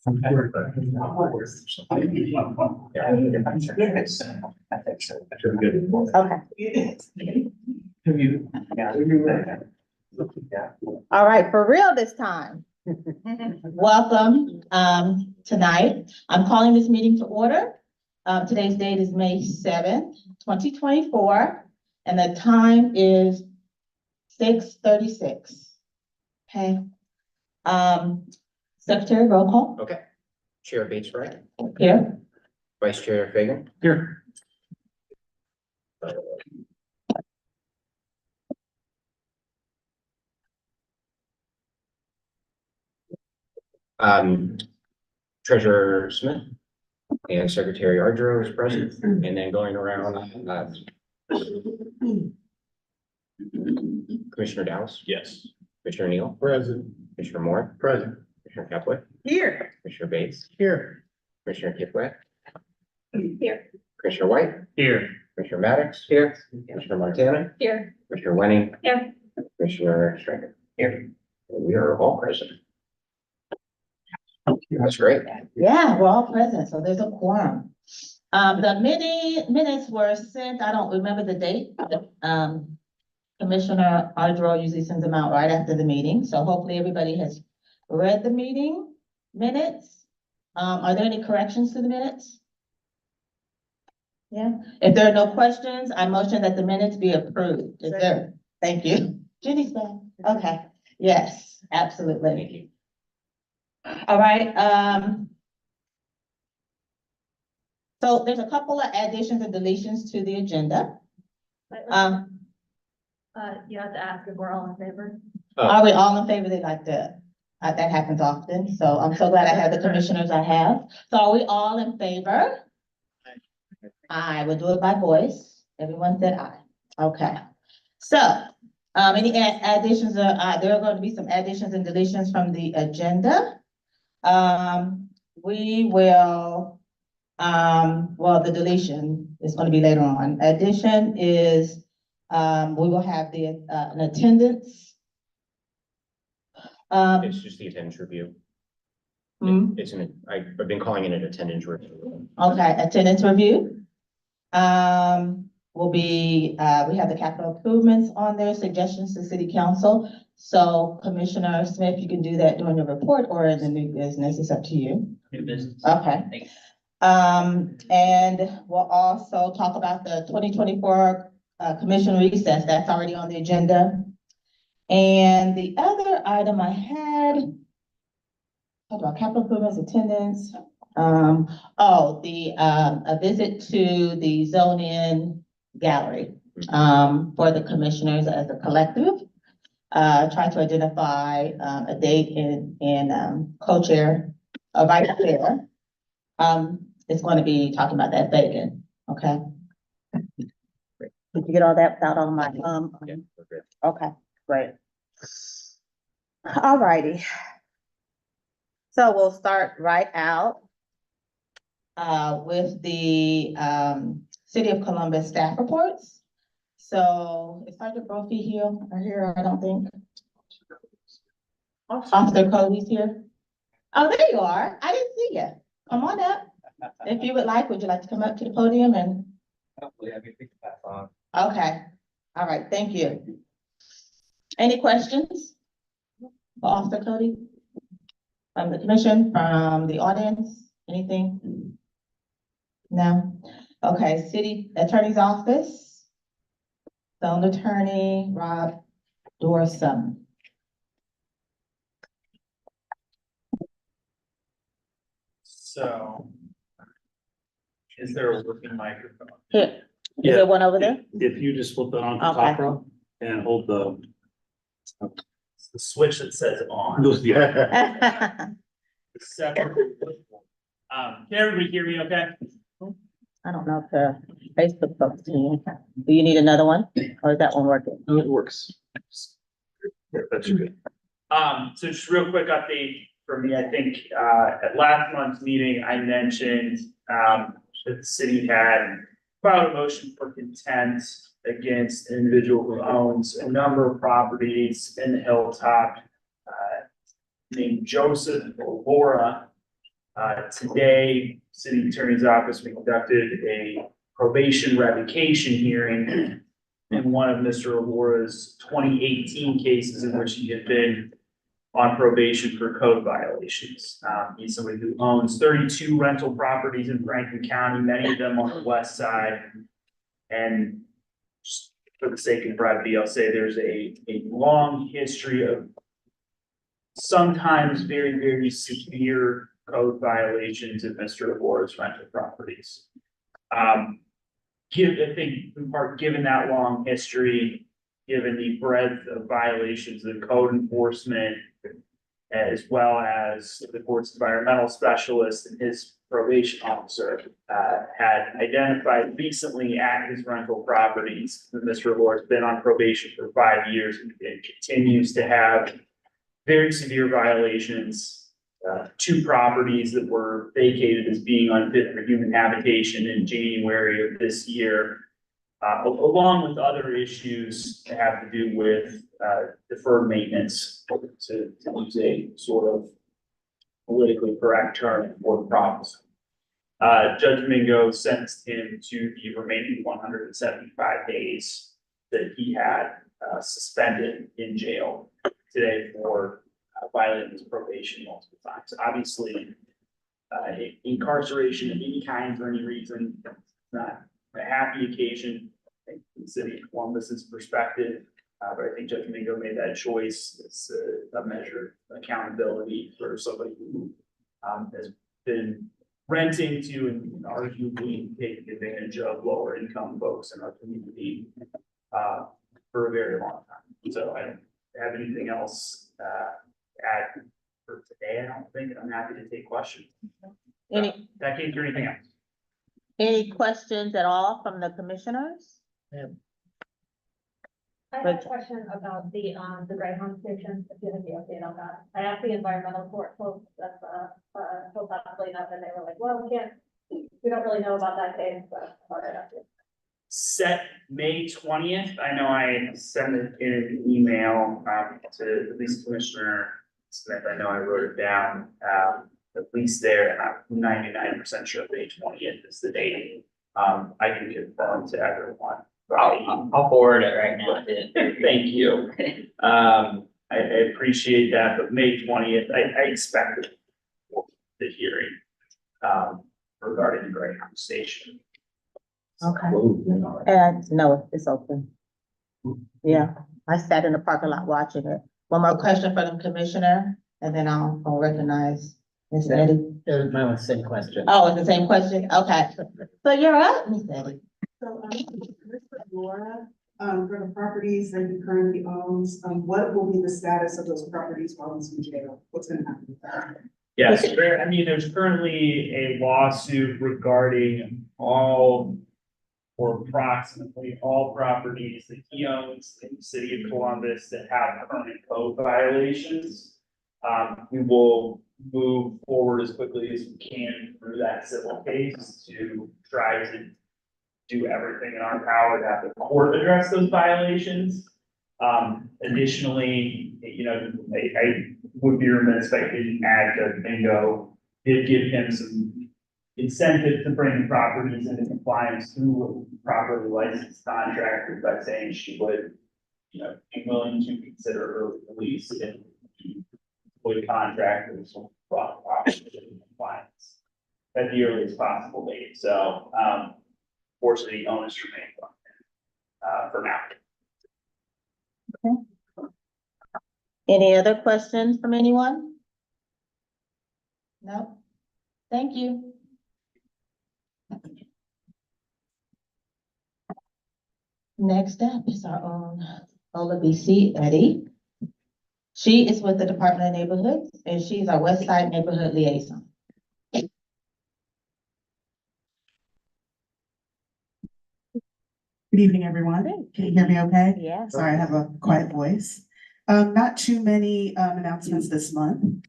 All right, for real this time. Welcome tonight. I'm calling this meeting to order. Today's date is May 7th, 2024, and the time is 6:36. Okay. Secretary, roll call. Okay. Chair Bates, right? Here. Vice Chair Fagan. Here. Treasurer Smith and Secretary Ardro is present, and then going around, Commissioner Dallas. Yes. Commissioner Neal. Present. Commissioner Moore. Present. Commissioner Kepler. Here. Commissioner Bates. Here. Commissioner Kipway. Here. Commissioner White. Here. Commissioner Maddox. Here. Commissioner Montana. Here. Commissioner Wenning. Here. Commissioner Striker. Here. And we are all present. That's great. Yeah, we're all present, so there's a quorum. The minutes were sent, I don't remember the date. Commissioner Ardro usually sends them out right after the meeting, so hopefully everybody has read the meeting minutes. Are there any corrections to the minutes? Yeah, if there are no questions, I motion that the minutes be approved. Is there? Thank you. Jenny's back. Okay, yes, absolutely. Thank you. All right, so there's a couple of additions and deletions to the agenda. You have to ask if we're all in favor. Are we all in favor? They like that. That happens often, so I'm so glad I have the commissioners I have. So are we all in favor? I will do it by voice. Everyone said aye. Okay. So, any additions, there are going to be some additions and deletions from the agenda. We will, well, the deletion is going to be later on. Addition is, we will have an attendance. It's just the attendance review. Hmm? I've been calling it an attendance review. Okay, attendance review. Will be, we have the capital improvements on there, suggestions to city council. So Commissioner Smith, you can do that during your report or in the new business, it's up to you. New business. Okay. Thanks. And we'll also talk about the 2024 commission recess, that's already on the agenda. And the other item I had, talk about capital improvements, attendance. A visit to the zone-in gallery for the commissioners as a collective. Try to identify a date in co-chair, vice chair. It's going to be talking about that Fagan, okay? Did you get all that without all my, Yeah, we're good. okay, great. All righty. So we'll start right out with the City of Columbus staff reports. So is Sergeant Brophy here? I don't think. Officer Cody's here. Oh, there you are. I didn't see you. Come on up. If you would like to come up to the podium and? Hopefully I can pick the path on. Okay. All right. Thank you. Any questions for Officer Cody? From the commission, from the audience, anything? No? Okay, City Attorney's Office. Zone Attorney Rob Dorsum. So, is there a working microphone? Here, is there one over there? If you just flip it on the Okay. top row and hold the. It's the switch that says on. Yeah. The separate. Can everybody hear me okay? I don't know if the Facebook folks can. Do you need another one or is that one working? No, it works. Yeah, that's good. So just real quick update for me, I think, at last month's meeting, I mentioned, that the city had filed a motion for contempt against an individual who owns a number of properties in the Hilltop, named Joseph or Laura. Today, city attorney's office, we conducted a probation revocation hearing in one of Mr. Aurора's 2018 cases in which he had been on probation for code violations. He's somebody who owns 32 rental properties in Franklin County, many of them on the west side. And just for the sake of brevity, I'll say there's a long history of sometimes very, very severe code violations at Mr. Aurора's rental properties. I think in part, given that long history, given the breadth of violations of code enforcement, as well as the court's environmental specialist and his probation officer, had identified recently at his rental properties that Mr. Aurora been on probation for 5 years and continues to have very severe violations. 2 properties that were vacated as being unfit for human habitation in January of this year, along with other issues that have to do with deferred maintenance, to use a sort of politically correct term for the problems. Judge Mingo sentenced him to the remaining 175 days that he had suspended in jail today for violating his probation multiple times. Obviously, incarceration of any kind for any reason, it's not a happy occasion. I think from the city of Columbus's perspective, but I think Judge Mingo made that choice. It's a measure of accountability for somebody who has been renting to and arguably taking advantage of lower income folks in our community for a very long time. So I don't have anything else add for today. I don't think. I'm happy to take questions. That came through anything else? Any questions at all from the commissioners? I have a question about the Greyhound station, if you have the update on that. I asked the environmental court folks that, told that cleanup, and they were like, well, we don't really know about that case, but I thought I'd ask you. Set May 20th. I know I sent it in an email to at least Commissioner Smith. I know I wrote it down at least there, and I'm 99% sure May 20th is the date. I can confirm to everyone. I'll forward it right now. Thank you. I appreciate that, but May 20th, I expect the hearing regarding the Greyhound station. Okay. And no, it's open. Yeah, I sat in the parking lot watching it. One more question for the commissioner, and then I'll recognize Ms. Eddie. It was my same question. Oh, it's the same question? Okay. So you're up, Ms. Eddie. So, Mr. Laura, for the properties that he currently owns, what will be the status of those properties while he's in jail? What's gonna happen with that? Yes, there's currently a lawsuit regarding all or approximately all properties that he owns in the city of Columbus that have current code violations. We will move forward as quickly as we can through that civil case to try to do everything in our power to have the court address those violations. Additionally, I would be remiss if I didn't add Judge Bingo did give him some incentive to bring properties into compliance through properly licensed contractors by saying she would, be willing to consider early release if would contractors brought properties into compliance at the earliest possible date. So, fortunately, the onus remains on him, for now. Any other questions from anyone? No? Thank you. Next up is our own Ola BC Eddie. She is with the Department of Neighborhoods, and she's our West Side Neighborhood Liaison. Good evening, everyone. Can you hear me okay? Yes. Sorry, I have a quiet voice. Not too many announcements this month.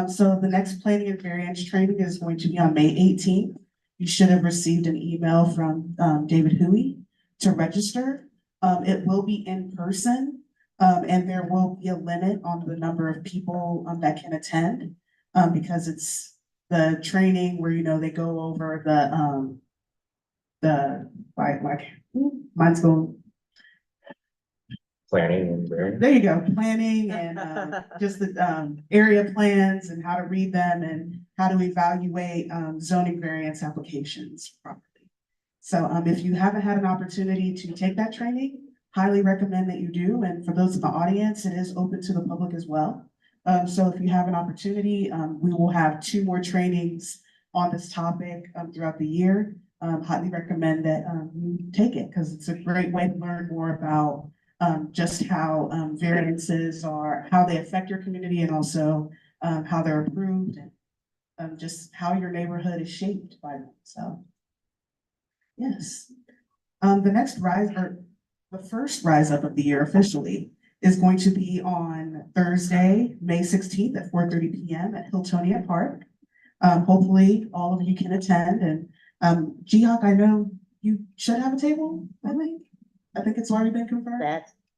So the next planning and variance training is going to be on May 18th. You should have received an email from David Huey to register. It will be in person, and there will be a limit on the number of people that can attend because it's the training where, they go over mine's going, Planning and variance. there you go, planning and, just the, area plans and how to read them and how to evaluate, zoning variance applications properly. So, if you haven't had an opportunity to take that training, highly recommend that you do. And for those in the audience, it is open to the public as well. So if you have an opportunity, we will have 2 more trainings on this topic, throughout the year. Highly recommend that, you take it because it's a great way to learn more about, just how, variances are, how they affect your community and also, how they're approved and, just how your neighborhood is shaped by them. So, yes. The first rise up of the year officially is going to be on Thursday, May 16th at 4:30 p.m. at Hiltonia Park. Hopefully all of you can attend and, GHAC, I know you should have a table, I think. I think it's already been confirmed.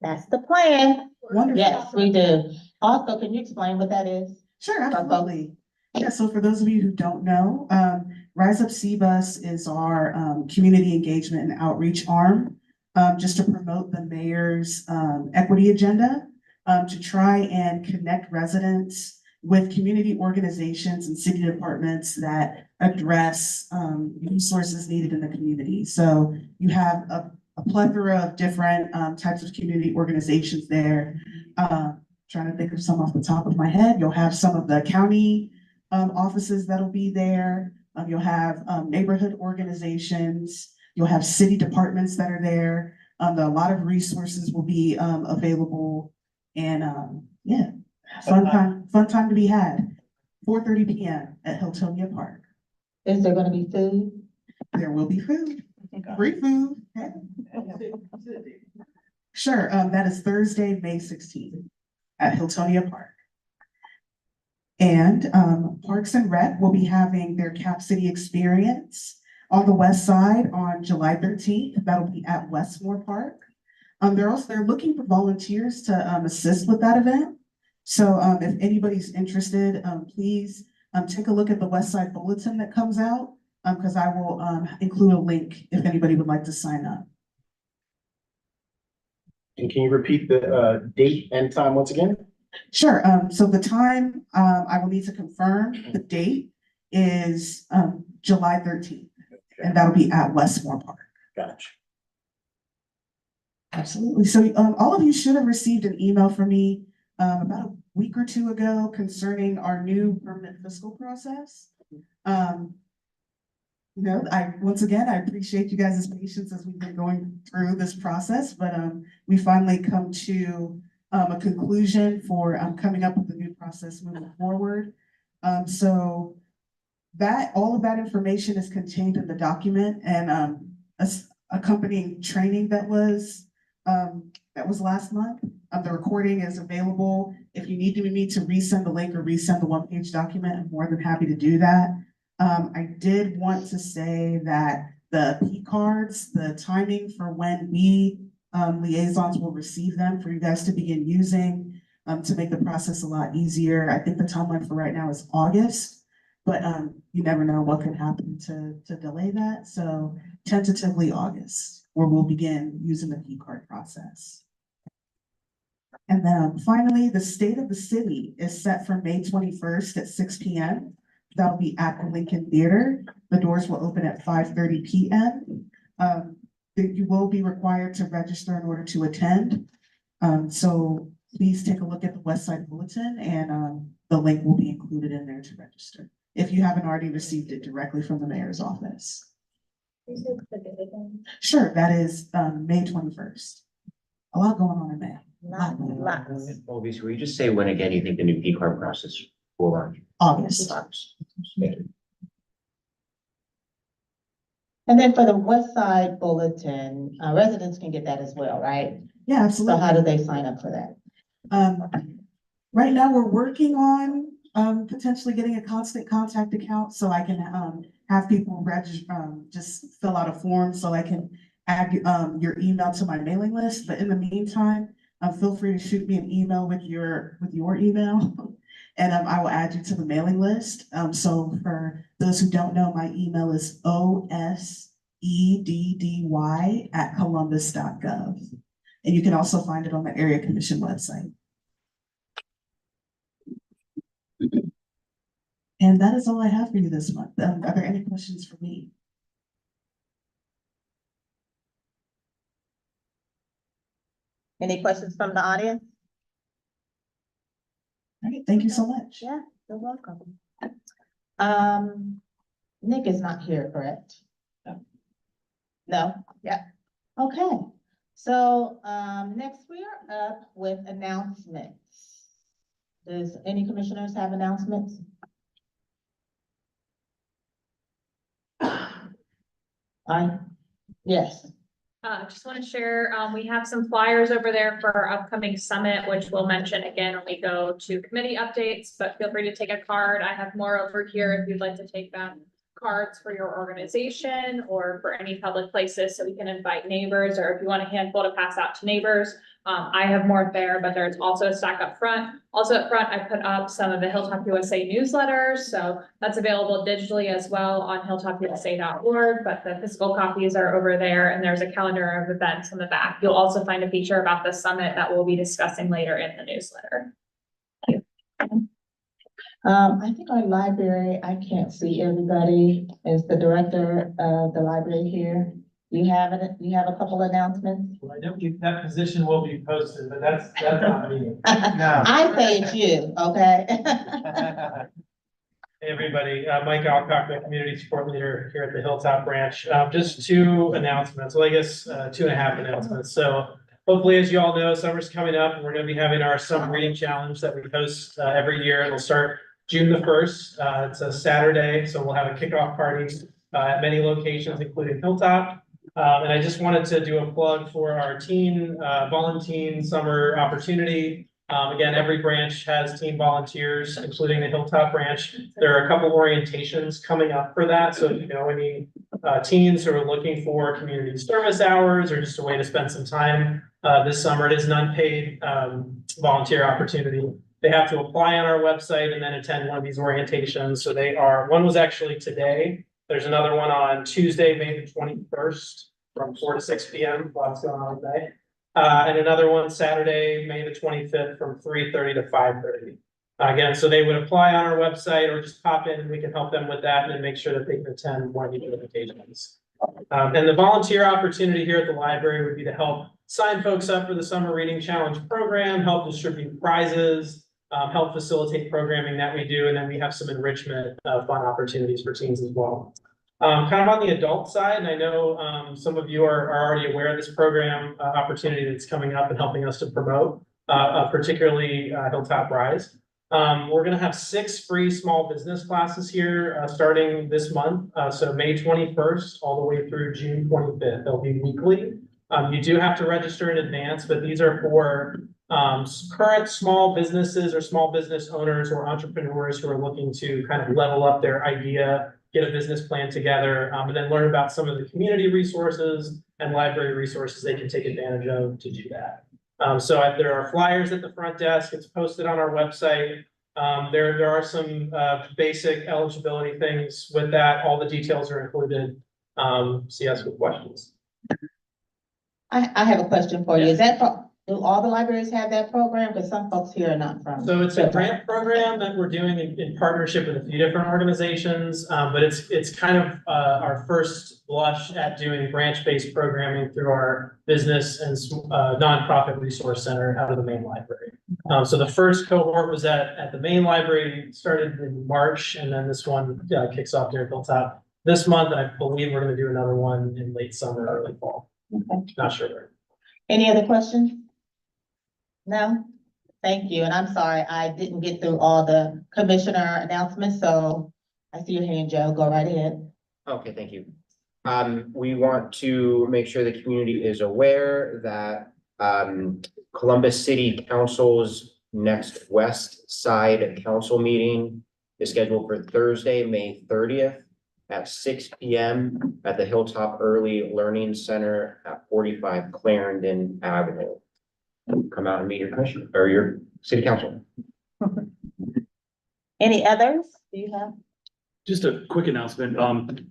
That's the plan. Wonderful. Yes, we do. Also, can you explain what that is? Sure, absolutely. Yeah, so for those of you who don't know, Rise Up CBUS is our, community engagement and outreach arm. Just to promote the mayor's equity agenda, to try and connect residents with community organizations and city departments that address resources needed in the community. So you have a plethora of different types of community organizations there. Trying to think of some off the top of my head. You'll have some of the county offices that'll be there. You'll have neighborhood organizations. You'll have city departments that are there. A lot of resources will be available and yeah, fun time to be had. 4:30 p.m. at Hiltonia Park. Is there gonna be food? There will be food, free food. Sure, that is Thursday, May 16th at Hiltonia Park. And Parks and Rec will be having their Cap City experience on the west side on July 13th. That'll be at Westmore Park. They're looking for volunteers to assist with that event. So if anybody's interested, please take a look at the West Side Bulletin that comes out, because I will include a link if anybody would like to sign up. And can you repeat the date and time once again? Sure. So the time I will need to confirm. The date is July 13th. And that'll be at Westmore Park. Gotcha. Absolutely. So all of you should have received an email from me about a week or 2 ago concerning our new permanent fiscal process. Once again, I appreciate you guys' patience as we've been going through this process, but we finally come to a conclusion for coming up with a new process moving forward. So all of that information is contained in the document and accompanying training that was last month. The recording is available. If you need me to resend the link or resend the 1-page document, I'm more than happy to do that. I did want to say that the P cards, the timing for when we liaisons will receive them for you guys to begin using to make the process a lot easier. I think the timeline for right now is August, but you never know what could happen to delay that. So tentatively August, where we'll begin using the P card process. And then finally, the State of the City is set for May 21st at 6 p.m. That'll be at the Lincoln Theater. The doors will open at 5:30 p.m. You will be required to register in order to attend. So please take a look at the West Side Bulletin and the link will be included in there to register if you haven't already received it directly from the mayor's office. Sure, that is May 21st. A lot going on in May. Lots. Obviously, will you just say when again you think the new P card process for August. And then for the West Side Bulletin, residents can get that as well, right? Yeah, So absolutely. how do they sign up for that? Right now, we're working on potentially getting a constant contact account so I can have people register, just fill out a form so I can add your email to my mailing list. But in the meantime, feel free to shoot me an email with your email and I will add you to the mailing list. So for those who don't know, my email is osedd@columbus.gov. And you can also find it on the Area Commission website. And that is all I have for you this month. Are there any questions for me? Any questions from the audience? All right, thank you so much. Yeah, you're welcome. Nick is not here, correct? No? Yeah. Okay, so, next we are up with announcements. Does any commissioners have announcements? Yes. Just want to share, we have some flyers over there for our upcoming summit, which we'll mention again when we go to committee updates, but feel free to take a card. I have more over here if you'd like to take them. Cards for your organization or for any public places so we can invite neighbors, or if you want a handful to pass out to neighbors. I have more there, but there's also a stack up front. Also up front, I put up some of the Hilltop USA newsletters, so that's available digitally as well on hilltopusa.org, but the physical copies are over there, and there's a calendar of events on the back. You'll also find a feature about the summit that we'll be discussing later in the newsletter. I think our library, I can't see everybody. Is the director of the library here? You have it, you have a couple announcements? Well, I know that position will be posted, but that's not me. I paid you, okay? Hey, everybody, Mike Alcock, the community support leader here at the Hilltop Branch. Just two announcements, well, I guess 2.5 announcements. So hopefully, as you all know, summer's coming up and we're gonna be having our summer reading challenge that we host every year. It'll start June the 1st. It's a Saturday, so we'll have a kickoff party at many locations, including Hilltop. And I just wanted to do a plug for our teen volunteer summer opportunity. Again, every branch has teen volunteers, including the Hilltop branch. There are a couple orientations coming up for that. So if you know any teens who are looking for community service hours or just a way to spend some time this summer, it is an unpaid volunteer opportunity. They have to apply on our website and then attend one of these orientations. So one was actually today. There's another one on Tuesday, May the 21st from 4 to 6 p.m. Lots going on today. And another one Saturday, May the 25th from 3:30 to 5:30. Again, so they would apply on our website or just pop in and we can help them with that and then make sure that they can attend one of these invitations. And the volunteer opportunity here at the library would be to help sign folks up for the Summer Reading Challenge program, help distribute prizes, help facilitate programming that we do, and then we have some enrichment fun opportunities for teens as well. Kind of on the adult side, and I know some of you are already aware of this program opportunity that's coming up and helping us to promote, particularly Hilltop Rise. We're going to have 6 free small business classes here starting this month, so May 21st all the way through June 25th. They'll be weekly. You do have to register in advance, but these are for current small businesses or small business owners or entrepreneurs who are looking to kind of level up their idea, get a business plan together, and then learn about some of the community resources and library resources they can take advantage of to do that. So there are flyers at the front desk. It's posted on our website. There are some basic eligibility things with that. All the details are included. See us with questions. I have a question for you. Is that, do all the libraries have that program? Because some folks here are not from. So it's a grant program that we're doing in partnership with a few different organizations, but it's kind of our first blush at doing branch-based programming through our business and nonprofit resource center out of the main library. So the first cohort was at the main library, started in March, and then this one kicks off here at Hilltop this month, and I believe we're going to do another one in late summer, early fall. Okay. Not sure where. Any other questions? No? Thank you. And I'm sorry, I didn't get through all the commissioner announcements, so I see your hand, Joe. Go right ahead. Okay, thank you. We want to make sure the community is aware that Columbus City Council's next West Side Council meeting is scheduled for Thursday, May 30th at 6 p.m. at the Hilltop Early Learning Center at 45 Clarendon Avenue. Come out and meet your commissioner or your city council. Any others? Do you have? Just a quick announcement.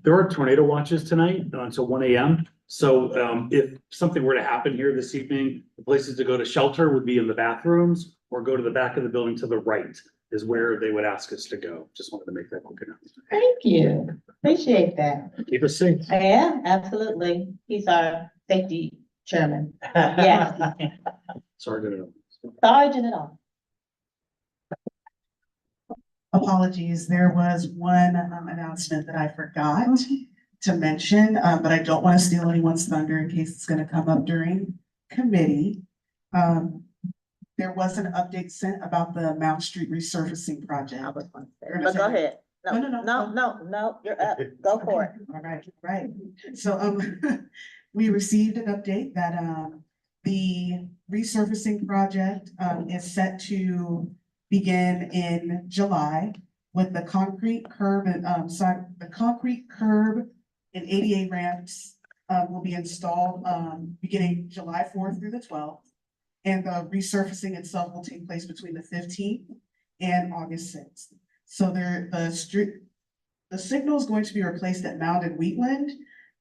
There are tornado watches tonight until one AM. So, if something were to happen here this evening, the places to go to shelter would be in the bathrooms or go to the back of the building to the right is where they would ask us to go. Just wanted to make that quick announcement. Thank you. Appreciate that. Keep us safe. Yeah, absolutely. He's our safety chairman. Yes. Sorry to. Sergeant at all. Apologies, there was one announcement that I forgot to mention, but I don't want to steal anyone's thunder in case it's going to come up during committee. There was an update sent about the Mount Street resurfacing project. I was going to say, but go ahead. No, you're up. Go for it. All right, right. So, we received an update that, the resurfacing project, is set to begin in July with the concrete curb and, the concrete curb and ADA ramps, will be installed, beginning July 4th through the 12th. And the resurfacing itself will take place between the 15th and August 6th. So the signal is going to be replaced at Mound and Wheatland.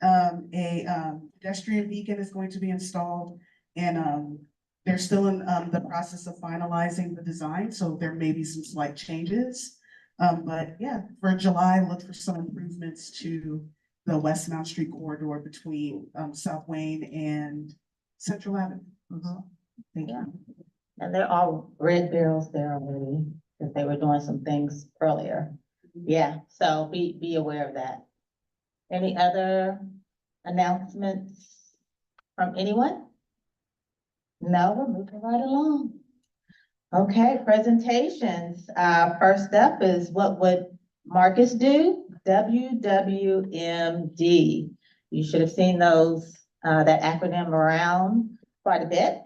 A pedestrian beacon is going to be installed, and they're still in the process of finalizing the design, so there may be some slight changes. But yeah, for July, look for some improvements to the West Mount Street corridor between South Wayne and Central Avenue. Thank you. And they're all red barrels there already, because they were doing some things earlier. Yeah, so be aware of that. Any other announcements from anyone? No, we're moving right along. Okay, presentations. First up is what would Marcus do? WWMD. You should have seen those, that acronym around quite a bit.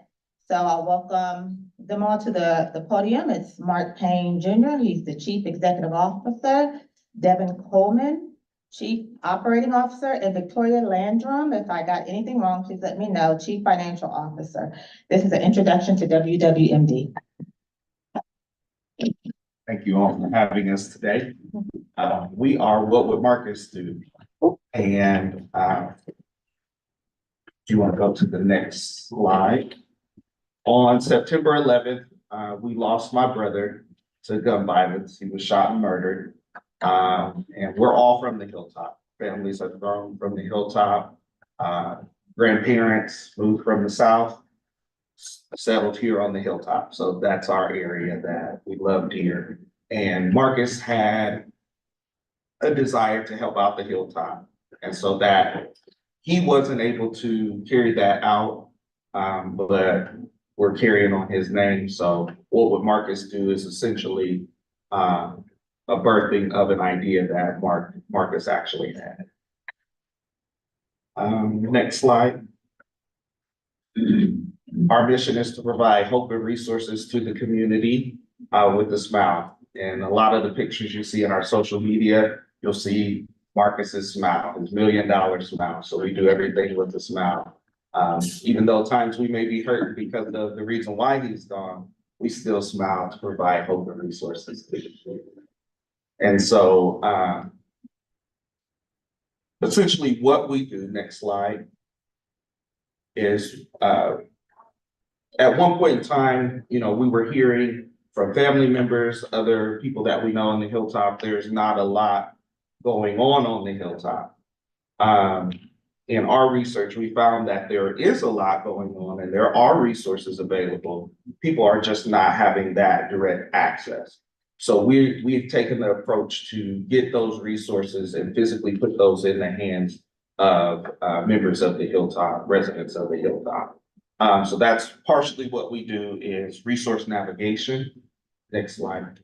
So I'll welcome them all to the podium. It's Mark Payne Jr. He's the Chief Executive Officer, Devin Coleman, Chief Operating Officer, and Victoria Landrum. If I got anything wrong, please let me know, Chief Financial Officer. This is an introduction to WWMD. Thank you all for having us today. We are What Would Marcus Do? And do you want to go to the next slide? On September 11th, we lost my brother to gun violence. He was shot and murdered. And we're all from the Hilltop. Families have grown from the Hilltop. Grandparents moved from the South, settled here on the Hilltop. So that's our area that we loved here. And Marcus had a desire to help out the Hilltop. And so that he wasn't able to carry that out, but we're carrying on his name. So what would Marcus do is essentially a birthing of an idea that Marcus actually had. Next slide. Our mission is to provide hope and resources to the community with a smile. And a lot of the pictures you see in our social media, you'll see Marcus's smile, his $1 million smile. So we do everything with a smile. Even though times we may be hurt because of the reason why he's gone, we still smile to provide hope and resources to the community. And so essentially what we do, next slide, is at one point in time, you know, we were hearing from family members, other people that we know on the Hilltop, there's not a lot going on the Hilltop. In our research, we found that there is a lot going on and there are resources available. People are just not having that direct access. So we've taken the approach to get those resources and physically put those in the hands of members of the Hilltop, residents of the Hilltop. So that's partially what we do is resource navigation. Next slide.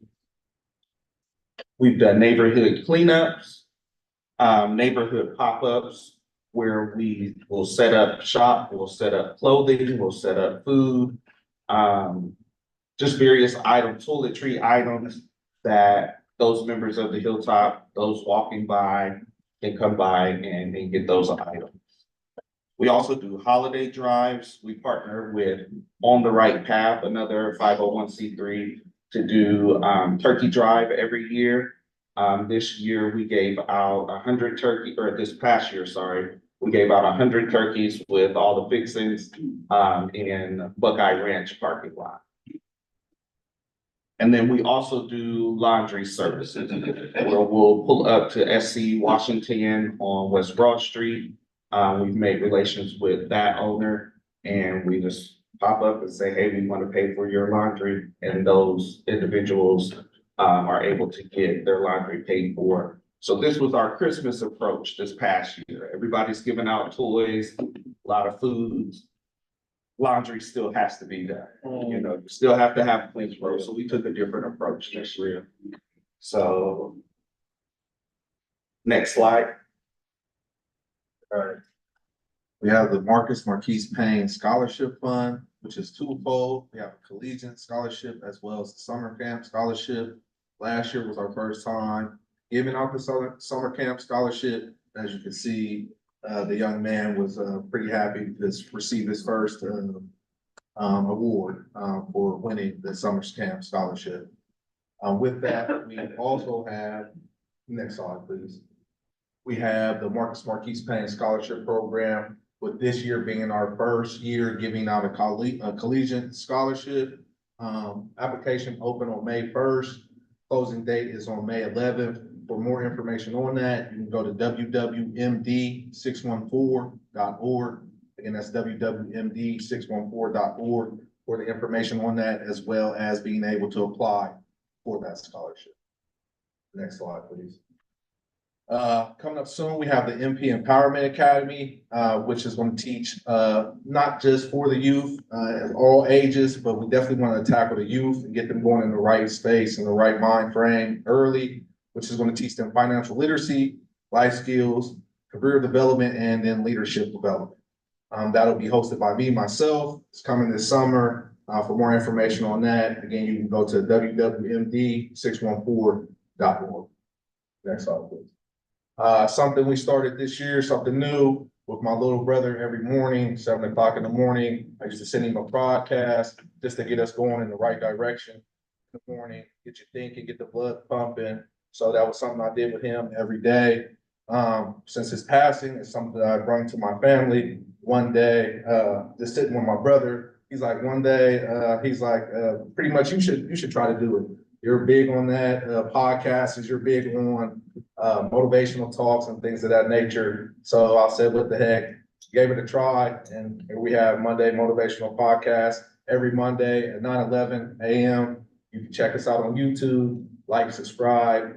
We've done neighborhood cleanups, neighborhood pop-ups, where we will set up shop, we'll set up clothing, we'll set up food, just various items, toiletry items that those members of the Hilltop, those walking by can come by and get those items. We also do holiday drives. We partner with On the Right Path, another 501c3 to do turkey drive every year. This year we gave out 100 turkey, or this past year, sorry, we gave out 100 turkeys with all the fixings in Buckeye Ranch parking lot. And then we also do laundry services, where we'll pull up to SC Washington on West Broad Street. We've made relations with that owner, and we just pop up and say, hey, we want to pay for your laundry, and those individuals are able to get their laundry paid for. So this was our Christmas approach this past year. Everybody's giving out toys, a lot of foods. Laundry still has to be done, you know, you still have to have clean clothes, so we took a different approach this year. So. Next slide. All right. We have the Marcus Marquise Payne Scholarship Fund, which is twofold. We have a collegiate scholarship as well as the summer camp scholarship. Last year was our first time giving out the summer camp scholarship. As you can see, the young man was pretty happy to receive his first award for winning the summer camp scholarship. With that, we also have, next slide, please. We have the Marcus Marquise Payne Scholarship Program, with this year being our first year giving out a collegiate scholarship. Application open on May 1st. Closing date is on May 11th. For more information on that, you can go to www.md614.org. Again, that's www.md614.org for the information on that, as well as being able to apply for that scholarship. Next slide, please. Coming up soon, we have the MP Empowerment Academy, which is going to teach not just for the youth, at all ages, but we definitely want to tackle the youth and get them going in the right space and the right mind frame early, which is going to teach them financial literacy, life skills, career development, and then leadership development. That'll be hosted by me, myself. It's coming this summer. For more information on that, again, you can go to www.md614.org. Next slide, please. Something we started this year, something new with my little brother every morning, 7 o'clock in the morning. I used to send him a podcast just to get us going in the right direction in the morning, get you thinking, get the blood pumping. So that was something I did with him every day. Since his passing, it's something that I brought to my family. One day, just sitting with my brother, he's like, one day, pretty much you should try to do it. You're big on that podcast, you're big on motivational talks and things of that nature. So I said, what the heck, gave it a try. And here we have Monday Motivational Podcast every Monday at 9:11 a.m. You can check us out on YouTube, like, subscribe,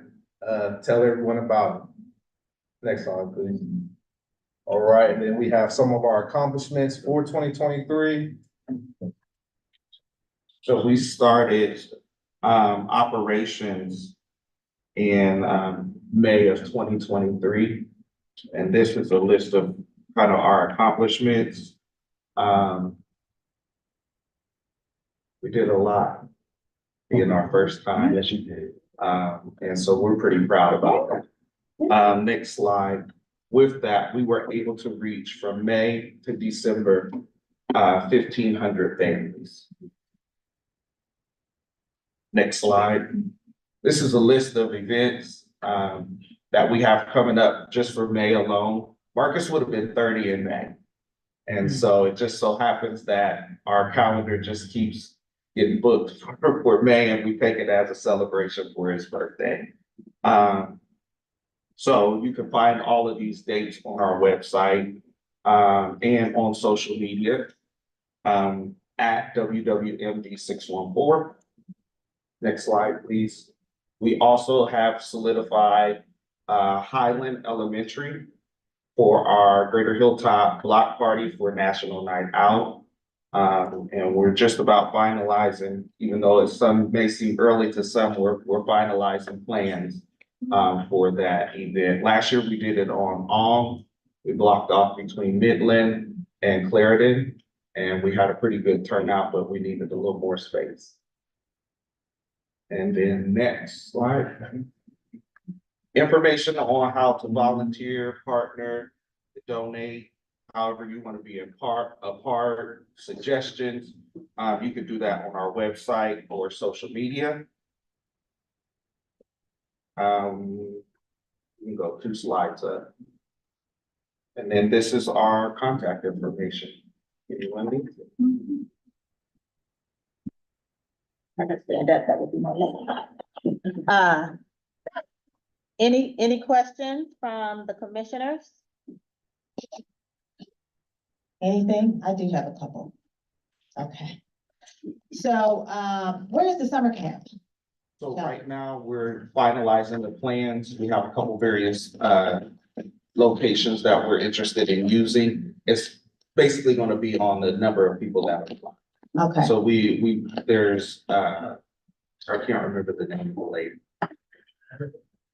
tell everyone about it. Next slide, please. All right, and then we have some of our accomplishments for 2023. So we started operations in May of 2023. And this is a list of kind of our accomplishments. We did a lot in our first time. Yes, you did. And so we're pretty proud about that. Next slide. With that, we were able to reach from May to December 1,500 families. Next slide. This is a list of events that we have coming up just for May alone. Marcus would have been 30 in May. And so it just so happens that our calendar just keeps getting booked for May, and we take it as a celebration for his birthday. So you can find all of these dates on our website and on social media at WWMD614. Next slide, please. We also have solidified Highland Elementary for our Greater Hilltop Block Party for National Night Out. And we're just about finalizing, even though it's may seem early to some, we're finalizing plans for that event. Last year we did it on Alm. We blocked off between Midland and Clarendon, and we had a pretty good turnout, but we needed a little more space. And then next slide. Information on how to volunteer, partner, donate. however you want to be a part, suggestions, you can do that on our website or social media. You can go 2 slides up. And then this is our contact information. Anyone need it? I can stand up, that would be my leg. Any questions from the commissioners? Anything? I do have a couple. Okay. So, where's the summer camp? So right now, we're finalizing the plans. We have a couple various locations that we're interested in using. It's basically gonna be on the number of people that apply. Okay, So there's I can't remember the name of the lady.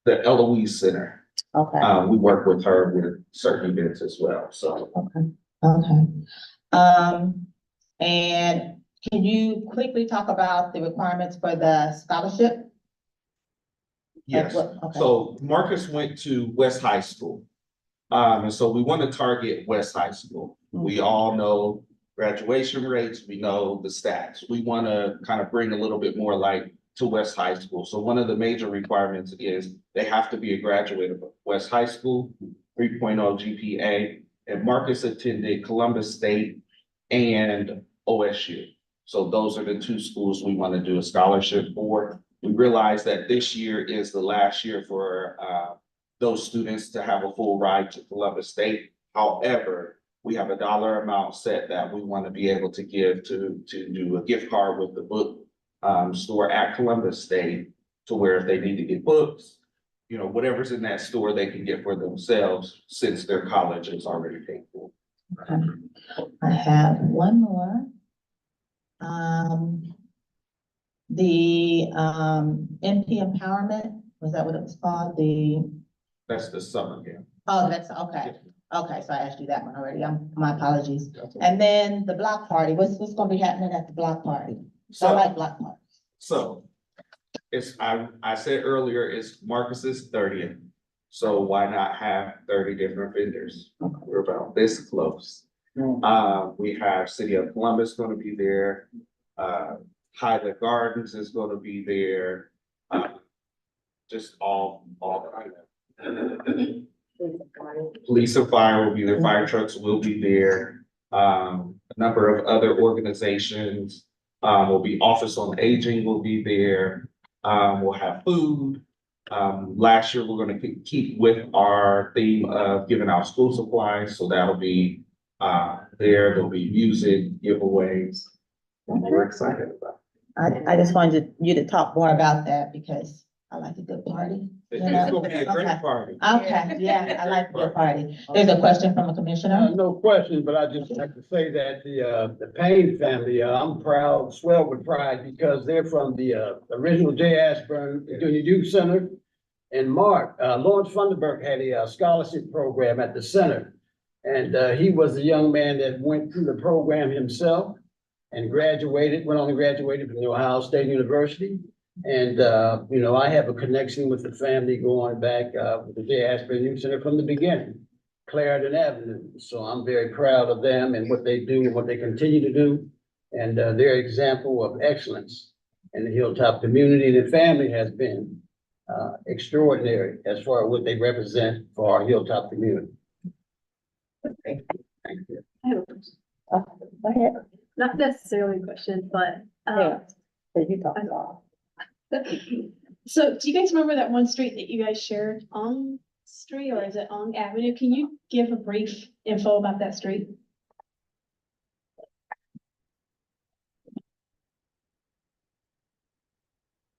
The Eloise Center. okay, We work with her with certain events as well, so. okay. And can you quickly talk about the requirements for the scholarship? Yes, Okay. so Marcus went to West High School. And so we want to target West High School. We all know graduation rates, we know the stats. We want to kind of bring a little bit more light to West High School. So one of the major requirements is they have to be a graduate of West High School, 3.0 GPA. And Marcus attended Columbus State and OSU. So those are the 2 schools we want to do a scholarship for. We realize that this year is the last year for those students to have a full ride to Columbus State. However, we have a dollar amount set that we want to be able to give to do a gift card with the book store at Columbus State, to where if they need to get books, you know, whatever's in that store, they can get for themselves since their college is already paid for. Okay. I have one more. The MP empowerment, was that what it was called? That's the summer camp. Oh, that's, okay. Okay, so I asked you that one already. My apologies. And then the block party, what's gonna be happening at the block party? I like block parties. So I said earlier, it's Marcus's 30th. So why not have 30 different vendors? We're about this close. We have City of Columbus gonna be there. Highland Gardens is gonna be there. Just all police and fire will be there, fire trucks will be there. A number of other organizations will be, Office on Aging will be there. We'll have food. Last year, we're gonna keep with our theme of giving out school supplies, so that'll be there. There'll be music, giveaways. We're excited about it. I just wanted you to talk more about that because I like a good party. It's you know? gonna be a great Okay. party. Okay, yeah, I like a good party. There's a question from a commissioner. No question, but I just like to say that the Payne family, I'm proud, swell with pride, because they're from the original J. Ashburn Junior Youth Center. And Lawrence Funderburk had a scholarship program at the center. And he was a young man that went through the program himself and went on and graduated from the Ohio State University. And, you know, I have a connection with the family going back with the J. Ashburn Youth Center from the beginning, Clarendon Avenue. So I'm very proud of them and what they do and what they continue to do. And their example of excellence in the Hilltop community and the family has been extraordinary as far as what they represent for our Hilltop community. Thank you. I have a question. Go ahead. Not necessarily a question, but, Yeah. So you talk about. so do you guys remember that one street that you guys shared, Ong Street, or is it Ong Avenue? Can you give a brief info about that street?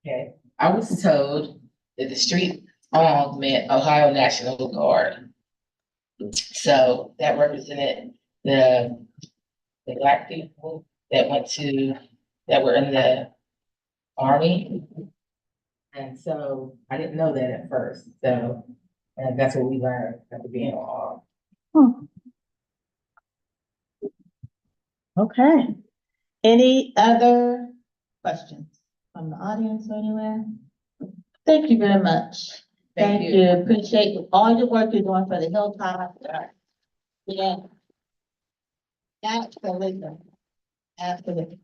Okay, I was told that the street Ong meant Ohio National Guard. So that represented the Black people that were in the Army. And so I didn't know that at first, so, and that's what we learned at the beginning of. Okay. Any other questions from the audience or anywhere? Thank you very much. Thank you. Appreciate all your work you're doing for the Hilltop. Yeah. Absolutely. Absolutely.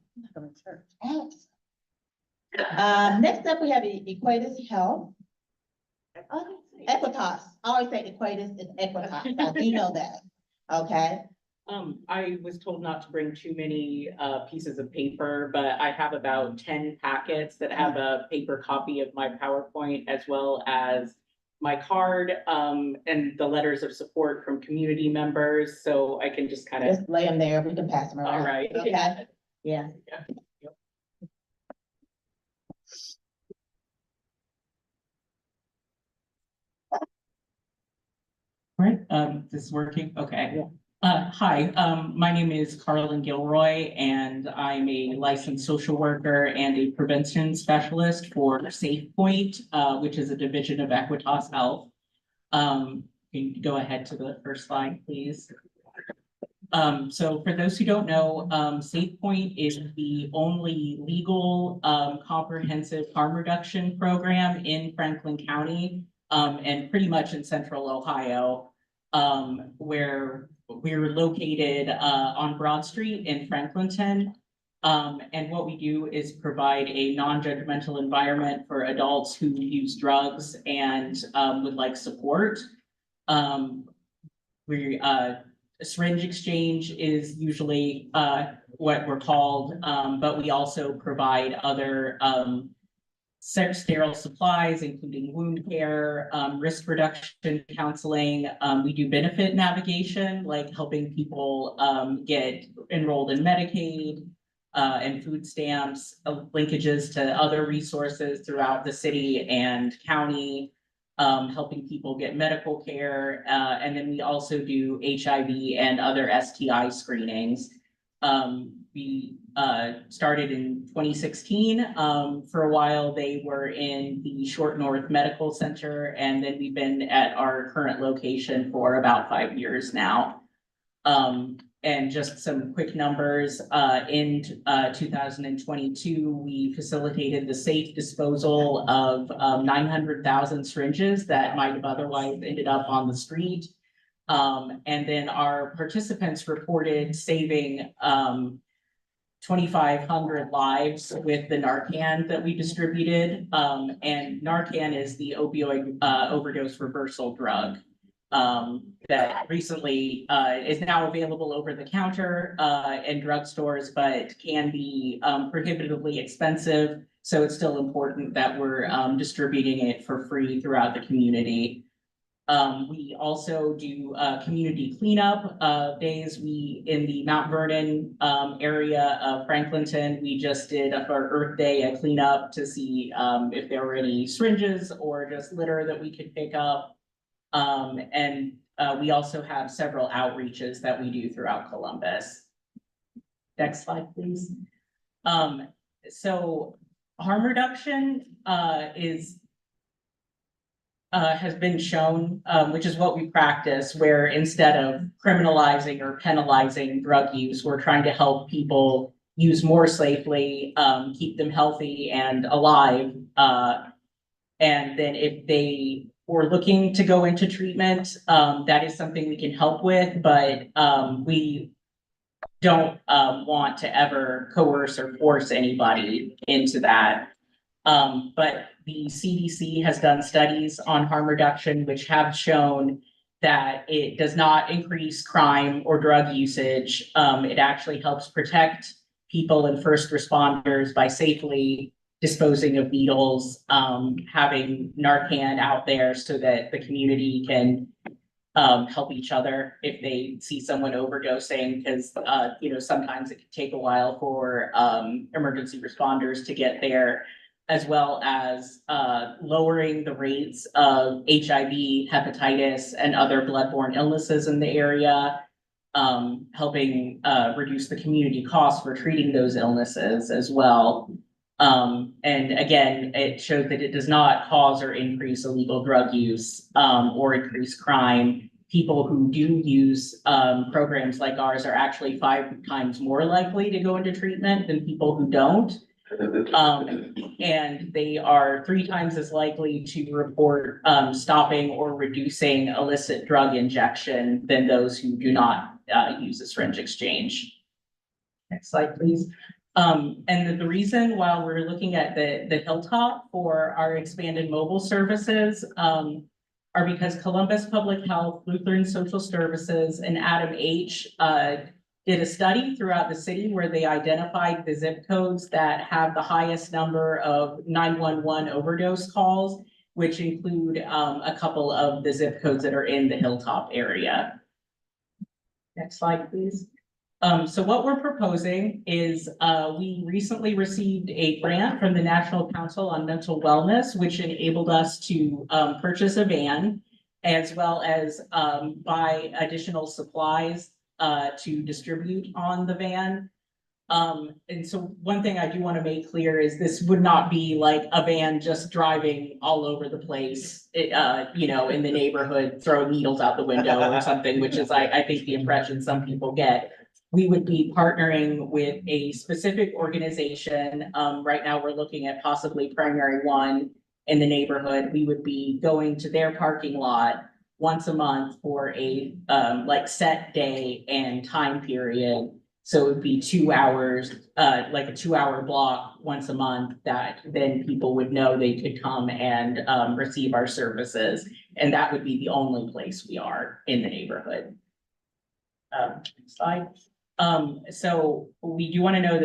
Next up, we have Equatus Health. Equitas. I always say Equatus is Equitas. I do know that. Okay. I was told not to bring too many pieces of paper, but I have about 10 packets that have a paper copy of my PowerPoint as well as my card and the letters of support from community members. So I can just kind of. Just lay them there. We can pass them around. All right. Okay. Yeah. Right, this is working, okay. Hi, my name is Carlin Gilroy, and I'm a licensed social worker and a prevention specialist for SafePoint, which is a division of Equitas Health. Can you go ahead to the first slide, please? So for those who don't know, SafePoint is the only legal, comprehensive harm reduction program in Franklin County. And pretty much in central Ohio, where we're located on Broad Street in Franklinton. And what we do is provide a non-judgmental environment for adults who use drugs and would like support. A syringe exchange is usually what we're called, but we also provide other sterile supplies, including wound care, risk reduction counseling. We do benefit navigation, like helping people get enrolled in Medicaid and food stamps, linkages to other resources throughout the city and county, helping people get medical care. And then we also do HIV and other STI screenings. We started in 2016. For a while, they were in the Short North Medical Center, and then we've been at our current location for about 5 years now. And just some quick numbers, in 2022, we facilitated the safe disposal of 900,000 syringes that might have otherwise ended up on the street. And then our participants reported saving 2,500 lives with the Narcan that we distributed. And Narcan is the opioid overdose reversal drug that recently is now available over the counter in drugstores, but can be prohibitively expensive. So it's still important that we're distributing it for free throughout the community. We also do community cleanup days. We, in the Mount Vernon area of Franklinton, we just did for Earth Day a cleanup to see if there were any syringes or just litter that we could pick up. And we also have several outreaches that we do throughout Columbus. Next slide, please. So harm reduction has been shown, which is what we practice, where instead of criminalizing or penalizing drug use, we're trying to help people use more safely, keep them healthy and alive. And then if they were looking to go into treatment, that is something we can help with, but we don't want to ever coerce or force anybody into that. But the CDC has done studies on harm reduction, which have shown that it does not increase crime or drug usage. It actually helps protect people and first responders by safely disposing of needles, having Narcan out there so that the community can help each other if they see someone overdosing, because sometimes it can take a while for emergency responders to get there, as well as lowering the rates of HIV, hepatitis, and other bloodborne illnesses in the area, helping reduce the community costs for treating those illnesses as well. And again, it showed that it does not cause or increase illegal drug use or increase crime. People who do use programs like ours are actually 5 times more likely to go into treatment than people who don't. And they are 3 times as likely to report stopping or reducing illicit drug injection than those who do not use the syringe exchange. Next slide, please. And the reason while we're looking at the Hilltop for our expanded mobile services, are because Columbus Public Health, Lutheran Social Services, and Adam H. Did a study throughout the city where they identified the zip codes that have the highest number of 911 overdose calls, which include a couple of the zip codes that are in the Hilltop area. Next slide, please. So what we're proposing is we recently received a grant from the National Council on Mental Wellness, which enabled us to purchase a van as well as buy additional supplies to distribute on the van. And so one thing I do want to make clear is this would not be like a van just driving all over the place, you know, in the neighborhood, throwing needles out the window or something, which is I think the impression some people get. We would be partnering with a specific organization. Right now, we're looking at possibly Primary One in the neighborhood. We would be going to their parking lot once a month for a like set day and time period. So it would be 2 hours, like a 2-hour block once a month that then people would know they could come and receive our services. And that would be the only place we are in the neighborhood. Next slide. So we do want to know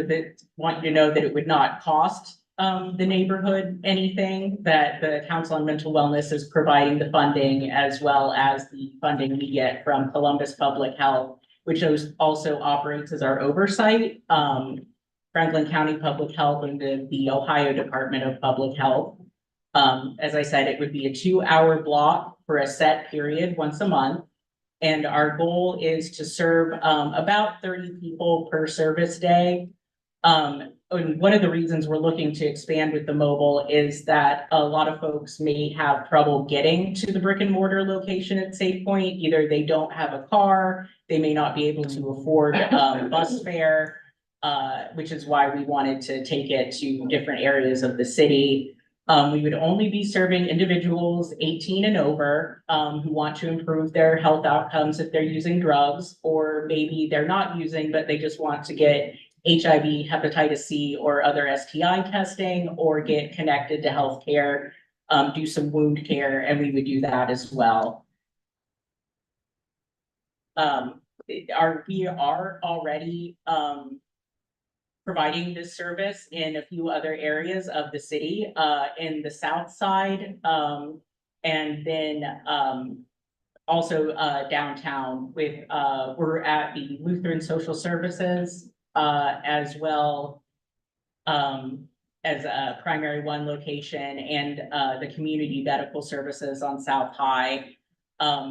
want you to know that it would not cost the neighborhood anything, that the Council on Mental Wellness is providing the funding as well as the funding we get from Columbus Public Health, which also operates as our oversight, Franklin County Public Health and the Ohio Department of Public Health. As I said, it would be a 2-hour block for a set period once a month. And our goal is to serve about 30 people per service day. And one of the reasons we're looking to expand with the mobile is that a lot of folks may have trouble getting to the brick and mortar location at Safe Point. Either they don't have a car, they may not be able to afford bus fare, which is why we wanted to take it to different areas of the city. We would only be serving individuals 18 and over who want to improve their health outcomes if they're using drugs, or maybe they're not using, but they just want to get HIV, hepatitis C, or other STI testing, or get connected to healthcare, do some wound care, and we would do that as well. We are already providing this service in a few other areas of the city, in the south side, and then also downtown with, we're at the Lutheran Social Services, as well as a Primary One location, and the Community Medical Services on South High.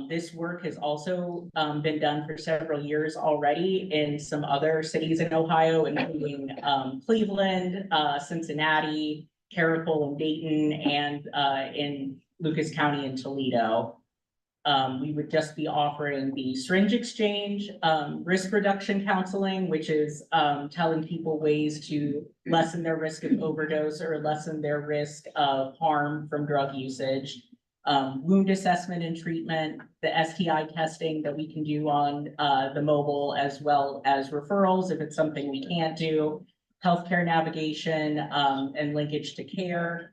This work has also been done for several years already in some other cities in Ohio, including Cleveland, Cincinnati, Carroll and Dayton, and in Lucas County and Toledo. We would just be offering the syringe exchange, risk reduction counseling, which is telling people ways to lessen their risk of overdose or lessen their risk of harm from drug usage. Wound assessment and treatment, the STI testing that we can do on the mobile, as well as referrals if it's something we can't do, healthcare navigation and linkage to care.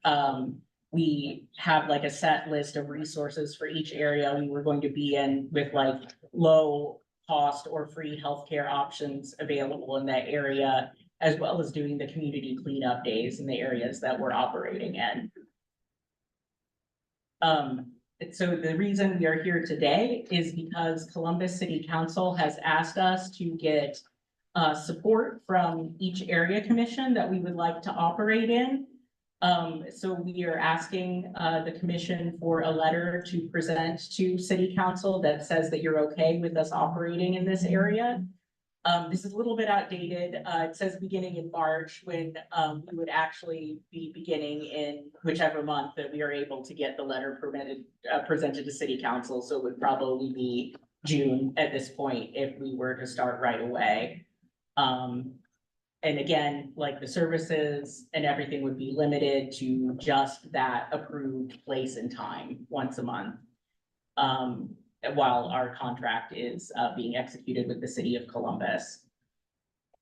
We have like a set list of resources for each area we were going to be in, with like low cost or free healthcare options available in that area, as well as doing the community cleanup days in the areas that we're operating in. So the reason we are here today is because Columbus City Council has asked us to get support from each area commission that we would like to operate in. So we are asking the commission for a letter to present to City Council that says that you're okay with us operating in this area. This is a little bit outdated. It says beginning in March, when we would actually be beginning in whichever month that we are able to get the letter presented to City Council. So it would probably be June at this point if we were to start right away. And again, like the services and everything would be limited to just that approved place and time once a month. while our contract is being executed with the city of Columbus.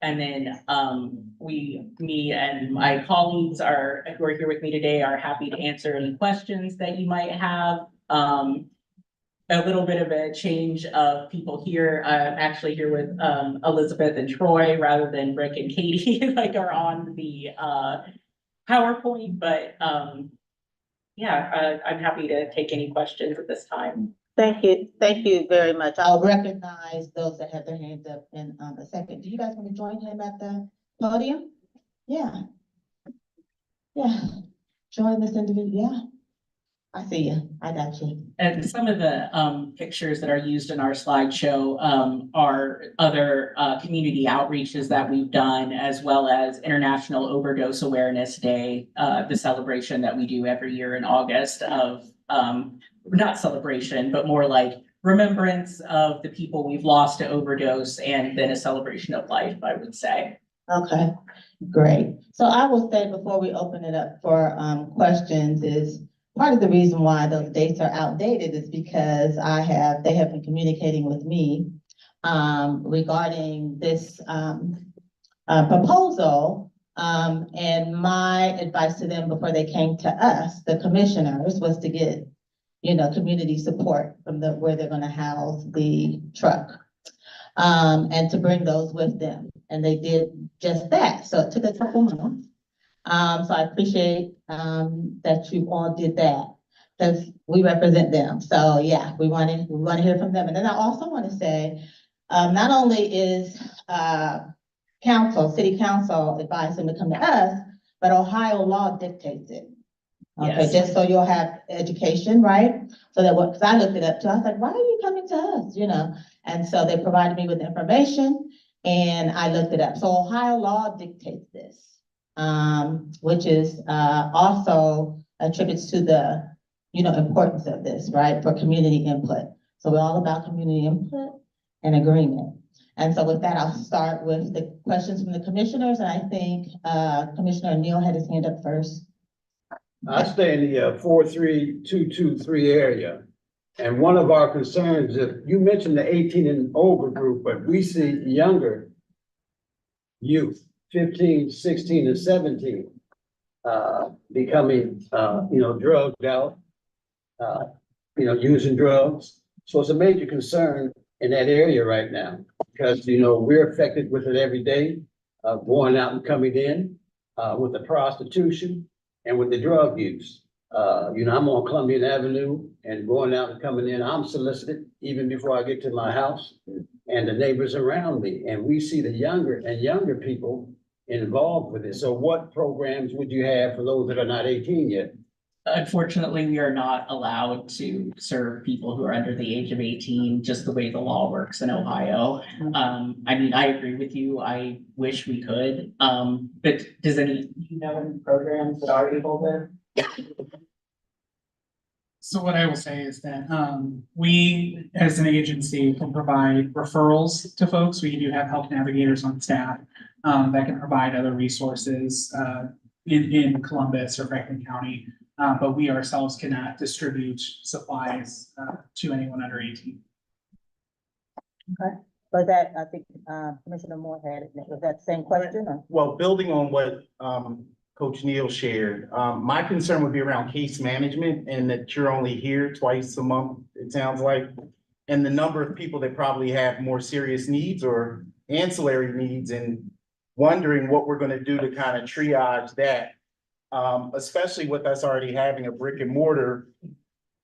And then me and my colleagues who are here with me today are happy to answer any questions that you might have. A little bit of a change of people here. I'm actually here with Elizabeth and Troy rather than Rick and Katie like are on the PowerPoint, but yeah, I'm happy to take any questions at this time. Thank you very much. I'll recognize those that have their hands up in a second. Do you guys want to join him at the podium? Yeah. Yeah, join this individual, yeah. I see you, I got you. And some of the pictures that are used in our slideshow are other community outreaches that we've done, as well as International Overdose Awareness Day, the celebration that we do every year in August of, not celebration, but more like remembrance of the people we've lost to overdose, and then a celebration of life, I would say. Okay, great. So I will say before we open it up for questions is, part of the reason why those dates are outdated is because they have been communicating with me regarding this proposal. And my advice to them before they came to us, the commissioners, was to get, community support from where they're gonna house the truck. And to bring those with them. And they did just that. So it took a couple months. So I appreciate that you all did that, because we represent them. So yeah, we want to hear from them. And then I also want to say, not only is city council advising to come to us, but Ohio law dictates it. Okay, Yes. just so you'll have education, right? So that because I looked it up too, I was like, why are you coming to us? And so they provided me with information, and I looked it up. So Ohio law dictates this. Which is also attributes to the, importance of this, right, for community input. So we're all about community input and agreement. And so with that, I'll start with the questions from the commissioners, and I think Commissioner Neal had his hand up first. I stay in the 43223 area. And one of our concerns, if you mentioned the 18 and over group, but we see younger youth, 15, 16, and 17, becoming, drugged out, using drugs. So it's a major concern in that area right now, because, we're affected with it every day, going out and coming in, with the prostitution and with the drug use. I'm on Columbian Avenue and going out and coming in, I'm solicited even before I get to my house and the neighbors around me. And we see the younger and younger people involved with it. So what programs would you have for those that are not 18 yet? Unfortunately, we are not allowed to serve people who are under the age of 18, just the way the law works in Ohio. I agree with you. I wish we could. But do you know any programs that are able to? So what I will say is that we, as an agency, can provide referrals to folks. We do have health navigators on staff that can provide other resources in Columbus or Franklin County, but we ourselves cannot distribute supplies to anyone under 18. Okay, but that, I think Commissioner Moore had, was that the same question? Or? Well, building on what Coach Neal shared, my concern would be around case management, and that you're only here twice a month, it sounds like. And the number of people that probably have more serious needs or ancillary needs, and wondering what we're gonna do to kind of triage that. Especially with us already having a brick and mortar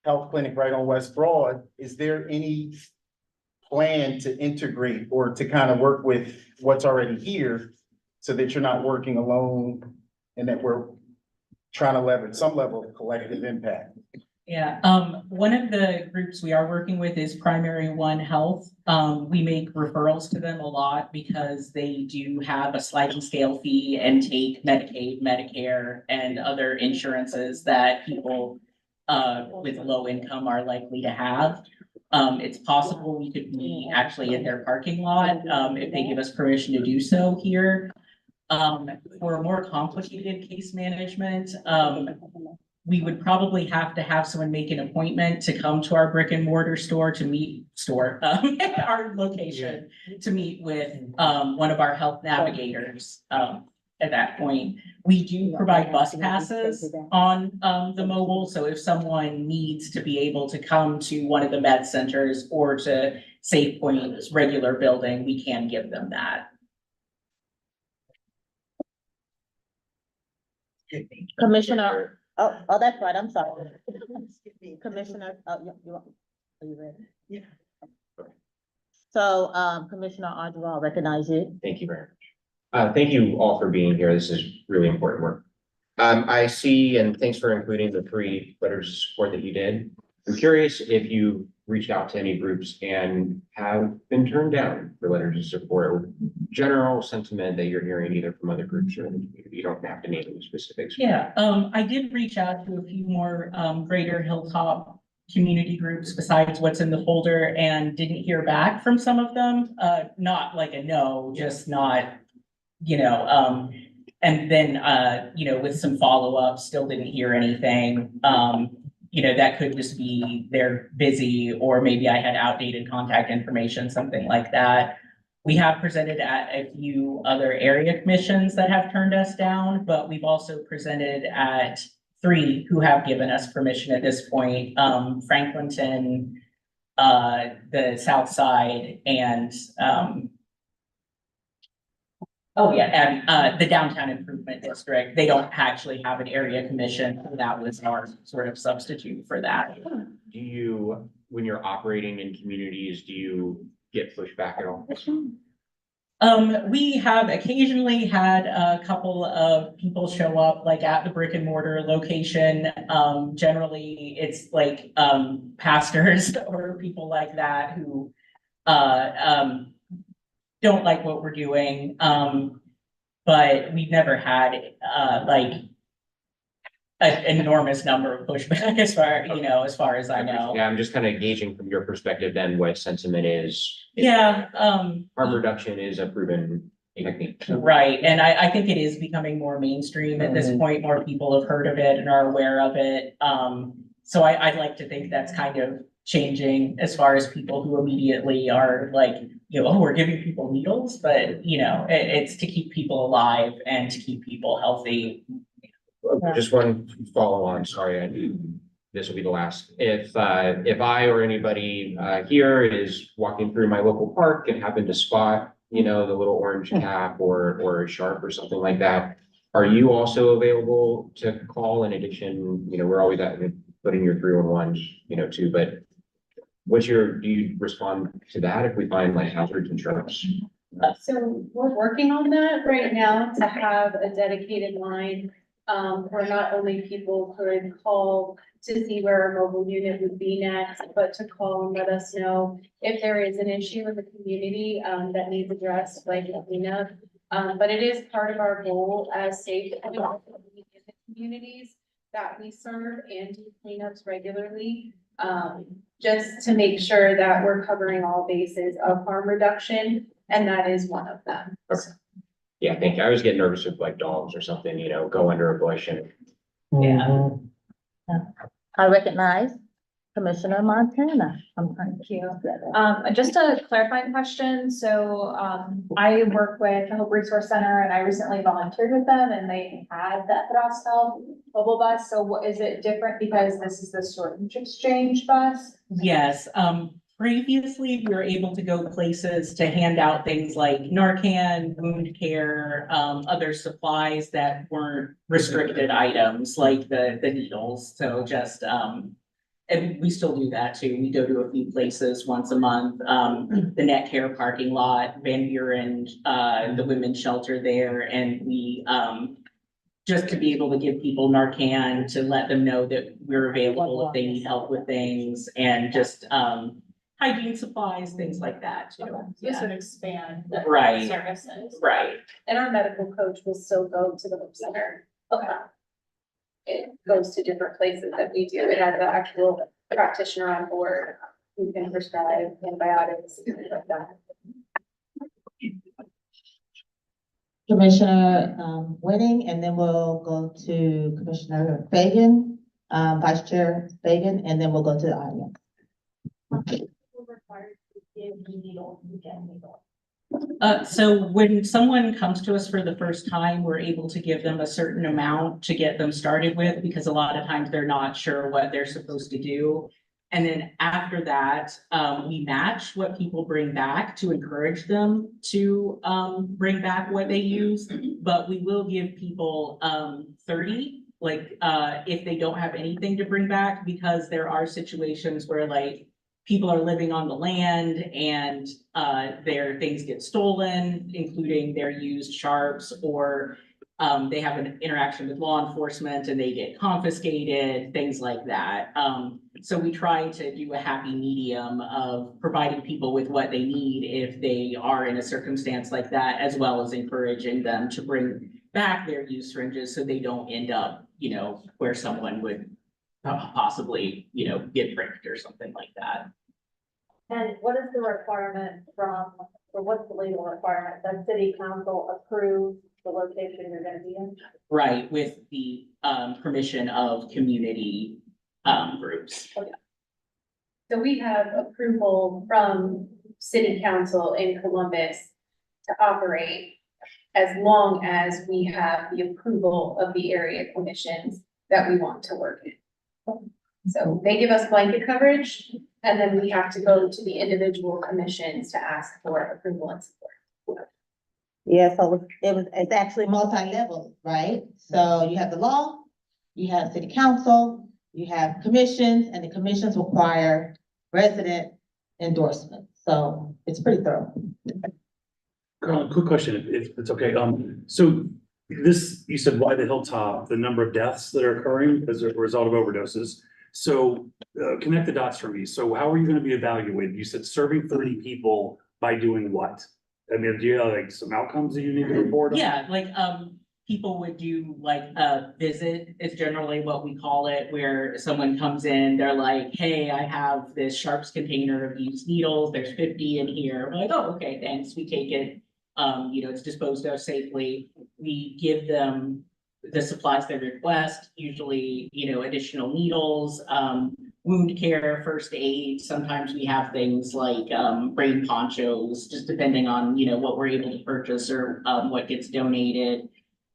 health clinic right on West Broad. Is there any plan to integrate or to kind of work with what's already here, so that you're not working alone and that we're trying to leverage some level of collective impact? Yeah, one of the groups we are working with is Primary One Health. We make referrals to them a lot because they do have a sliding scale fee and take Medicaid, Medicare, and other insurances that people with low income are likely to have. It's possible we could be actually in their parking lot if they give us permission to do so here. For more complicated case management, we would probably have to have someone make an appointment to come to our brick and mortar store to meet, our location, to meet with, one of our health navigators, at that point. We do provide bus passes on, the mobile, so if someone needs to be able to come to one of the med centers or to Safe Point's regular building, we can give them that. Commissioner, oh, that's right, I'm sorry. Commissioner, are you ready? Yeah. So, Commissioner Audra, I'll recognize you. Thank you very much. Thank you all for being here. This is really important work. I see, and thanks for including the 3 letters of support that you did. I'm curious if you reached out to any groups and have been turned down for letters of support, or general sentiment that you're hearing either from other groups or in the community. You don't have to name any specifics. Yeah, I did reach out to a few more, Greater Hilltop community groups besides what's in the folder and didn't hear back from some of them. Not like a no, just not, and then, with some follow-up, still didn't hear anything. That could just be they're busy, or maybe I had outdated contact information, something like that. We have presented at a few other area commissions that have turned us down, but we've also presented at 3 who have given us permission at this point, Franklinton, the South Side, and, the Downtown Improvement District. They don't actually have an area commission. That was our sort of substitute for that. Do you, when you're operating in communities, do you get pushback at all? We have occasionally had a couple of people show up like at the brick and mortar location. Generally it's like, pastors or people like that who, don't like what we're doing. But we've never had, like an enormous number of pushback as far as I know. Yeah, I'm just kind of gauging from your perspective then what sentiment is. Yeah, Harm reduction is a proven technique. right, and I think it is becoming more mainstream at this point. More people have heard of it and are aware of it. So I'd like to think that's kind of changing as far as people who immediately are like, oh, we're giving people needles, but it's to keep people alive and to keep people healthy. Just one follow on, sorry, this will be the last. If I or anybody here is walking through my local park and happen to spot, the little orange cap or a sharp or something like that, are you also available to call? In addition, we're always at putting your 311, too, but do you respond to that if we find like hazards and sharps? So we're working on that right now to have a dedicated line, where not only people could call to see where a mobile unit would be next, but to call and let us know if there is an issue in the community, that needs addressed, like a cleanup. But it is part of our goal as safe communities that we serve and do cleanups regularly. Just to make sure that we're covering all bases of harm reduction, and that is one of them. Okay. Yeah, thank you. I always get nervous with like dogs or something, go under a bush and. Yeah. I recognize Commissioner Montana. Thank you. Just a clarifying question. So, I work with the Hope Resource Center and I recently volunteered with them and they had that Throstel mobile bus. So what is it different because this is the shortage exchange bus? Yes, previously we were able to go places to hand out things like Narcan, wound care, other supplies that weren't restricted items like the needles. So just, and we still do that too. We go to a few places once a month, the Net Care parking lot, Van Buren, the women's shelter there, and we, just to be able to give people Narcan, to let them know that we're available if they need help with things, and just, hygiene supplies, things like that too. This would expand the Right. services. Right. And our medical coach will still go to the Hope Center. Okay. It goes to different places that we do. It has an actual practitioner on board who can prescribe antibiotics, things like that. Commissioner Whitting, and then we'll go to Commissioner Fagan Vice Chair Fagan, and then we'll go to the audience. We're required to give needles, to get needles. So when someone comes to us for the first time, we're able to give them a certain amount to get them started with, because a lot of times they're not sure what they're supposed to do. And then after that, we match what people bring back to encourage them to bring back what they use. But we will give people 30, like if they don't have anything to bring back, because there are situations where like people are living on the land and their things get stolen, including their used sharps, or they have an interaction with law enforcement and they get confiscated, things like that. So we try to do a happy medium of providing people with what they need if they are in a circumstance like that, as well as encouraging them to bring back their used syringes so they don't end up, where someone would possibly, get pricked or something like that. And what is the requirement or what's the legal requirement that city council approves the location you're gonna be in? Right, with the permission of community groups. So we have approval from city council in Columbus to operate as long as we have the approval of the area commissions that we want to work in. So they give us blanket coverage, and then we have to go to the individual commissions to ask for approval and support. Yeah, so it's actually multi-level, right? So you have the law, you have city council, you have commissions, and the commissions require resident endorsement. So it's pretty thorough. Quick question, if it's okay. So this, you said why the hilltop, the number of deaths that are occurring as a result of overdoses. So connect the dots for me. So how are you gonna be evaluated? You said serving 30 people by doing what? I mean, do you have like some outcomes that you need to report on? Yeah, like, people would do like a visit is generally what we call it, where someone comes in, they're like, hey, I have this sharps container of used needles, there's 50 in here. We're like, oh, okay, thanks, we take it. It's disposed of safely. We give them the supplies they request, usually, additional needles, wound care, first aid. Sometimes we have things like brain ponchos, just depending on, what we're able to purchase or what gets donated.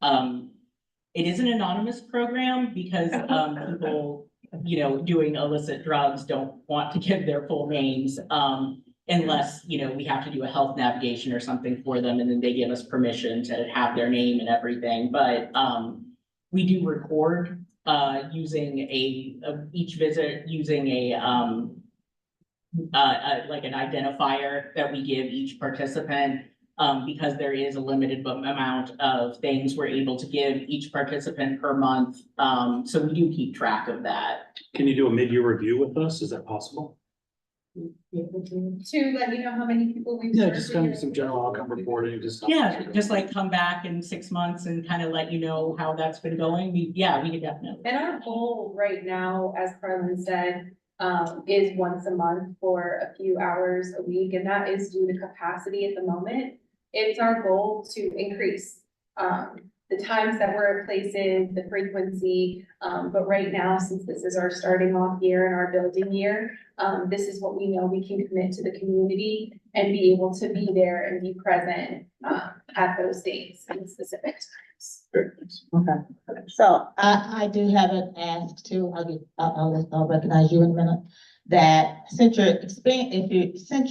It is an anonymous program because people, doing illicit drugs don't want to give their full names. Unless, we have to do a health navigation or something for them, and then they give us permission to have their name and everything. But we do record using each visit using like an identifier that we give each participant, because there is a limited amount of things we're able to give each participant per month. So we do keep track of that. Can you do a mid-year review with us? Is that possible? To let you know how many people we've. Yeah, just kind of some general outcome reporting, just. Yeah, just like come back in 6 months and kind of let you know how that's been going. We could definitely. And our goal right now, as Carlin said, is once a month for a few hours a week, and that is due to capacity at the moment. It's our goal to increase the times that we're at places, the frequency, but right now, since this is our starting off year and our building year, this is what we know we can commit to the community and be able to be there and be present at those dates and specific times. Okay, so I do have an ask too, I'll recognize you in a minute, that since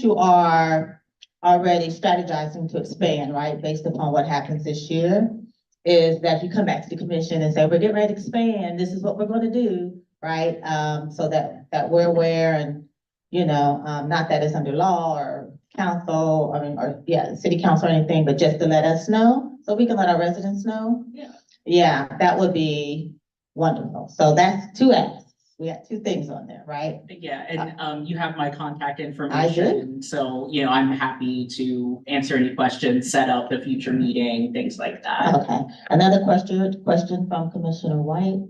you are already strategizing to expand, right, based upon what happens this year, is that you come back to the commission and say, we're getting ready to expand, this is what we're gonna do, right? So that we're aware and, not that it's under law or council, city council or anything, but just to let us know, so we can let our residents know. Yeah. Yeah, that would be wonderful. So that's 2 asks. We got 2 things on there, right? Yeah, and you have my contact information. So, I'm happy to answer any questions, set up the future meeting, things like that. Okay, another question from Commissioner White.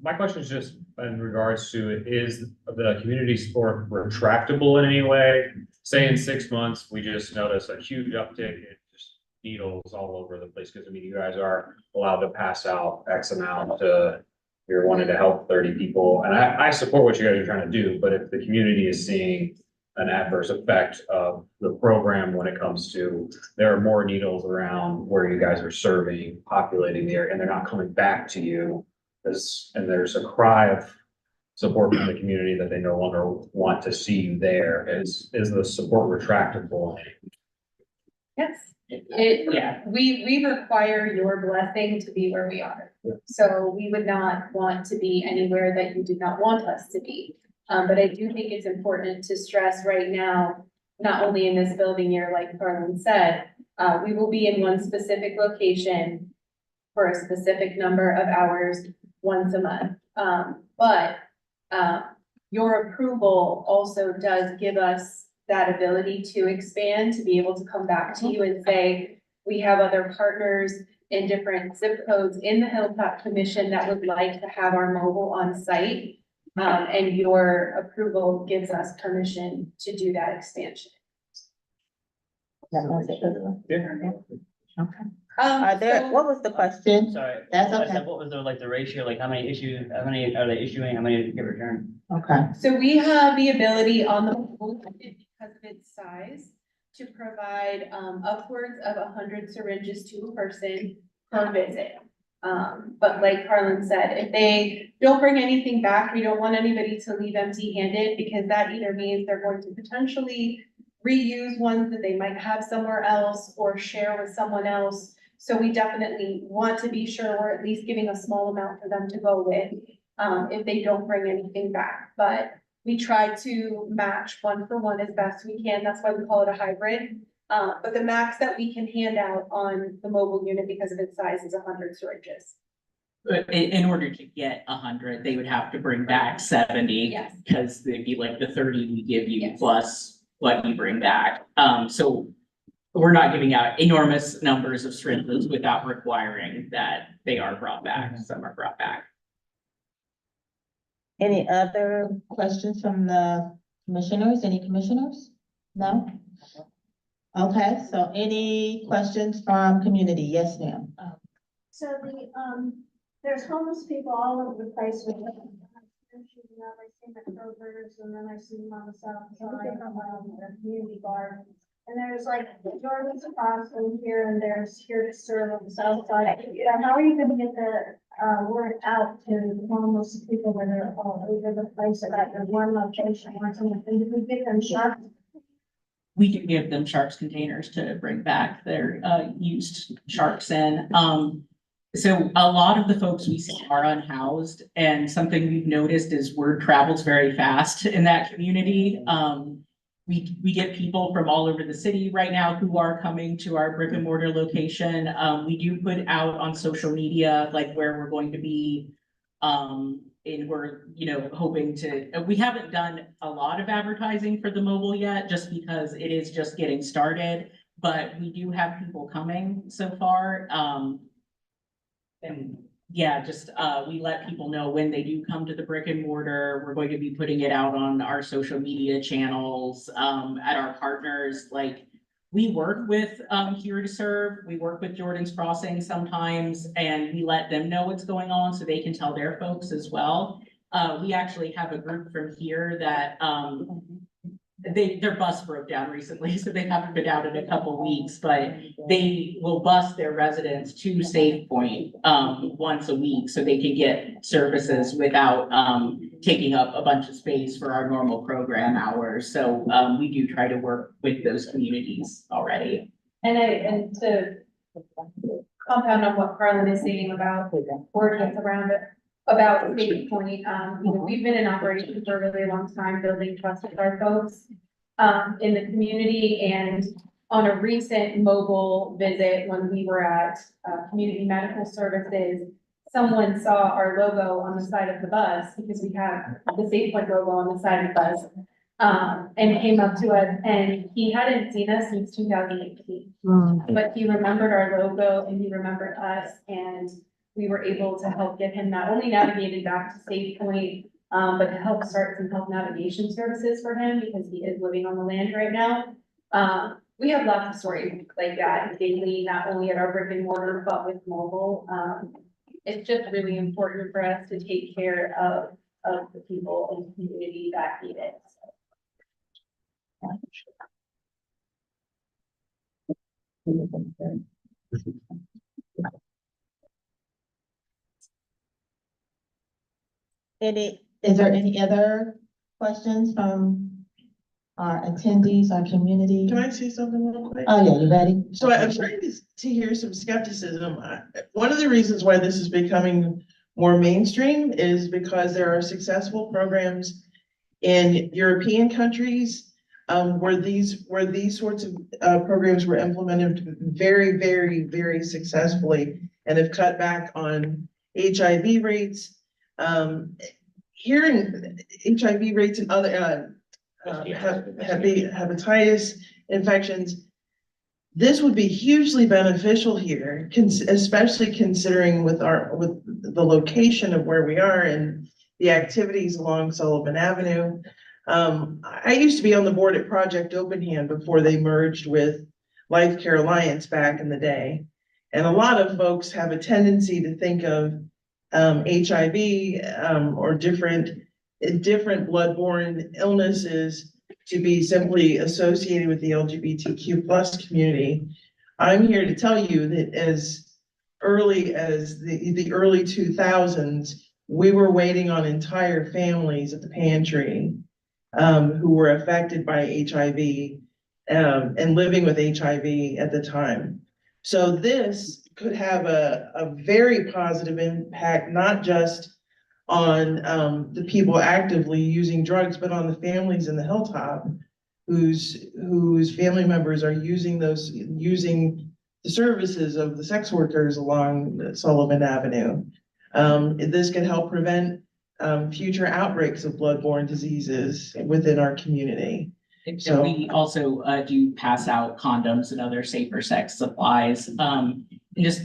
My question is just in regards to, is the community support retractable in any way? Say in 6 months, we just notice a huge uptick in just needles all over the place, because you guys are allowed to pass out X amount to You're wanting to help 30 people, and I support what you guys are trying to do, but if the community is seeing an adverse effect of the program when it comes to, there are more needles around where you guys are serving, populating the area, and they're not coming back to you. And there's a cry of support from the community that they no longer want to see you there. Is the support retractable? Yes, we require your blessing to be where we are. So we would not want to be anywhere that you do not want us to be. But I do think it's important to stress right now, not only in this building here, like Carlin said, we will be in one specific location for a specific number of hours once a month. But your approval also does give us that ability to expand, to be able to come back to you and say, we have other partners in different zip codes in the Hilltop Commission that would like to have our mobile on site. And your approval gives us permission to do that expansion. What was the question? Sorry. That's okay. What was the ratio, like how many are they issuing, how many get returned? Okay. So we have the ability on the mobile unit, because of its size, to provide upwards of 100 syringes to a person per visit. But like Carlin said, if they don't bring anything back, we don't want anybody to leave empty-handed, because that either means they're going to potentially reuse ones that they might have somewhere else or share with someone else. So we definitely want to be sure we're at least giving a small amount for them to go with, if they don't bring anything back. But we try to match 1-for-1 as best we can. That's why we call it a hybrid. But the max that we can hand out on the mobile unit, because of its size, is 100 syringes. But in order to get 100, they would have to bring back 70. Yes. Because they'd be like the 30 we give you Yes. plus what you bring back. So we're not giving out enormous numbers of syringes without requiring that they are brought back. Some are brought back. Any other questions from the commissioners? Any commissioners? No? Okay, so any questions from community? Yes, ma'am. So there's homeless people all over the place with I see the Kroger's, and then I see them on the south side, the community garden. And there's like Jordan's across from here, and there's Here to Serve on the south side. How are you gonna get the word out to the homeless people that are all over the place about your one location? And did we get them shot? We can give them sharps containers to bring back their used sharps in. So a lot of the folks we see are unhoused, and something we've noticed is word travels very fast in that community. We get people from all over the city right now who are coming to our brick and mortar location. We do put out on social media, like where we're going to be. And we're, hoping to, we haven't done a lot of advertising for the mobile yet, just because it is just getting started, but we do have people coming so far. And yeah, just, we let people know when they do come to the brick and mortar. We're going to be putting it out on our social media channels, at our partners. Like, we work with Here to Serve, we work with Jordan's Crossing sometimes, and we let them know what's going on so they can tell their folks as well. We actually have a group from here that their bus broke down recently, so they haven't been out in a couple weeks, but they will bus their residents to Safe Point once a week so they can get services without taking up a bunch of space for our normal program hours. So we do try to work with those communities already. And to compound on what Carlin is saying about word gets around it, about Safe Point, we've been in operation for a really long time, building trust with our folks in the community. And on a recent mobile visit, when we were at Community Medical Services, someone saw our logo on the side of the bus, because we have the Safe Point logo on the side of the bus, and came up to us, and he hadn't seen us since 2018. But he remembered our logo and he remembered us, and we were able to help get him not only navigated back to Safe Point, but to help start some health navigation services for him, because he is living on the land right now. We have lots of stories like that daily, not only at our brick and mortar, but with mobile. it's just really important for us to take care of the people in the community that need it. Is there any other questions from our attendees, our community? Can I say something real quick? Oh, yeah, you ready? So I'm starting to hear some skepticism. One of the reasons why this is becoming more mainstream is because there are successful programs in European countries where these sorts of programs were implemented very successfully and have cut back on HIV rates. Hearing HIV rates and other hepatitis infections, this would be hugely beneficial here, especially considering with the location of where we are and the activities along Sullivan Avenue. I used to be on the board at Project Open Hand before they merged with Life Care Alliance back in the day. And a lot of folks have a tendency to think of HIV or different bloodborne illnesses to be simply associated with the LGBTQ plus community. I'm here to tell you that as early as the early 2000s, we were waiting on entire families at the pantry who were affected by HIV and living with HIV at the time. So this could have a very positive impact, not just on the people actively using drugs, but on the families in the Hilltop whose family members are using the services of the sex workers along Sullivan Avenue. This could help prevent future outbreaks of bloodborne diseases within our community. So we also do pass out condoms and other safer sex supplies. Just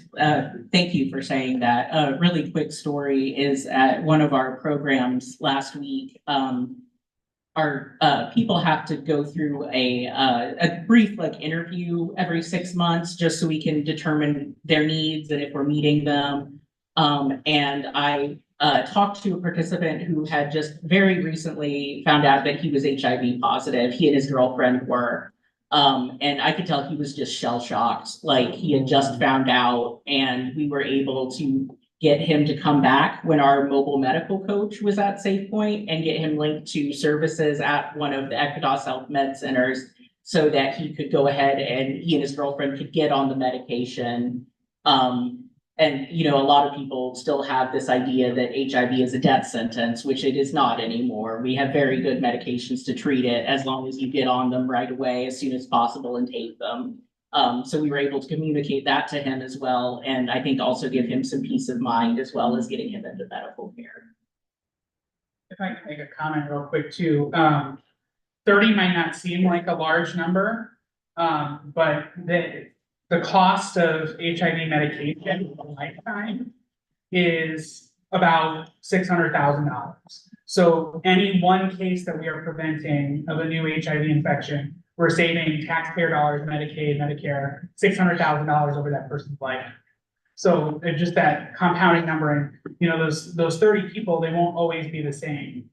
thank you for saying that. A really quick story is at one of our programs last week. Our people have to go through a brief interview every 6 months just so we can determine their needs and if we're meeting them. And I talked to a participant who had just very recently found out that he was HIV positive. He and his girlfriend were. And I could tell he was just shell shocked, like he had just found out, and we were able to get him to come back when our mobile medical coach was at Safe Point and get him linked to services at one of the Equitas Health Med Centers so that he could go ahead and he and his girlfriend could get on the medication. And, you know, a lot of people still have this idea that HIV is a death sentence, which it is not anymore. We have very good medications to treat it as long as you get on them right away as soon as possible and take them. So we were able to communicate that to him as well. And I think also give him some peace of mind as well as getting him into medical care. If I can make a comment real quick too, 30 might not seem like a large number, but the cost of HIV medication for a lifetime is about $600,000. So any one case that we are preventing of a new HIV infection, we're saving taxpayer dollars, Medicaid, Medicare, $600,000 over that person's life. So it's just that compounding number, and you know, those 30 people, they won't always be the same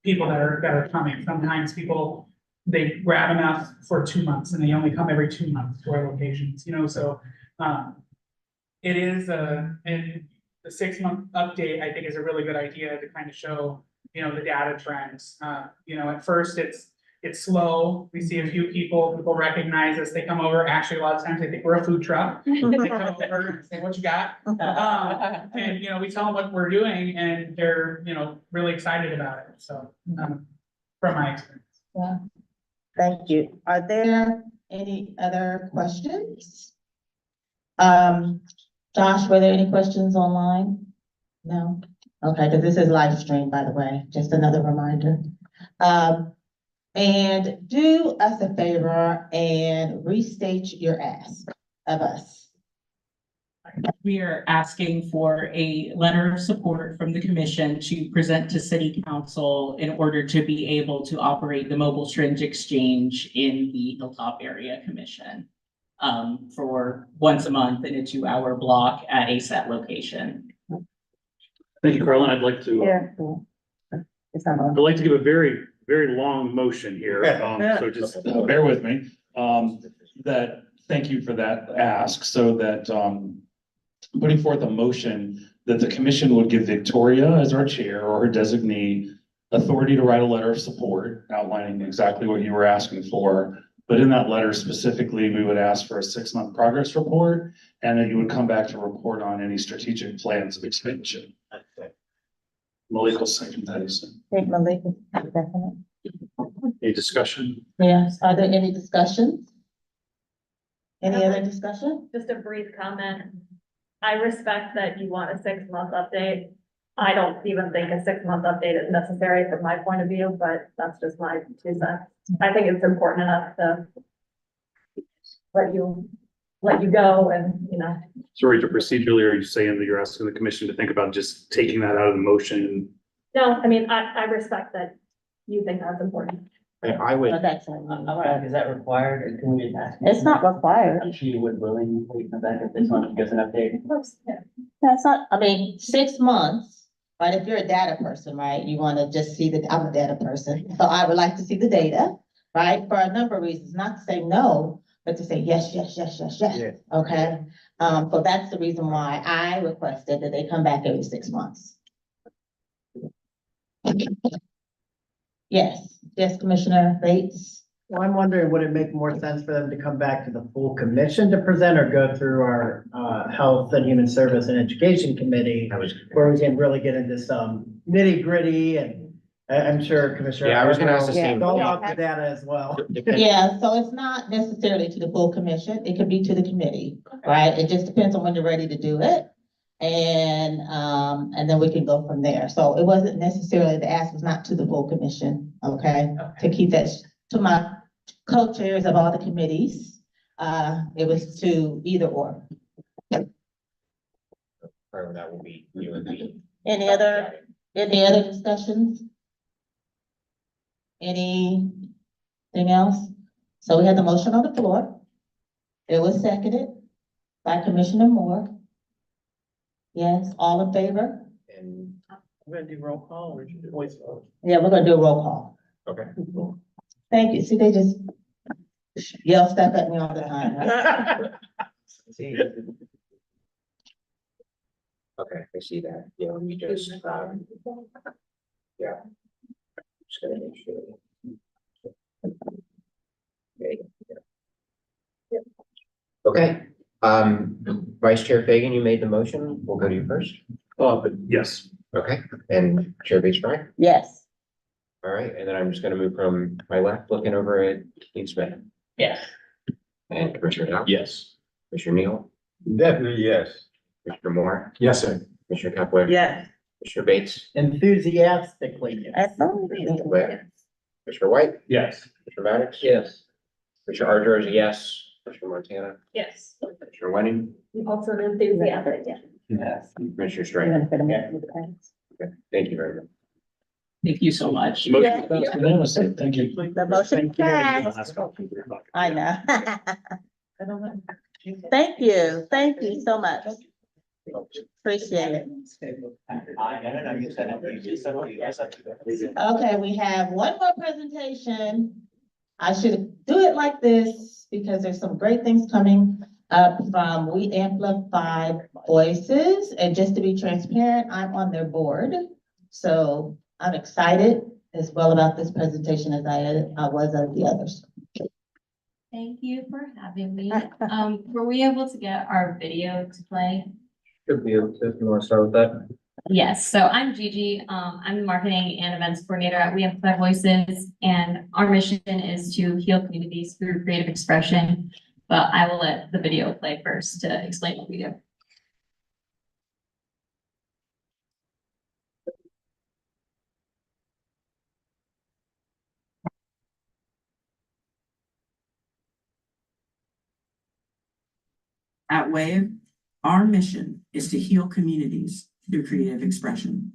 people that are coming. Sometimes people, they grab enough for 2 months and they only come every 2 months to our locations, you know, so it is and the 6-month update, I think, is a really good idea to kind of show, you know, the data trends. You know, at first it's slow. We see a few people recognize us, they come over. Actually, a lot of times they think we're a food truck. They come over and say, what you got? And, you know, we tell them what we're doing and they're, you know, really excited about it. So from my experience. Yeah. Thank you. Are there any other questions? Josh, were there any questions online? No? Okay, because this is live stream, by the way, just another reminder. And do us a favor and restate your ask of us. We are asking for a letter of support from the commission to present to city council in order to be able to operate the mobile syringe exchange in the Hilltop Area Commission for once a month in a 2-hour block at a set location. Thank you, Carlin. I'd like to, I'd like to give a very, very long motion here. So just bear with me. That, thank you for that ask, so that, putting forth a motion that the commission would give Victoria as our chair or her designee authority to write a letter of support outlining exactly what you were asking for. But in that letter specifically, we would ask for a 6-month progress report, and then you would come back to report on any strategic plans of expansion. Malik will second that. Malik, definitely. Any discussion? Yes, are there any discussions? Any other discussion? Just a brief comment. I respect that you want a 6-month update. I don't even think a 6-month update is necessary from my point of view, but that's just my 2 cents. I think it's important enough to let you go and, you know. So Rachel, procedurally, are you saying that you're asking the commission to think about just taking that out of the motion? No, I mean, I respect that you think that's important. I would, That's. Is that required, or can we just ask? It's not required. She would willingly come back if this one gives an update. That's not, I mean, 6 months, right? If you're a data person, right, you wanna just see the, I'm a data person, so I would like to see the data, right? For a number of reasons, not to say no, but to say yes, yes, yes, yes, yes, okay? So that's the reason why I requested that they come back every 6 months. Yes, Commissioner Bates. Well, I'm wondering, would it make more sense for them to come back to the full commission to present or go through our Health and Human Service and Education Committee? Where we can really get into some nitty gritty, and I'm sure Commissioner. Yeah, I was gonna ask the same Don't thing. want the data as well. Yeah, so it's not necessarily to the full commission, it could be to the committee, right? It just depends on when you're ready to do it. And then we can go from there. So it wasn't necessarily, the ask was not to the full commission, okay? To keep that to my co-chairs of all the committees, it was to either or. part of that will be you and me. Any other discussions? Anything else? So we had the motion on the floor. It was seconded by Commissioner Moore. Yes, all in favor? And, We're gonna do roll call or should we voice vote? Yeah, we're gonna do a roll call. okay. Thank you. See, they just yell stuff at me all the time. Right? Okay, I see that. Yeah, let me just, yeah. Just gonna make sure. Okay, Vice Chair Fagan, you made the motion. We'll go to you first. But yes. Okay, and Chair Bates Fry. Yes. All right, and then I'm just gonna move from my left, looking over at Dean Smith Yes. and Commissioner Dow. Yes. Commissioner Neal, Definitely, yes. Commissioner Moore, Yes, sir. Commissioner Kepler. Yes. Commissioner Bates, Enthusiastically, yes. Commissioner White, Yes. Commissioner Maddox. Yes. Commissioner Ardra is a yes. Commissioner Montana, Yes. Commissioner Wenning, Also an enthusiastic, yeah. Yes. Commissioner Strain. Okay, thank you very much. Thank you so much. Motion passed unanimously. Thank you. The motion passed. I know. Thank you so much. Appreciate it. Okay, we have one more presentation. I should do it like this because there's some great things coming up from We Amplify Voices. And just to be transparent, I'm on their board. So I'm excited as well about this presentation as I was of the others. Thank you for having me. Were we able to get our video to play? Should be able to, if you want to start with that. Yes, so I'm Gigi. I'm the marketing and events coordinator at We Amplify Voices, and our mission is to heal communities through creative expression. But I will let the video play first to explain what we do. At WAVE, our mission is to heal communities through creative expression.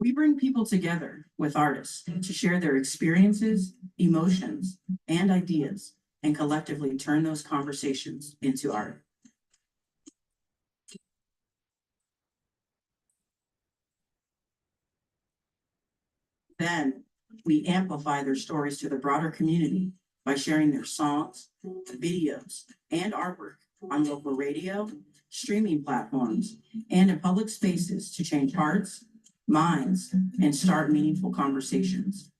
We bring people together with artists to share their experiences, emotions, and ideas, and collectively turn those conversations into art. Then we amplify their stories to the broader community by sharing their songs, videos, and artwork on local radio, streaming platforms, and in public spaces to change hearts, minds, and start meaningful conversations.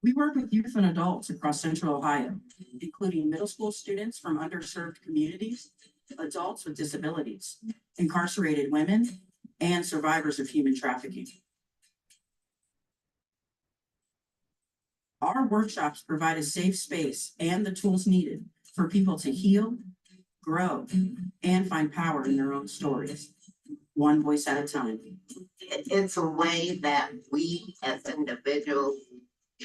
We work with youth and adults across Central Ohio, including middle school students from underserved communities, adults with disabilities, incarcerated women, and survivors of human trafficking. Our workshops provide a safe space and the tools needed for people to heal, grow, and find power in their own stories, one voice at a time. It's a way that we as individuals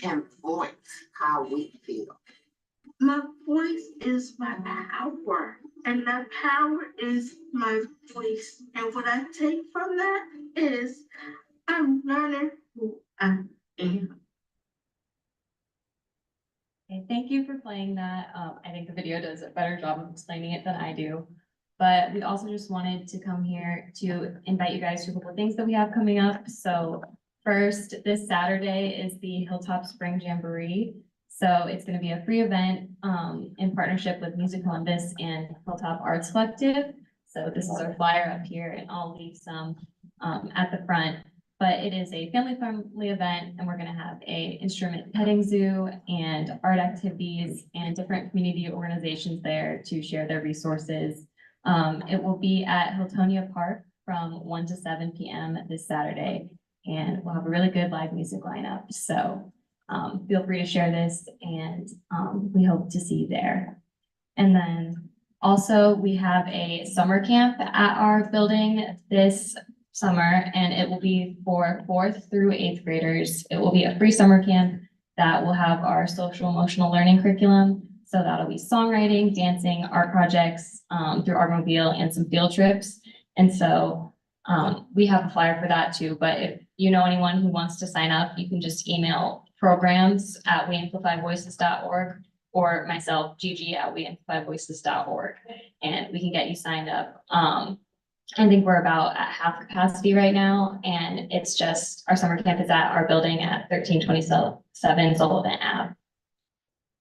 can voice how we feel. My voice is my power, and that power is my voice. And what I take from that is I'm learning who I am. Okay, thank you for playing that. I think the video does a better job of explaining it than I do. But we also just wanted to come here to invite you guys to a couple of things that we have coming up. So first, this Saturday is the Hilltop Spring Jamboree. So it's going to be a free event in partnership with Music Columbus and Hilltop Arts Collective. So this is our flyer up here, and I'll leave some at the front. But it is a family-friendly event, and we're going to have a instrument petting zoo and art activities and different community organizations there to share their resources. It will be at Hiltonia Park from 1 to 7 p.m. this Saturday, and we'll have a really good live music lineup. So feel free to share this, and we hope to see you there. And then also we have a summer camp at our building this summer, and it will be for 4th through 8th graders. It will be a free summer camp that will have our social emotional learning curriculum. So that'll be songwriting, dancing, art projects through Automobile, and some field trips. And so we have a flyer for that too. But if you know anyone who wants to sign up, you can just email programs@weamplifyvoices.org or myself, Gigi, at weamplifyvoices.org, and we can get you signed up. I think we're about at half capacity right now, and it's just our summer camp is at our building at 1327 Sullivan Ave.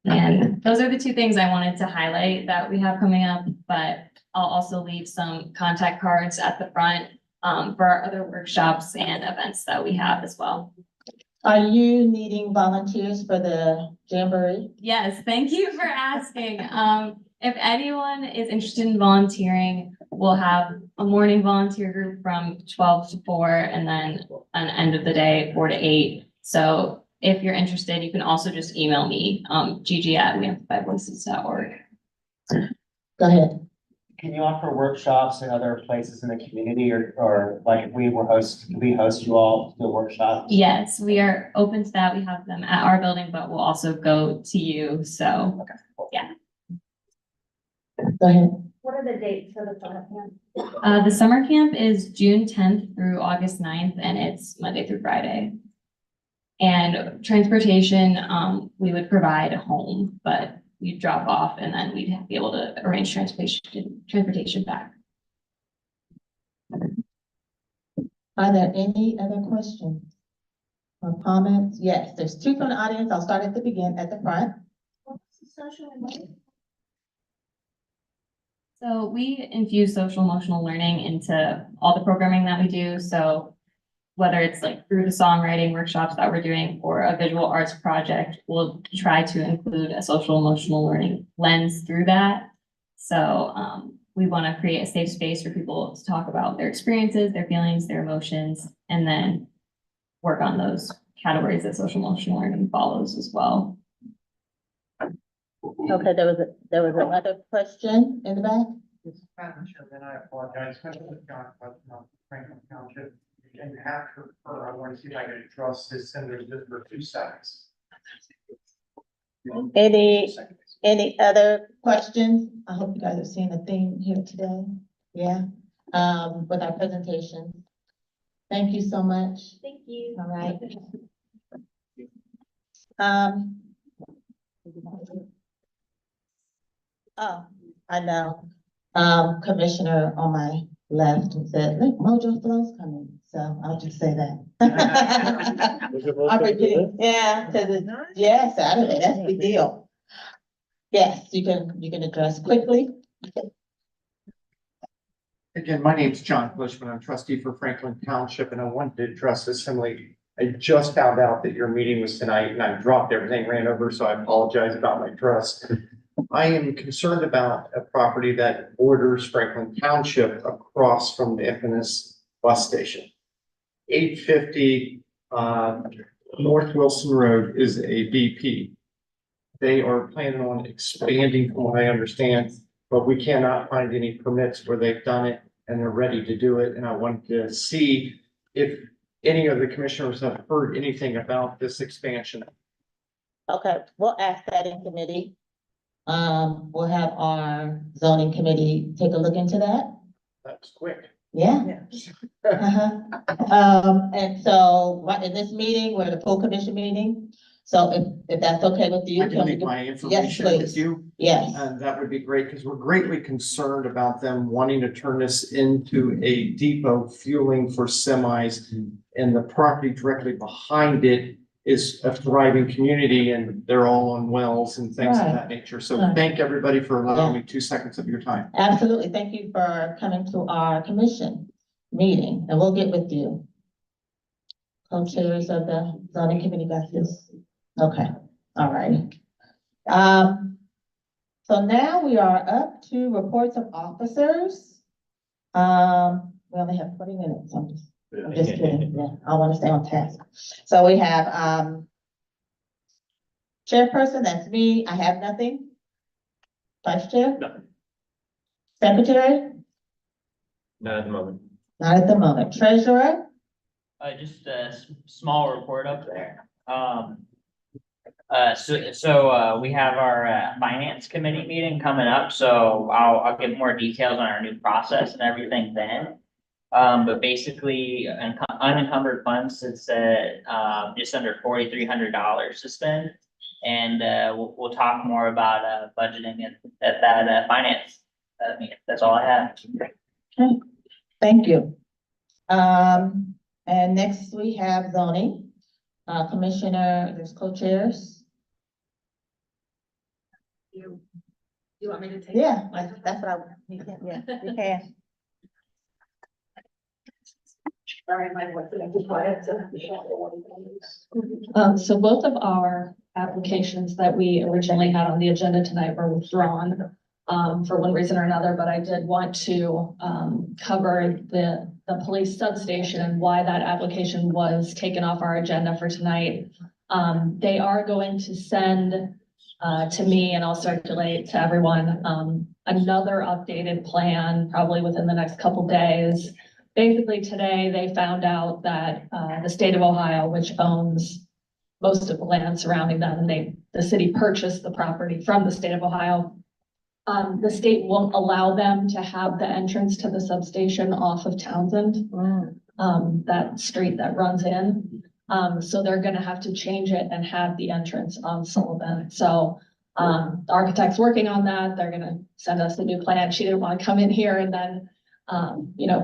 And those are the two things I wanted to highlight that we have coming up, but I'll also leave some contact cards at the front for our other workshops and events that we have as well. Are you needing volunteers for the Jamboree? Yes, thank you for asking. If anyone is interested in volunteering, we'll have a morning volunteer group from 12 to 4, and then an end of the day, 4 to 8. So if you're interested, you can also just email me, gigi@weamplifyvoices.org. Go ahead. Can you offer workshops in other places in the community, or like if we host you all to do a workshop? Yes, we are open to that. We have them at our building, but we'll also go to you. So, Okay, cool. Yeah. Go ahead. What are the dates for the summer camp? The summer camp is June 10th through August 9th, and it's Monday through Friday. And transportation, we would provide home, but you'd drop off and then we'd be able to arrange transportation back. Are there any other questions or comments? Yes, there's 2 from the audience. I'll start at the front. What's the social emotional? So we infuse social emotional learning into all the programming that we do. So whether it's like through the songwriting workshops that we're doing or a visual arts project, we'll try to include a social emotional learning lens through that. So we want to create a safe space for people to talk about their experiences, their feelings, their emotions, and then work on those categories that social emotional learning follows as well. Okay, there was another question in the back. Madam Chairman, I apologize. Franklin Township. And you have to refer, I want to see if I can address this, and there's just for 2 seconds. Any other questions? I hope you guys have seen the theme here today. Yeah, with our presentation. Thank you so much. Thank you. All right. Oh, I know. Commissioner on my left and said, look, Mojo Flow's coming, so I'll just say that. I'm forgetting, yeah, because it's, yeah, Saturday, that's the deal. Yes, you can address quickly. Again, my name's John Bushman. I'm trustee for Franklin Township, and I wanted to address Assembly. I just found out that your meeting was tonight, and I dropped everything, ran over, so I apologize about my trust. I am concerned about a property that borders Franklin Township across from the infamous bus station. 850 North Wilson Road is a BP. They are planning on expanding, from what I understand, but we cannot find any permits where they've done it and they're ready to do it. And I wanted to see if any of the commissioners have heard anything about this expansion. Okay, we'll ask that in committee. We'll have our zoning committee take a look into that. That's quick. Yeah. And so, right in this meeting, we're the full commission meeting. So if that's okay with you. I can leave my information with please. you. Yes. And that would be great, because we're greatly concerned about them wanting to turn this into a depot fueling for semis. And the property directly behind it is a thriving community, and they're all on wells and things of Right. that nature. So Right. thank everybody for allowing me 2 seconds of your time. Absolutely. Thank you for coming to our commission meeting, and we'll get with you. Co-chairs of the zoning committee got this. Okay, all right. So now we are up to reports of officers. We only have 20 minutes. I'm just kidding. Yeah, I want to stay on task. So we have, chairperson, that's me. I have nothing. Vice chair? Nothing. Secretary? Not at the moment. Not at the moment. Treasurer? Just a small report up there. We have our finance committee meeting coming up, so I'll give more details on our new process and everything then. But basically, unencumbered funds, it's just under $4,300 to spend. And we'll talk more about budgeting at that finance meeting. That's all I have. Okay, thank you. And next we have zoning. Commissioner, there's co-chairs. You want me to take? Yeah, that's what you can, yeah, you can. Sorry, my voice is quiet. So both of our applications that we originally had on the agenda tonight were withdrawn for one reason or another, but I did want to cover the police substation and why that application was taken off our agenda for tonight. They are going to send to me, and I'll circulate to everyone, another updated plan probably within the next couple days. Basically today, they found out that the state of Ohio, which owns most of the land surrounding them, the city purchased the property from the state of Ohio. The state won't allow them to have the entrance to the substation off of Townsend, that street that runs in. So they're gonna have to change it and have the entrance on Sullivan. So the architect's working on that. They're gonna send us a new plan. She didn't want to come in here and then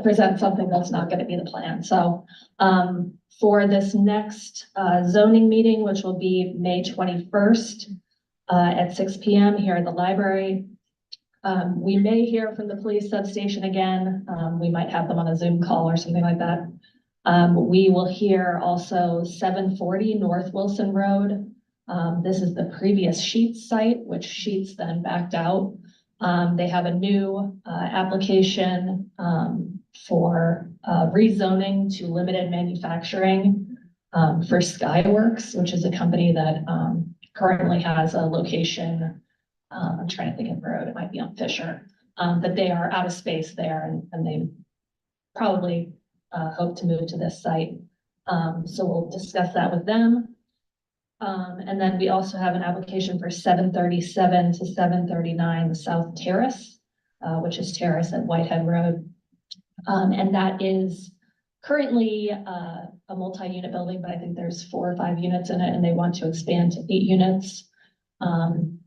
present something that's not gonna be the plan. So for this next zoning meeting, which will be May 21st at 6 p.m. here at the library, we may hear from the police substation again. We might have them on a Zoom call or something like that. We will hear also 740 North Wilson Road. This is the previous Sheets site, which Sheets then backed out. They have a new application for rezoning to limited manufacturing for Skyworks, which is a company that currently has a location. I'm trying to think of the road. It might be on Fisher, but they are out of space there, and they probably hope to move to this site. So we'll discuss that with them. And then we also have an application for 737 to 739 South Terrace, which is Terrace at Whitehead Road. And that is currently a multi-unit building, but I think there's 4 or 5 units in it, and they want to expand to 8 units. And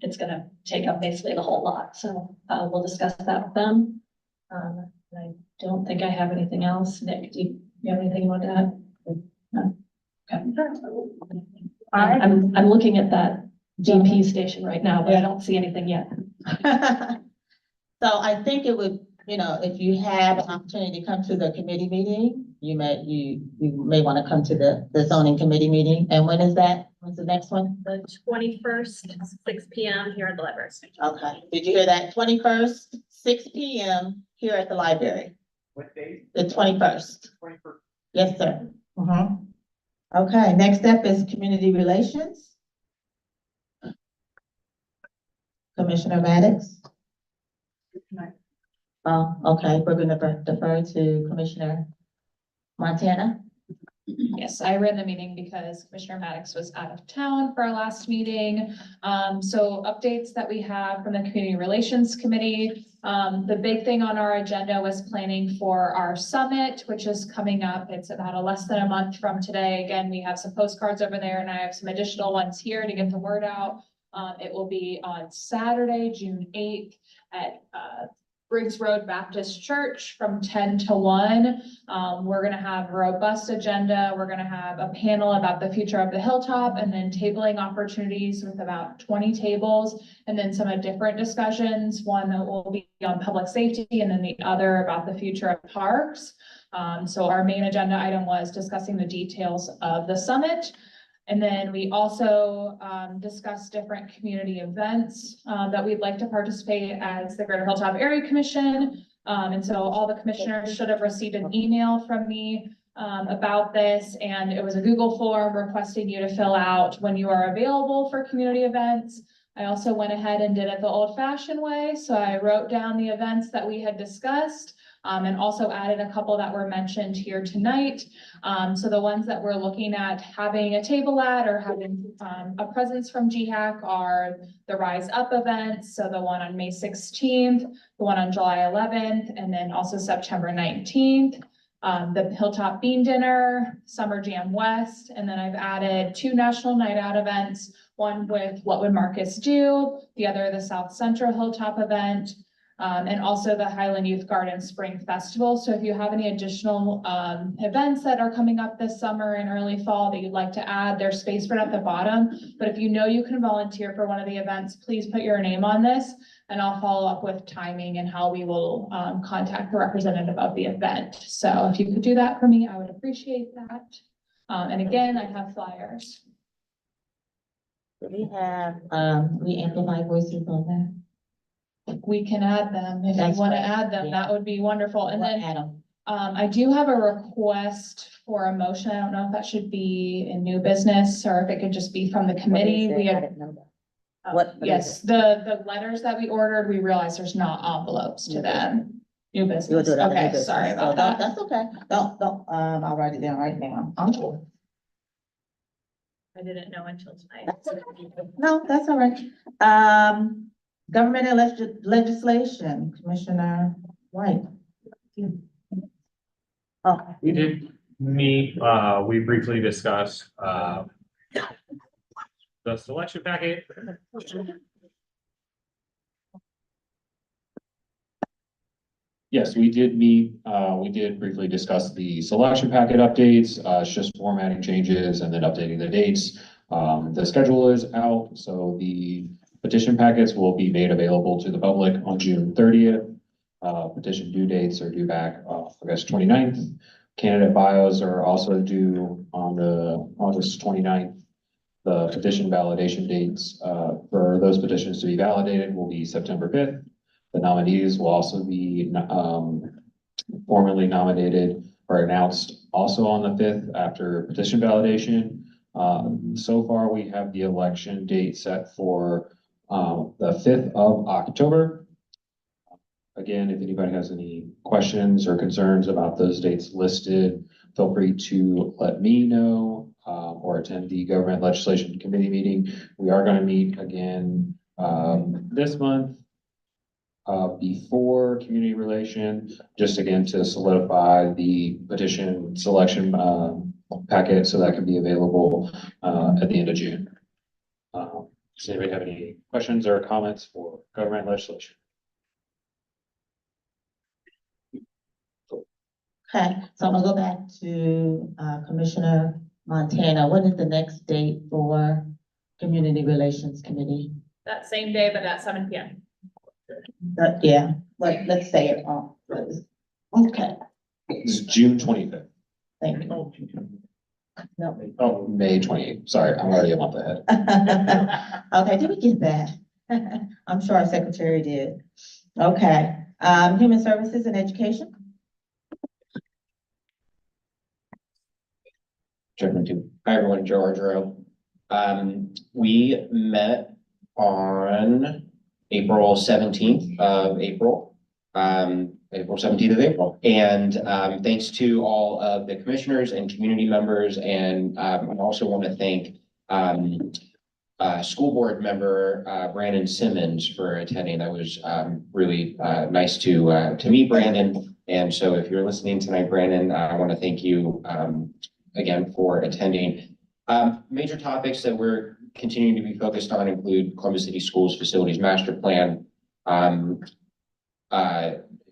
it's gonna take up basically the whole lot. So we'll discuss that with them. I don't think I have anything else. Nick, do you have anything you want to add? No? Okay. I'm looking at that DP station right now, but I don't see anything yet. So I think it would, you know, if you have an opportunity to come to the committee meeting, you may want to come to the zoning committee meeting. And when is that? When's the next one? The 21st, 6 p.m. here at the library. Okay, did you hear that? 21st, 6 p.m. here at the library. What date? The 21st. 21st. Yes, sir. Okay, next up is community relations. Commissioner Maddox. Oh, okay, we're gonna defer to Commissioner Montana. Yes, I ran the meeting because Commissioner Maddox was out of town for our last meeting. So updates that we have from the Community Relations Committee. The big thing on our agenda was planning for our summit, which is coming up. It's about less than a month from today. Again, we have some postcards over there and I have some additional ones here to get the word out. It will be on Saturday, June 8th at Briggs Road Baptist Church from 10 to 1. We're gonna have a robust agenda. We're gonna have a panel about the future of the hilltop and then tabling opportunities with about 20 tables and then some different discussions. One that will be on public safety and then the other about the future of parks. So our main agenda item was discussing the details of the summit. And then we also discussed different community events that we'd like to participate as the Greater Hilltop Area Commission. And so all the commissioners should have received an email from me about this. And it was a Google form requesting you to fill out when you are available for community events. I also went ahead and did it the old fashioned way. So I wrote down the events that we had discussed. And also added a couple that were mentioned here tonight. So the ones that we're looking at having a table at or having a presence from GHAC are the Rise Up events. So the one on May 16th, the one on July 11th, and then also September 19th. The Hilltop Bean Dinner, Summer Jam West, and then I've added 2 National Night Out events, one with What Would Marcus Do, the other the South Central Hilltop event. And also the Highland Youth Garden Spring Festival. So if you have any additional events that are coming up this summer and early fall that you'd like to add, there's space for it at the bottom. But if you know you can volunteer for one of the events, please put your name on this and I'll follow up with timing and how we will contact the representative of the event. So if you could do that for me, I would appreciate that. And again, I have flyers. We have, we amplify voices on that. We can add them. If you want to add them, that would be wonderful. And then Add them. I do have a request for a motion. I don't know if that should be in new business or if it could just be from the committee. We had, yes, the letters that we ordered, we realized there's not envelopes to them. New business. You'll do that in new Okay, business. sorry So about that. That's okay. Don't, I'll write it down right now. I didn't know until tonight. That's okay. No, that's all right. Government and legislation, Commissioner White. Oh, We did meet, we briefly discussed, the selection packet. Yes, we did meet, we did briefly discuss the selection packet updates, it's just formatting changes and then updating the dates. The schedule is out, so the petition packets will be made available to the public on June 30th. Petition due dates are due back August 29th. Candidate bios are also due on the August 29th. The petition validation dates for those petitions to be validated will be September 5th. The nominees will also be formally nominated or announced also on the 5th after petition validation. So far, we have the election date set for the 5th of October. Again, if anybody has any questions or concerns about those dates listed, feel free to let me know or attend the Government Legislation Committee meeting. We are going to meet again this month before community relation, just again to solidify the petition selection packet so that can be available at the end of June. Does anybody have any questions or comments for government legislation? Okay, so I'm gonna go back to, Commissioner Montana. What is the next date for Community Relations Committee? That same day, but at 7 p.m. Yeah, let's say it all. Okay, It's June 25th. thank you. No. Oh, May 28th. Sorry, I'm already a month ahead. Okay, did we get that? I'm sure our secretary did. Okay, Human Services and Education. Chairman too. Hi, everyone, Joe Argero. We met on April 17th of April. April 17th of April. And thanks to all of the commissioners and community members. And I also want to thank school board member Brandon Simmons for attending. That was really nice to meet Brandon. And so if you're listening tonight, Brandon, I want to thank you again for attending. Major topics that we're continuing to be focused on include Columbus City Schools Facilities Master Plan,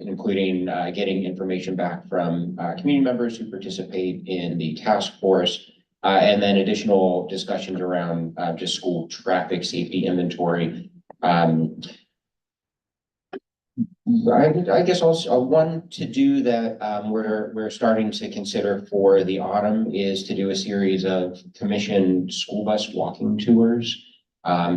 including getting information back from community members who participate in the task force, and then additional discussions around just school traffic safety inventory. I guess also one to do that we're starting to consider for the autumn is to do a series of commissioned school bus walking tours,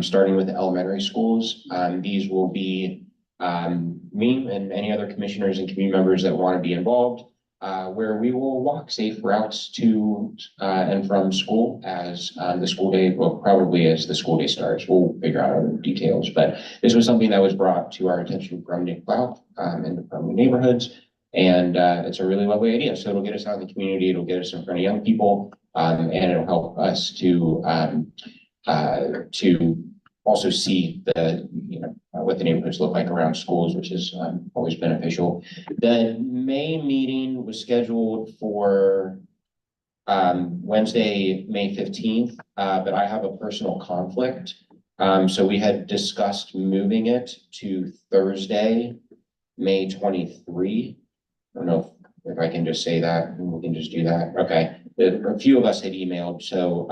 starting with the elementary schools. These will be me and any other commissioners and community members that want to be involved, where we will walk safe routes to and from school as the school day, well, probably as the school day starts. We'll figure out other details, but this was something that was brought to our attention from Nick Blount and from the neighborhoods. And it's a really lovely idea. So it'll get us out in the community, it'll get us in front of young people, and it'll help us to also see what the neighborhoods look like around schools, which is always beneficial. The May meeting was scheduled for Wednesday, May 15th, but I have a personal conflict. So we had discussed moving it to Thursday, May 23. I don't know if I can just say that and we can just do that. Okay. A few of us had emailed. So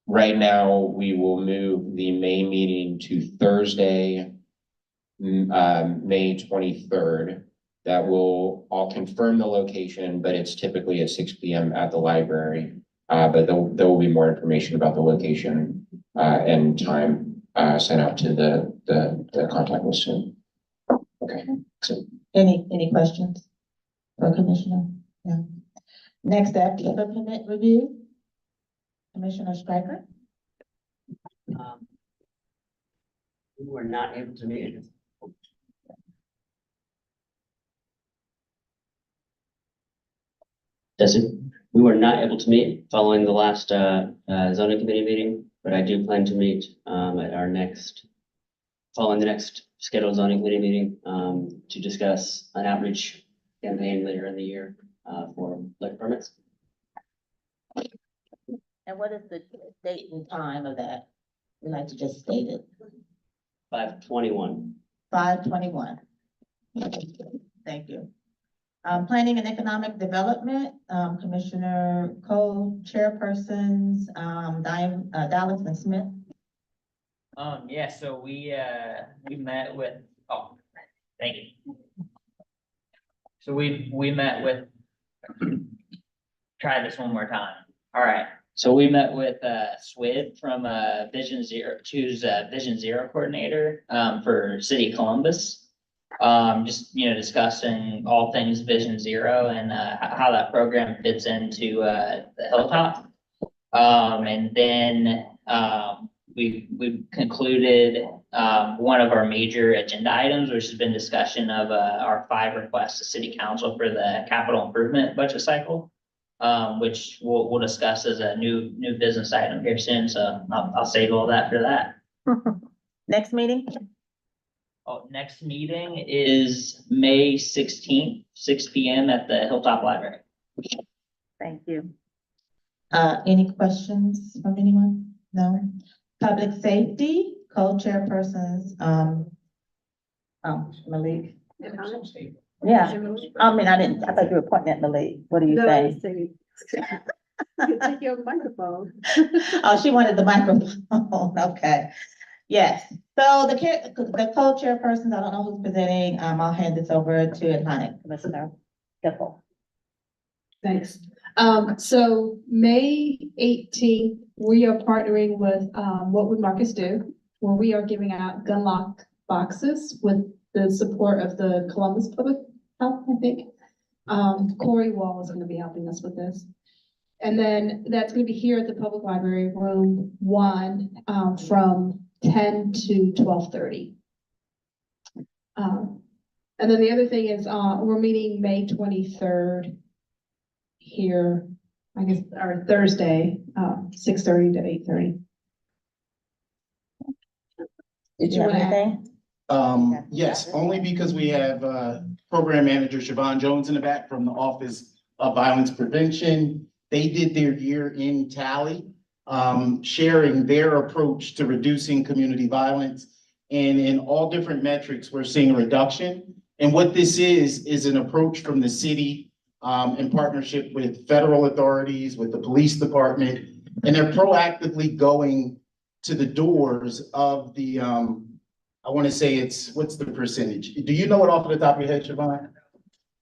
right now we will move the May meeting to Thursday, May 23rd. That will, I'll confirm the location, but it's typically at 6 p.m. at the library. But there will be more information about the location and time sent out to the contact list soon. Okay. So Any questions for Commissioner? No. Next up, the permit review. Commissioner Stryker. We were not able to meet. We were not able to meet following the last zoning committee meeting, but I do plan to meet at our following the next scheduled zoning committee meeting to discuss an outreach campaign later in the year for liquor permits. And what is the date and time of that? We like to just state it. 5/21. 5/21. Thank you. Planning and Economic Development, Commissioner Cole, chairpersons, Dallas and Smith. Yeah, so we met with, oh, thank you. So we met with, try this one more time. All right. So we met with Swid from Vision Zero, who's Vision Zero coordinator for City of Columbus. Just, discussing all things Vision Zero and how that program fits into the Hilltop. And then we've concluded one of our major agenda items, which has been discussion of our 5 requests to City Council for the capital improvement budget cycle. Which we'll discuss as a new business item here soon. So I'll save all that for that. Next meeting? Oh, next meeting is May 16th, 6 p.m. at the Hilltop Library. Thank you. Any questions from anyone? No? Public Safety, co-chairpersons, Malik. Yeah, I mean, I thought you were pointing at Malik. What do you think? Take your microphone. Oh, she wanted the microphone, okay. Yes, so the co-chairpersons, I don't know who's presenting, I'll hand this over to Atlantic Commissioner Dipple. Thanks. So May 18th, we are partnering with, What Would Marcus Do? Where we are giving out gun lock boxes with the support of the Columbus Public Health, I think. Corey Wall is gonna be helping us with this. And then that's gonna be here at the Public Library, room 1, from 10 to 12:30. And then the other thing is, we're meeting May 23rd here, I guess, or Thursday, 6:30 to 8:30. Did you have anything? Yes, only because we have, Program Manager Siobhan Jones in the back from the Office of Violence Prevention. They did their year-end tally, sharing their approach to reducing community violence. And in all different metrics, we're seeing a reduction. And what this is an approach from the city, in partnership with federal authorities, with the police department, and they're proactively going to the doors of the, I want to say what's the percentage? Do you know it off the top of your head, Siobhan?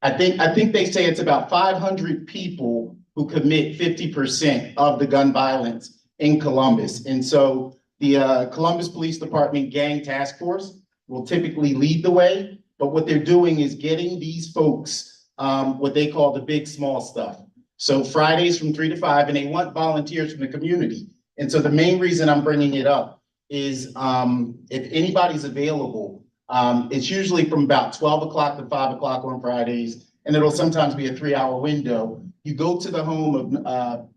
I think they say it's about 500 people who commit 50% of the gun violence in Columbus. And so the Columbus Police Department Gang Task Force will typically lead the way, but what they're doing is getting these folks what they call the big, small stuff. So Fridays from 3 to 5, and they want volunteers from the community. And so the main reason I'm bringing it up is if anybody's available, it's usually from about 12 o'clock to 5 o'clock on Fridays, and it'll sometimes be a 3-hour window. You go to the home of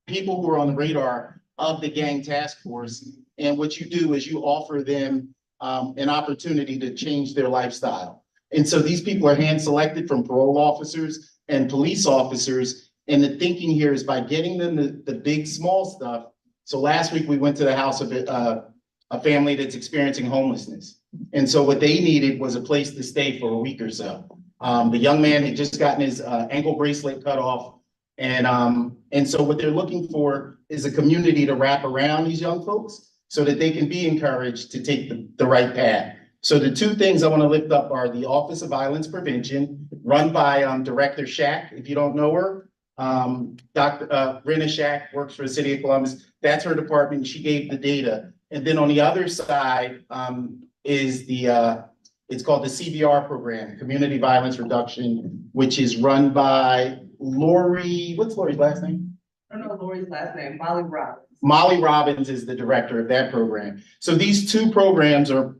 people who are on the radar of the Gang Task Force, and what you do is you offer them an opportunity to change their lifestyle. And so these people are hand-selected from parole officers and police officers, and the thinking here is by getting them the big, small stuff. So last week we went to the house of a family that's experiencing homelessness. And so what they needed was a place to stay for a week or so. The young man had just gotten his ankle bracelet cut off. And so what they're looking for is a community to wrap around these young folks so that they can be encouraged to take the right path. So the two things I want to lift up are the Office of Violence Prevention, run by Director GHAC. If you don't know her, Dr. Rena GHAC works for the City of Columbus. That's her department. She gave the data. And then on the other side is it's called the CVR program, Community Violence Reduction, which is run by Lori. What's Lori's last name? I don't know Lori's last name, Molly Robbins. Molly Robbins is the director of that program. So these two programs are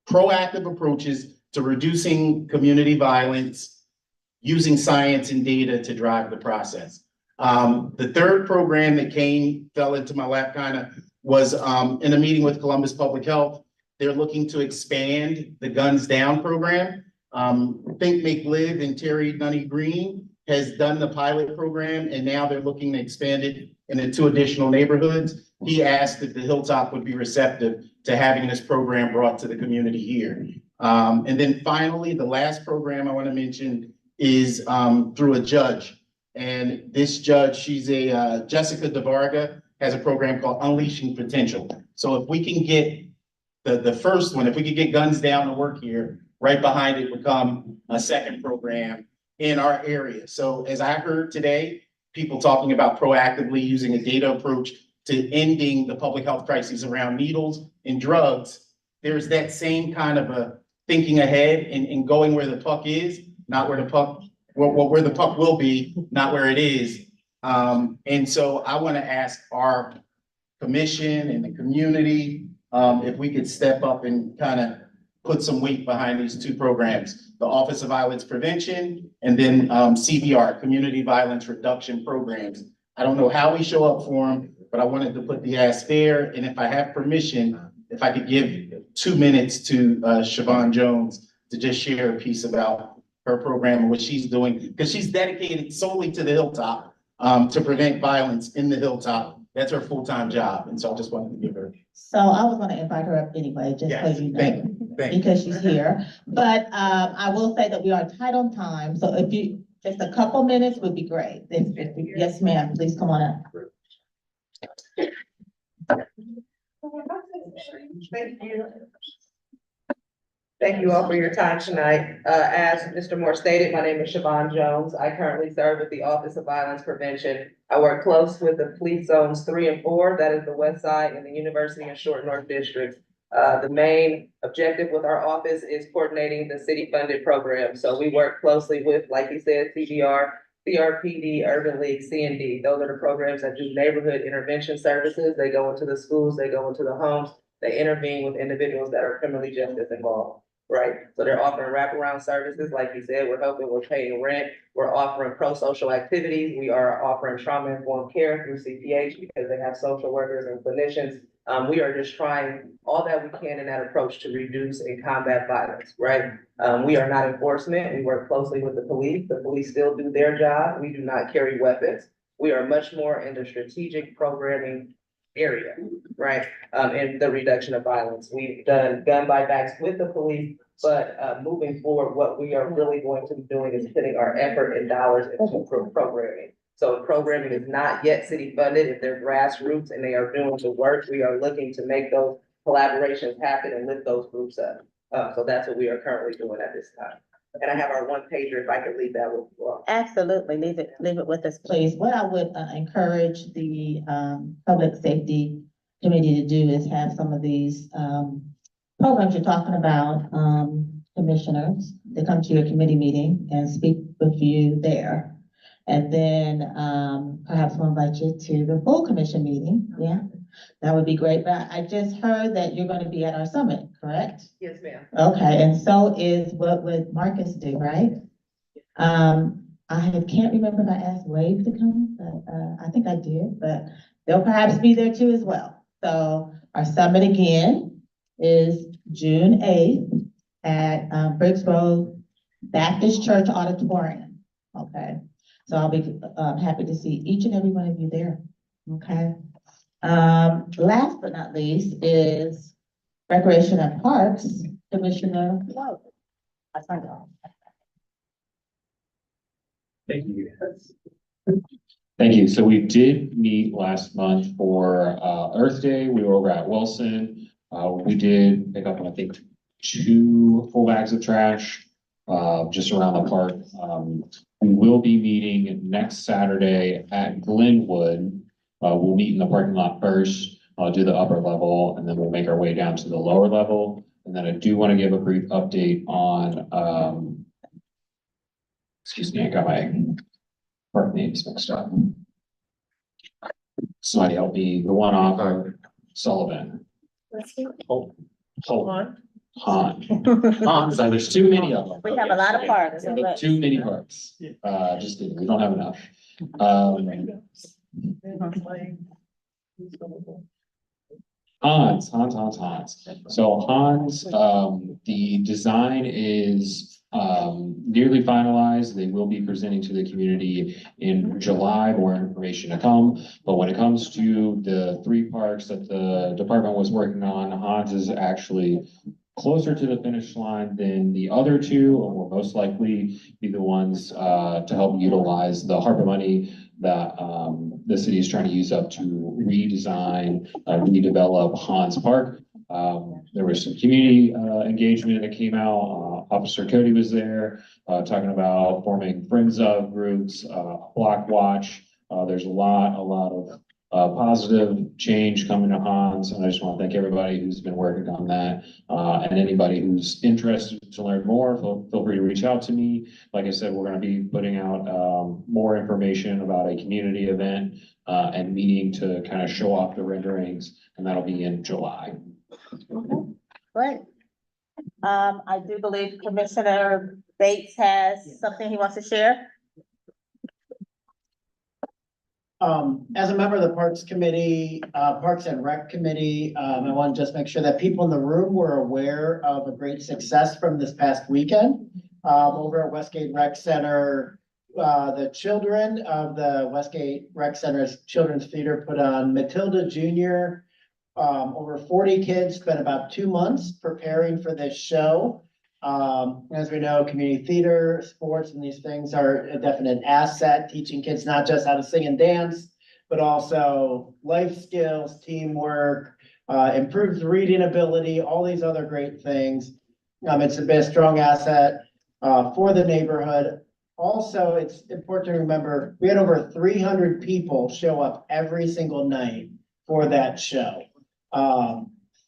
proactive approaches to reducing community violence using science and data to drive the process. The third program that fell into my lap kind of was in a meeting with Columbus Public Health. They're looking to expand the Guns Down program. Think Make Live and Terry Nunny Green has done the pilot program, and now they're looking to expand it into 2 additional neighborhoods. He asked if the Hilltop would be receptive to having this program brought to the community here. And then finally, the last program I want to mention is through a judge. And this judge, she's Jessica DeVarga, has a program called Unleashing Potential. So if we can get the first one, if we could get Guns Down to work here, right behind it would come a second program in our area. So as I heard today, people talking about proactively using a data approach to ending the public health crises around needles and drugs, there's that same kind of a thinking ahead and going where the puck is, not where the puck, where the puck will be, not where it is. And so I want to ask our commission and the community if we could step up and kind of put some weight behind these 2 programs, the Office of Violence Prevention and then CVR, Community Violence Reduction Programs. I don't know how we show up for them, but I wanted to put the ask there. And if I have permission, if I could give 2 minutes to Siobhan Jones to just share a piece about her program and what she's doing, because she's dedicated solely to the Hilltop to prevent violence in the Hilltop. That's her full-time job. And so I just wanted to give her. So I was going to invite her up anyway, just because you know. Thank you. because she's here. But, I will say that we are tight on time, so if you, just a couple minutes would be great. Yes, ma'am, please come on up. Thank you all for your time tonight. As Mr. Moore stated, my name is Siobhan Jones. I currently serve with the Office of Violence Prevention. I work close with the police zones 3 and 4, that is the West Side and the University and Short North Districts. The main objective with our office is coordinating the city-funded program. So we work closely with, like you said, CBR, CRPD, Urban League, C&D. Those are the programs that do neighborhood intervention services. They go into the schools, they go into the homes, they intervene with individuals that are criminally justice involved. Right, so they're offering wraparound services, like you said, we're helping with paying rent, we're offering pro-social activities, we are offering trauma-informed care through CPH because they have social workers and clinicians. We are just trying all that we can in that approach to reduce and combat violence, right? We are not enforcement, we work closely with the police still do their job, we do not carry weapons. We are much more in the strategic programming area, right? And the reduction of violence. We've done gun buybacks with the police, but moving forward, what we are really going to be doing is putting our effort and dollars into programming. So programming is not yet city funded. If they're grassroots and they are doing the work, we are looking to make those collaborations happen and lift those groups up. So that's what we are currently doing at this time. And I have our one pager, if I could leave that with you all. Absolutely, leave it with us, please. What I would encourage the public safety committee to do is have some of these programs you're talking about, commissioners, they come to your committee meeting and speak with you there. And then perhaps we'll invite you to the full commission meeting. Yeah, that would be great. But I just heard that you're going to be at our summit, correct? Yes, ma'am. Okay, and so is what would Marcus do, right? I can't remember if I asked Wade to come, but I think I did, but they'll perhaps be there too as well. So our summit again is June 8th at Briggs Road Baptist Church Auditorium. Okay, so I'll be happy to see each and every one of you there. Okay. Last but not least is Recreation and Parks Commissioner. I turned it off. Thank you. Thank you. So we did meet last month for Earth Day. We were over at Wilson. We did pick up, I think, 2 full bags of trash just around the park. We will be meeting next Saturday at Glenwood. We'll meet in the parking lot first, do the upper level, and then we'll make our way down to the lower level. And then I do want to give a brief update on, excuse me, I got my park names mixed up. Somebody help me, the one off of Sullivan. Hold on. Han, so there's too many of them. We have a lot of parks. Too many parks. Just kidding, we don't have enough. Hans. So Hans, the design is nearly finalized. They will be presenting to the community in July, more information to come. But when it comes to the 3 parks that the department was working on, Hans is actually closer to the finish line than the other 2, and will most likely be the ones to help utilize the HARPA money that the city is trying to use up to redesign, redevelop Hans Park. There was some community engagement that came out. Officer Cody was there talking about forming friends of groups, block watch. There's a lot of positive change coming to Hans, and I just want to thank everybody who's been working on that. And anybody who's interested to learn more, feel free to reach out to me. Like I said, we're going to be putting out more information about a community event and meeting to kind of show off the renderings, and that'll be in July. Okay, great. I do believe Commissioner Bates has something he wants to share. As a member of the Parks Committee, Parks and Rec Committee, I want to just make sure that people in the room were aware of a great success from this past weekend. Over at Westgate Rec Center, the children of the Westgate Rec Center's Children's Theater put on Matilda Jr. Over 40 kids spent about 2 months preparing for this show. As we know, community theater, sports, and these things are a definite asset, teaching kids not just how to sing and dance, but also life skills, teamwork, improved reading ability, all these other great things. It's been a strong asset for the neighborhood. Also, it's important to remember, we had over 300 people show up every single night for that show,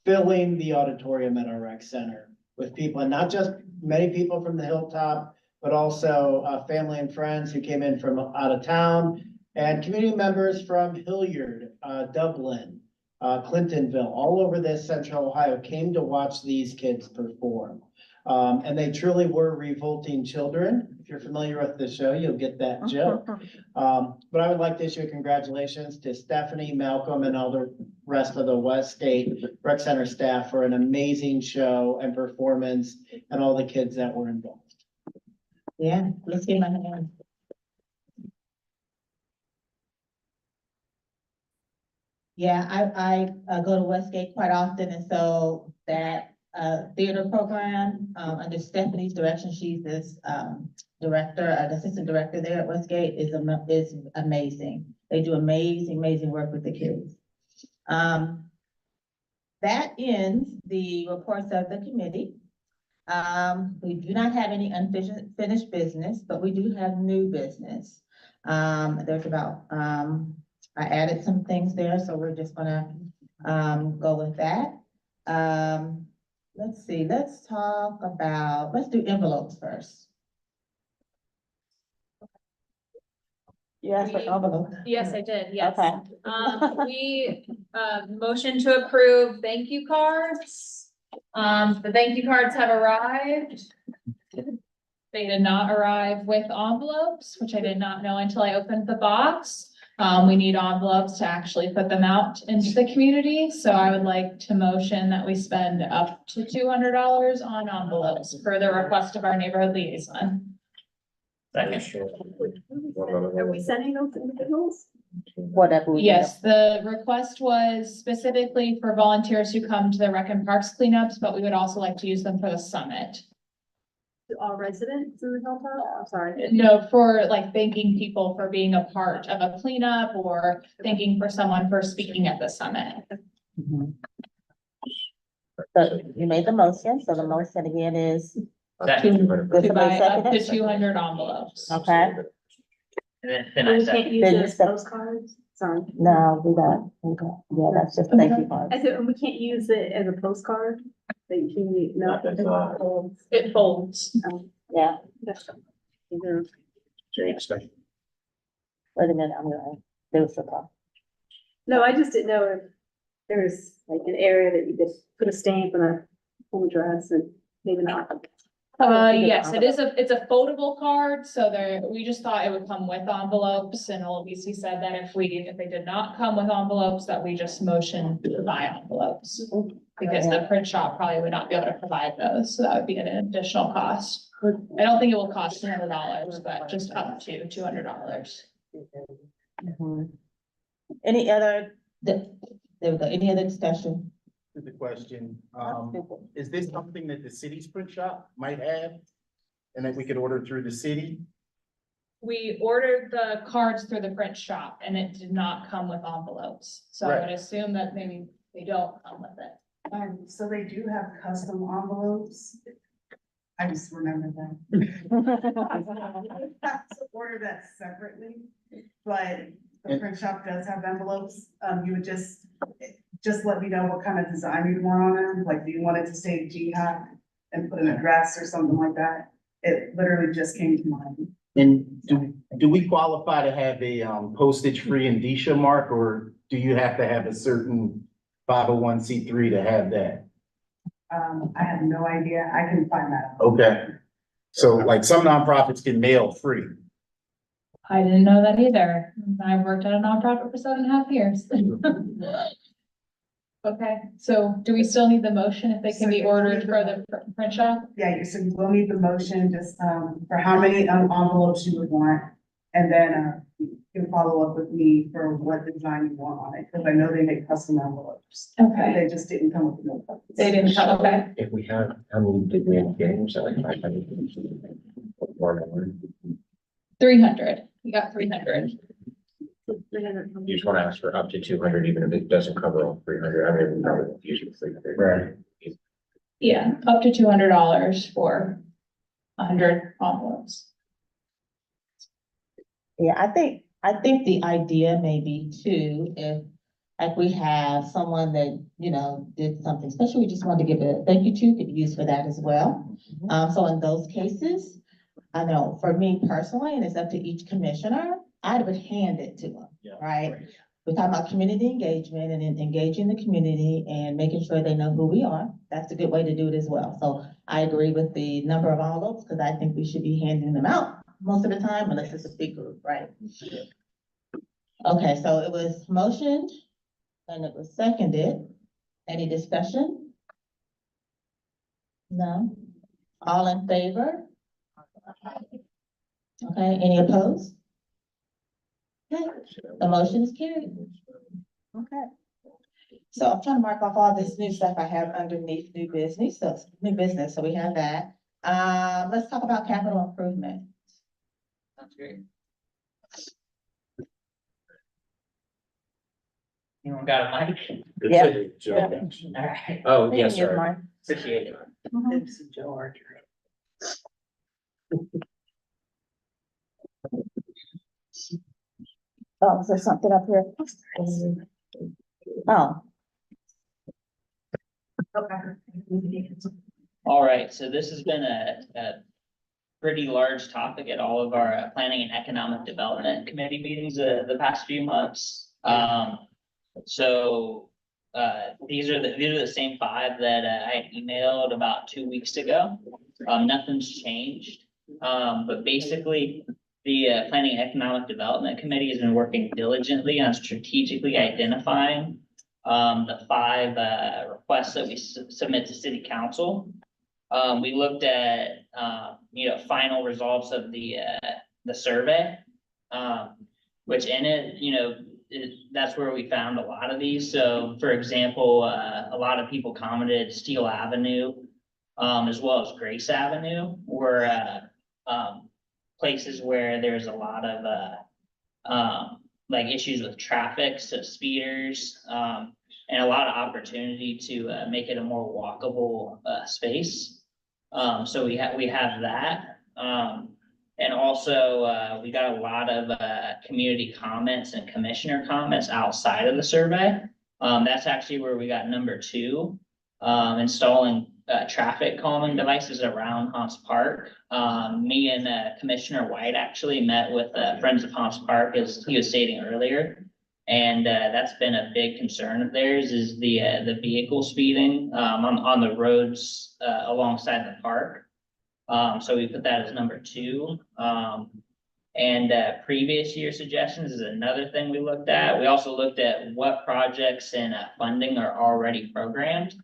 filling the auditorium at our rec center with people, and not just many people from the hilltop, but also family and friends who came in from out of town, and community members from Hilliard, Dublin, Clintonville, all over this central Ohio came to watch these kids perform. And they truly were revolting children. If you're familiar with the show, you'll get that joke. But I would like to issue a congratulations to Stephanie, Malcolm, and all the rest of the Westgate Rec Center staff for an amazing show and performance, and all the kids that were involved. Yeah, let's give my hand. Yeah, I go to Westgate quite often, and so that theater program, under Stephanie's direction, she's this director, an assistant director there at Westgate, is amazing. They do amazing work with the kids. That ends the reports of the committee. We do not have any unfinished business, but we do have new business. There's about, I added some things there, so we're just gonna go with that. Let's see, let's do envelopes first. Yes, envelope. Yes, I did, yes. Okay. We, motion to approve thank you cards. The thank you cards have arrived. They did not arrive with envelopes, which I did not know until I opened the box. We need envelopes to actually put them out into the community, so I would like to motion that we spend up to $200 on envelopes per the request of our neighborhood liaison. Second. Are we sending those individuals? Whatever. Yes, the request was specifically for volunteers who come to the Rec and Parks cleanups, but we would also like to use them for the summit. To all residents in the hilltop? I'm sorry. No, for like thanking people for being a part of a cleanup, or thanking for someone for speaking at the summit. So you made the motion, so the motion again is To buy up to 200 envelopes. Okay. Then I We said, can't use Then you this said- postcards? Sorry. No, we don't. Yeah, that's just thank you card. I said, we can't use it as a postcard? That you can use, no. It folds. Yeah, Either- Any discussion? wait a minute, I'm gonna, there was a call. No, I just didn't know if there was like an area that you just put a stamp and a home address and maybe not. Yes, it's a foldable card, so we just thought it would come with envelopes, and LBC said that if they did not come with envelopes, that we just motion to buy envelopes. Because the print shop probably would not be able to provide those, so that would be an additional cost. I don't think it will cost $200, but just up to $200. Any other, there we go, any other discussion? To the question, is this something that the city's print shop might have? And that we could order through the city? We ordered the cards through the print shop, and it did not come with envelopes, so I would Right. assume that maybe they don't come with it. So they do have custom envelopes. I just remember them. Have to order that separately, but the print shop does have envelopes. You would just let me know what kind of design you want on them. Like, do you want it to say GHAC and put an address or something like that? It literally just came to mind. And do we qualify to have a postage-free indicia mark, or do you have to have a certain 501c3 to have that? I have no idea. I can find that out. Okay. So like some nonprofits can mail free. I didn't know that either. I've worked at a nonprofit for 7.5 years. Okay, so do we still need the motion if they can be ordered for the print shop? Yeah, so you will need the motion just for how many envelopes you would want. And then, you can follow up with me for what design you want on it, because I know they make custom envelopes. Okay. They just didn't come with no. They didn't come, okay. If we have, how many did we have games? Like 500? Or more? 300, we got 300. You just wanna ask for up to 200, even if it doesn't cover all 300. I mean, probably usually 300. Right. Yeah, up to $200 for 100 envelopes. Yeah, I think the idea may be too, if, like, we have someone that, you know, did something special, we just want to give a thank you to, could use for that as well. So in those cases, I know for me personally, and it's up to each commissioner, I would hand it to them, right? We're talking about community engagement and then engaging the community and making sure they know who we are. That's a good way to do it as well. So I agree with the number of envelopes, because I think we should be handing them out most of the time, unless it's a big group, right? Okay, so it was motioned and it was seconded. Any discussion? No? All in favor? Okay, any opposed? Okay, the motion is carried. Okay. So I'm trying to mark off all this new stuff I have underneath new business, so we have that. Let's talk about capital improvement. Sounds great. Anyone got a mic? Yeah. All right. Oh, yes, Thank you, sir. Mark. Appreciate it. It's George. Oh, is there something up here? Oh, All right, so this has been a pretty large topic at all of our planning and economic development committee meetings the past few months. So these are the same five that I emailed about 2 weeks ago. Nothing's changed. But basically, the Planning and Economic Development Committee has been working diligently on strategically identifying the five requests that we submit to City Council. We looked at final results of the survey, which in it, that's where we found a lot of these. So, for example, a lot of people commented Steel Avenue, as well as Grace Avenue, were places where there's a lot of like issues with traffic, so speeders, and a lot of opportunity to make it a more walkable space. So we have that. And also, we got a lot of community comments and commissioner comments outside of the survey. That's actually where we got number 2, installing traffic calming devices around Hans Park. Me and Commissioner White actually met with Friends of Hans Park, as he was stating earlier. And that's been a big concern of theirs, is the vehicle speeding on the roads alongside the park. So we put that as number 2. And previous year suggestions is another thing we looked at. We also looked at what projects and funding are already programmed.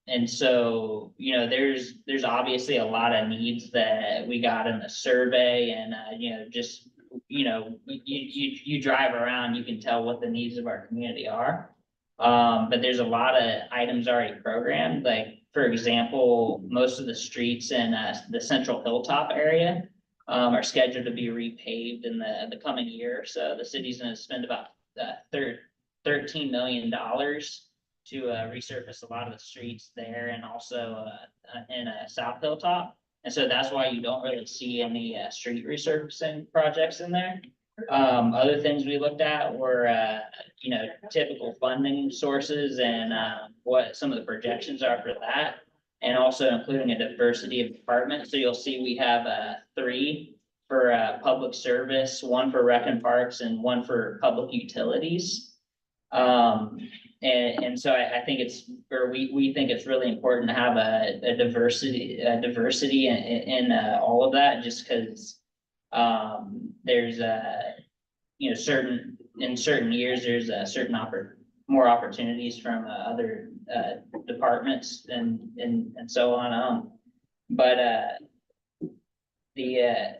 And so, there's obviously a lot of needs that we got in the survey, and you drive around, you can tell what the needs of our community are. But there's a lot of items already programmed. Like, for example, most of the streets in the Central Hilltop area are scheduled to be repaved in the coming year. So the city's going to spend about $13 million to resurface a lot of the streets there, and also in South Hilltop. And so that's why you don't really see any street resurfacing projects in there. Other things we looked at were, typical funding sources and what some of the projections are for that, and also including a diversity of departments. So you'll see we have 3 for public service, 1 for rec and parks, and 1 for public utilities. And so I think we think it's really important to have a diversity in all of that, just because there's in certain years there's more opportunities from other departments and so on. But the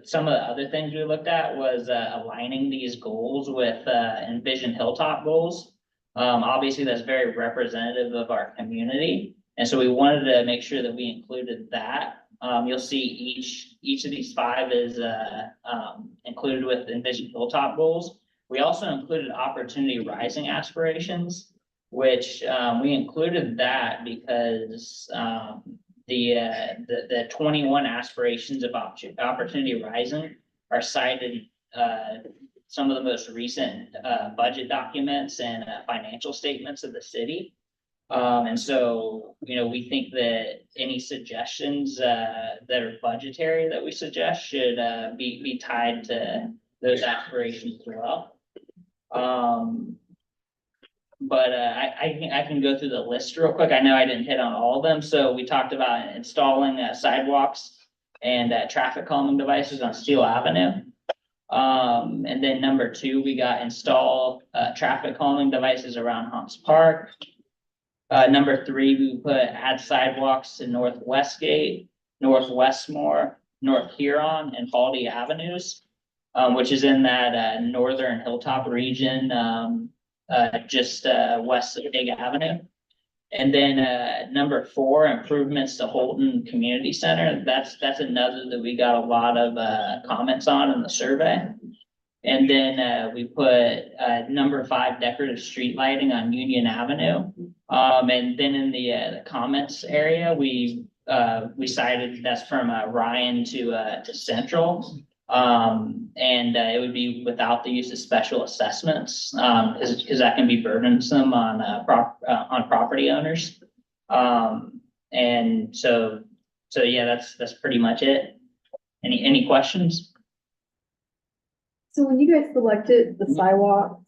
some of the other things we looked at was, aligning these goals with, Envision Hilltop goals. Obviously, that's very representative of our community, and so we wanted to make sure that we included that. You'll see each of these 5 is, included with Envision Hilltop goals. We also included Opportunity Rising aspirations, which, we included that because, the 21 aspirations of Opportunity Rising are cited, some of the most recent, budget documents and, financial statements of the city. And so, we think that any suggestions, that are budgetary that we suggest should, be tied to those aspirations as well. But I can go through the list real quick. I know I didn't hit on all of them. So we talked about installing sidewalks and traffic calming devices on Steel Avenue. And then number 2, we got install traffic calming devices around Hunts Park. Number 3, we put add sidewalks to North Westgate, North Westmore, North Huron, and Haldy Avenues, which is in that northern hilltop region, just west of Big Avenue. And then number 4, improvements to Holton Community Center. That's another that we got a lot of comments on in the survey. And then we put number 5, decorative street lighting on Union Avenue. And then in the comments area, we cited that's from Ryan to Central. And it would be without the use of special assessments, because that can be burdensome on property owners. And so yeah, that's pretty much it. Any questions? So when you guys selected the sidewalks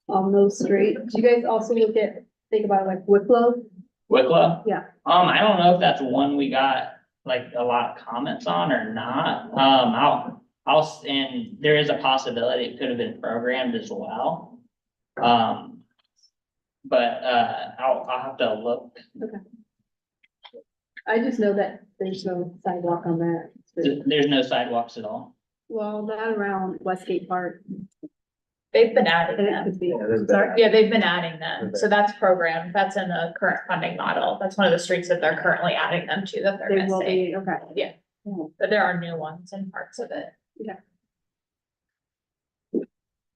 on those streets, do you guys also think about like Wicklow? Wicklow? Yeah. I don't know if that's one we got like a lot of comments on or not. And there is a possibility it could have been programmed as well. But I'll have to look. Okay. I just know that there's no sidewalk on that. There's no sidewalks at all. Well, not around Westgate Park. They've been adding And it them. could be. Yeah, they've been adding them. So that's programmed. That's in the current funding model. That's one of the streets that they're currently adding them to that they're They will missing. be, okay. Yeah. But there are new ones in parts of it. Yeah.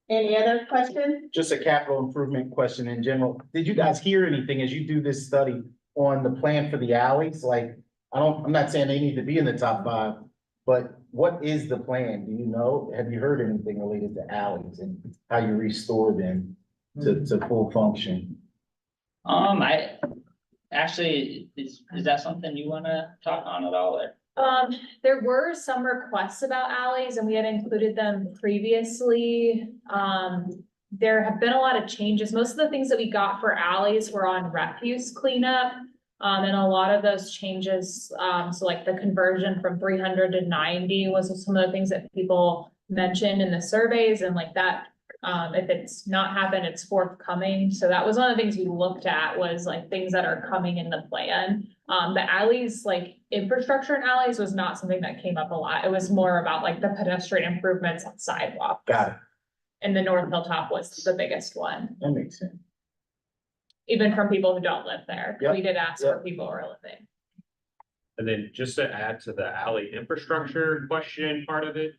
Any other questions? Just a capital improvement question in general. Did you guys hear anything as you do this study on the plan for the alleys? Like, I'm not saying they need to be in the top 5, but what is the plan? Do you know? Have you heard anything related to alleys and how you restore them to full function? I actually, is that something you wanna talk on at all or? There were some requests about alleys and we had included them previously. There have been a lot of changes. Most of the things that we got for alleys were on refuse cleanup. And a lot of those changes, so like the conversion from 300 to 90 was some of the things that people mentioned in the surveys and like that. If it's not happened, it's forthcoming. So that was one of the things we looked at was like things that are coming in the plan. The alleys, like infrastructure in alleys was not something that came up a lot. It was more about like the pedestrian improvements on sidewalks. Got it. And the North Hilltop was the biggest one, That makes sense. even from people who don't live there. Yep. We did ask where people were living. And then just to add to the alley infrastructure question part of it,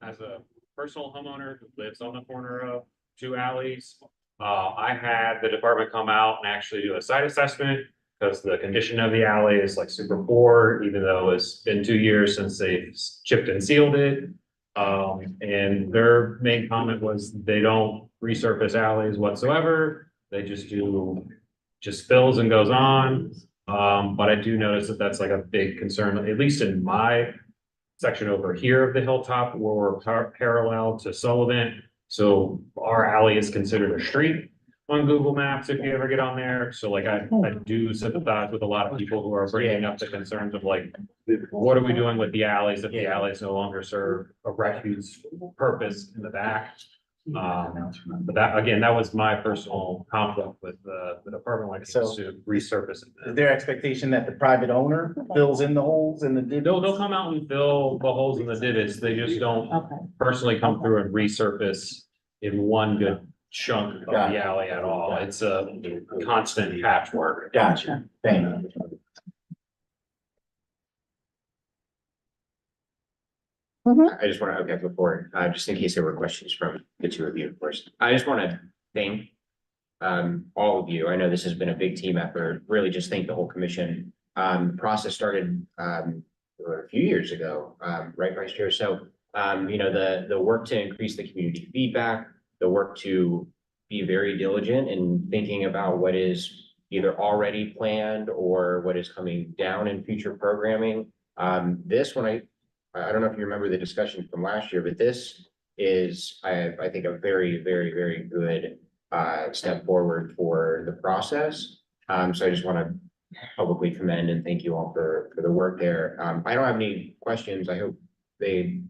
as a personal homeowner who lives on the corner of 2 alleys, I had the department come out and actually do a site assessment because the condition of the alley is like super poor, even though it's been 2 years since they've chipped and sealed it. And their main comment was they don't resurface alleys whatsoever. They just fills and goes on. But I do notice that that's like a big concern, at least in my section over here of the hilltop where we're parallel to Sullivan. So our alley is considered a street on Google Maps if you ever get on there. So like I do sympathize with a lot of people who are bringing up the concerns of like, what are we doing with the alleys if the alleys no longer serve a refuse purpose in the back? But that, again, that was my personal conflict with the department, like So- to resurface Is it. there expectation that the private owner fills in the holes in the divots? They'll come out and fill the holes in the divots. They just don't Okay. personally come through and resurface in one good chunk of Got it. the alley at all. It's a constant patchwork. Gotcha, thank you. I just want to, okay, before, just in case there were questions from the two of you, of course, I just want to thank all of you. I know this has been a big team effort, really just thank the whole commission. The process started, a few years ago, right, Vice Chair? So, you know, the work to increase the community feedback, the work to be very diligent in thinking about what is either already planned or what is coming down in future programming. This one, I don't know if you remember the discussion from last year, but this is, I think, a very, very, very good step forward for the process. So I just want to publicly commend and thank you all for the work there. I don't have any questions. I hope they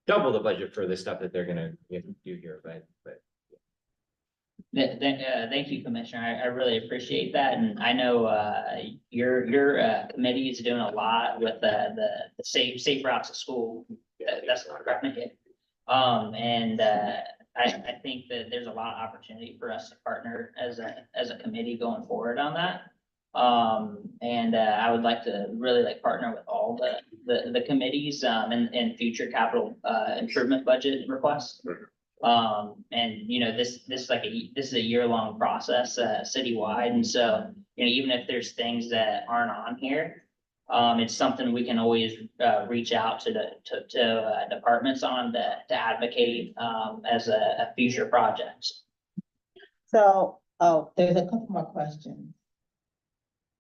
double the budget for the stuff that they're gonna do here, but. Thank you, Commissioner. I really appreciate that. And I know, your committee is doing a lot with, the safe routes to school. That's correct, Nick. I think that there's a lot of opportunity for us to partner as a committee going forward on that. I would like to really like partner with all the committees, in future capital, improvement budget requests. You know, this is a year-long process, citywide, and so, you know, even if there's things that aren't on here, it's something we can always, reach out to departments on to advocate, as a future projects. So, there's a couple more questions.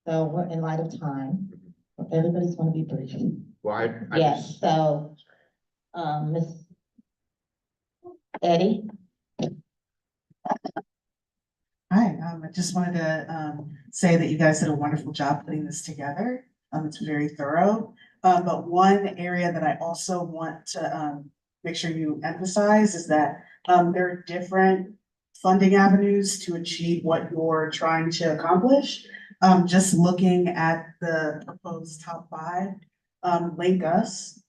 So we're in light of time, everybody's gonna be brief. Well, I Yes, just- so, Ms. Eddie? Hi, I just wanted to say that you guys did a wonderful job putting this together. It's very thorough. But one area that I also want to make sure you emphasize is that there are different funding avenues to achieve what you're trying to accomplish. Just looking at the proposed top 5, Link Us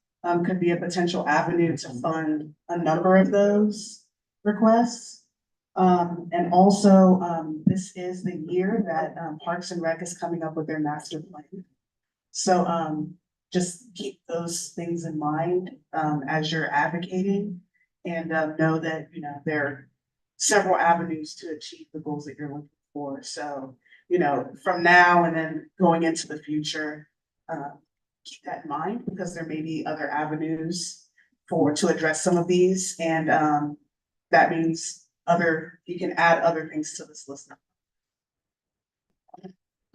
could be a potential avenue to fund a number of those requests. And also, this is the year that Parks and Rec is coming up with their master plan. So just keep those things in mind as you're advocating, and know that, you know, there are several avenues to achieve the goals that you're looking for. So, you know, from now and then going into the future, keep that in mind, because there may be other avenues to address some of these, and that means you can add other things to this list.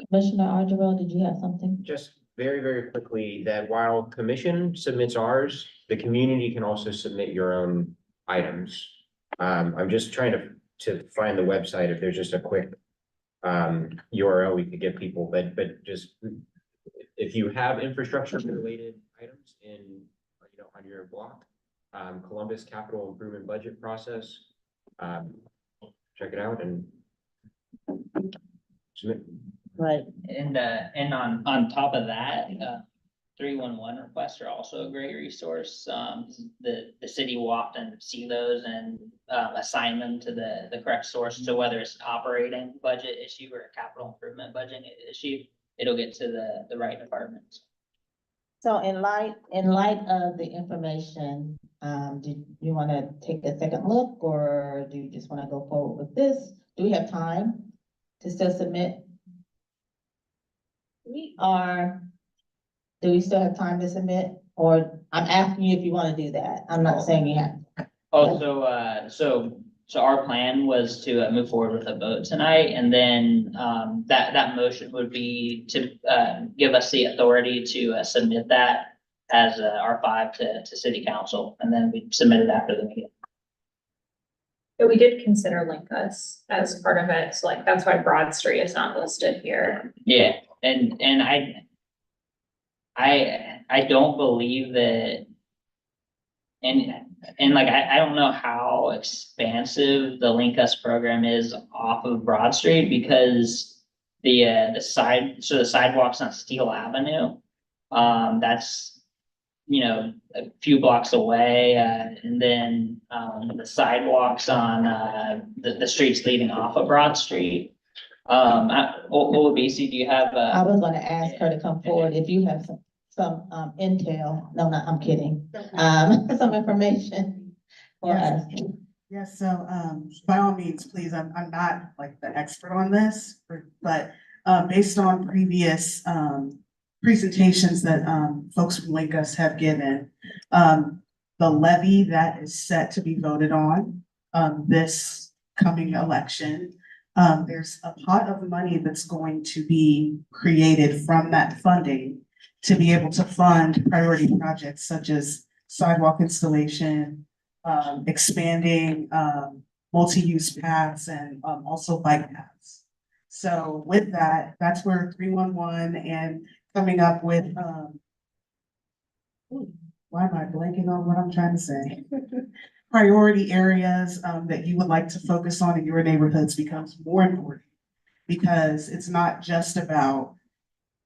Commissioner Archibald, did you have something? Just very, very quickly, that while commission submits ours, the community can also submit your own items. I'm just trying to find the website, if there's just a quick URL we could give people, but just if you have infrastructure related items in, you know, on your block, Columbus capital improvement budget process, check it out and submit. Right. And on top of that, 311 requests are also a great resource. The city will often see those and assign them to the correct source. So whether it's an operating budget issue or a capital improvement budget issue, it'll get to the right departments. So in light of the information, do you want to take a second look, or do you just want to go forward with this? Do we have time to still submit? Do we still have time to submit? Or I'm asking you if you want to do that. I'm not saying you have. Oh, so our plan was to move forward with a vote tonight, and then that motion would be to give us the authority to submit that as R5 to city council, and then we submit it after the meeting. But we did consider Link Us as part of it, so like, that's why Broad Street is not listed here. Yeah, and I don't believe that, and and like, I don't know how expansive the Link Us program is off of Broad Street because the sidewalks on Steel Avenue, that's, you know, a few blocks away, and then, the sidewalks on, the streets leading off of Broad Street. Obc, do you have, I was gonna ask her to come forward if you have some intel. No, no, I'm kidding. Some information for us. Yes, so, by all means, please, I'm not like the expert on this, but, based on previous, presentations that, folks from Link Us have given, the levy that is set to be voted on, this coming election, there's a pot of money that's going to be created from that funding to be able to fund priority projects such as sidewalk installation, expanding, multi-use paths and, also bike paths. So with that, that's where 311 and coming up with, why am I blanking on what I'm trying to say? Priority areas, that you would like to focus on in your neighborhoods becomes more important. Because it's not just about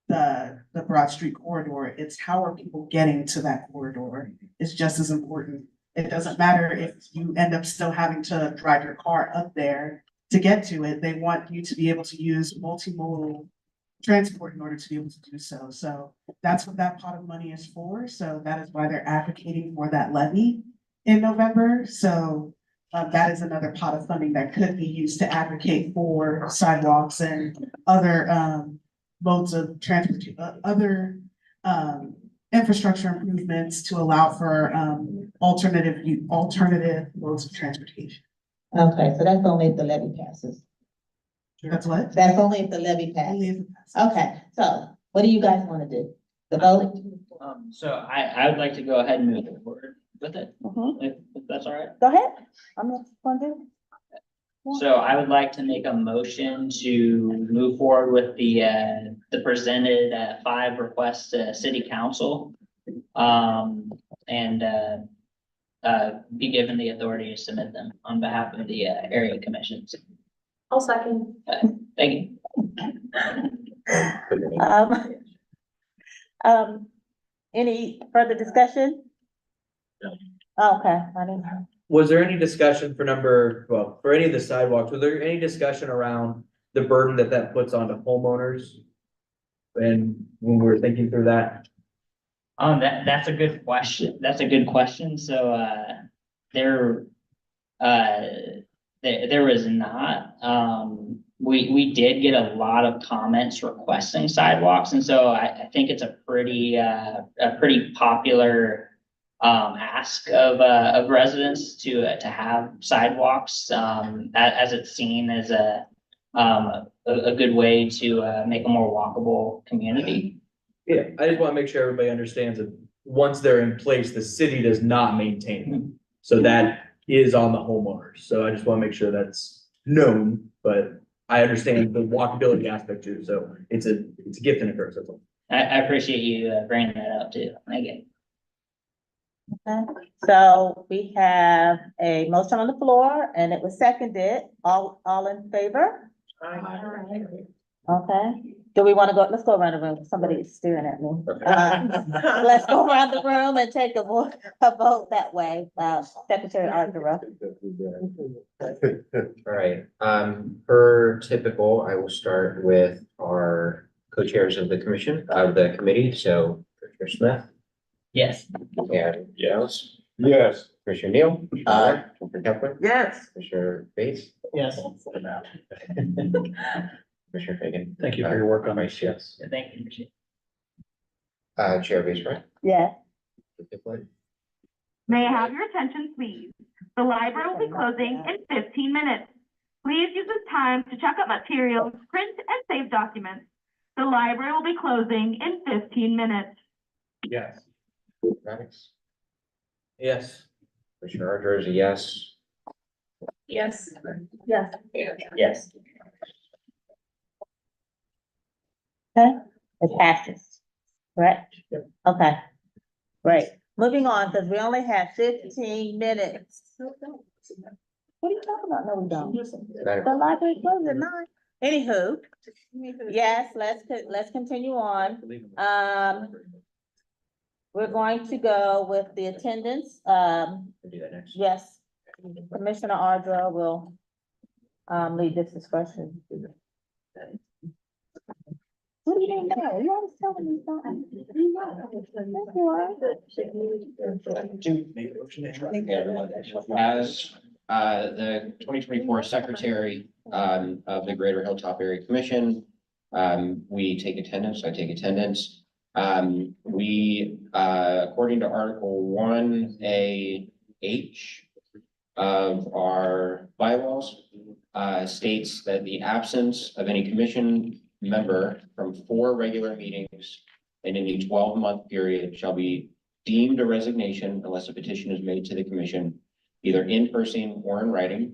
the Broad Street corridor, it's how are people getting to that corridor is just as important. It doesn't matter if you end up still having to drive your car up there to get to it. They want you to be able to use multimodal transport in order to be able to do so. So that's what that pot of money is for. So that is why they're advocating for that levy in November. So that is another pot of funding that could be used to advocate for sidewalks and other modes of transportation, other infrastructure improvements to allow for alternative modes of transportation. Okay, so that's only if the levy passes. That's what? That's only if the levy passes. Okay, so what do you guys want to do? The vote? So I would like to go ahead and move forward with it, if that's all right. Go ahead. I'm not gonna do. So I would like to make a motion to move forward with the presented, 5 requests to city council. And be given the authority to submit them on behalf of the, area commissions. I'll second. Thank you. Any further discussion? Okay, I didn't. Was there any discussion for any of the sidewalks, was there any discussion around the burden that puts onto homeowners? And when we were thinking through that? That's a good question. That's a good question. So, there was not, we did get a lot of comments requesting sidewalks. And so I think it's a pretty popular, ask of residents to have sidewalks, as it's seen as a good way to, make a more walkable community. Yeah, I just want to make sure everybody understands that once they're in place, the city does not maintain them. So that is on the homeowners. So I just want to make sure that's known, but I understand the walkability aspect too. So it's a gift and a curse. That's all. I appreciate you bringing that up too. Thank you. Okay, so we have a motion on the floor and it was seconded. All in favor? Okay, do we want to go, let's go around the room. Somebody is staring at me. Let's go around the room and take a vote that way. Secretary Arthur. All right, per typical, I will start with our co-chairs of the committee, so Commissioner Smith. Yes. And yes. Yes. Commissioner Neal. Commissioner Kepler. Yes. Commissioner Bates. Yes. Commissioner Fagan. Thank you for your work on Vice, yes. Thank you. Chair Bates, right? Yes. May I have your attention, please? The library will be closing in 15 minutes. Please use this time to check out materials, print and save documents. The library will be closing in 15 minutes. Yes. Maddox. Yes. Commissioner Archer is a yes. Yes. Yes. Yes. Okay, it passes, correct? Okay, great. moving on, because we only have 15 minutes. What are you talking about? No, we don't. The library closed at 9. Anywho, yes, let's continue on. We're going to go with the attendance. We'll do that next. Yes, Commissioner Ardra will lead this discussion. What do you mean, no? You always telling me something. You know. As the 2024 secretary of the Greater Hilltop Area Commission, we take attendance. I take attendance. We according to Article 1AH of our bylaws, states that the absence of any commission member from 4 regular meetings in any 12-month period shall be deemed a resignation unless a petition is made to the commission, either in person or in writing,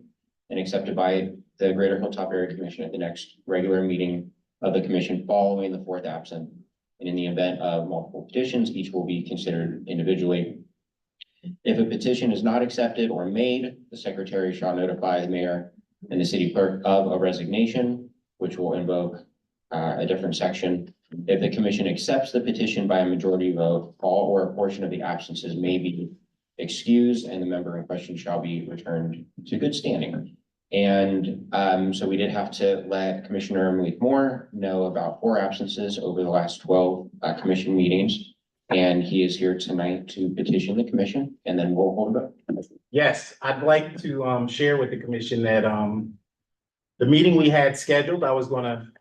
and accepted by the Greater Hilltop Area Commission at the next regular meeting of the commission following the 4th absent. And in the event of multiple petitions, each will be considered individually. If a petition is not accepted or made, the secretary shall notify the mayor and the city clerk of a resignation, which will invoke a different section. If the commission accepts the petition by a majority vote, all or a portion of the absences may be excused and the member in question shall be returned to good standing. And so we did have to let Commissioner Malik Moore know about 4 absences over the last 12 commission meetings. And he is here tonight to petition the commission, and then we'll hold it up. Yes, I'd like to share with the commission that the meeting we had scheduled, I was gonna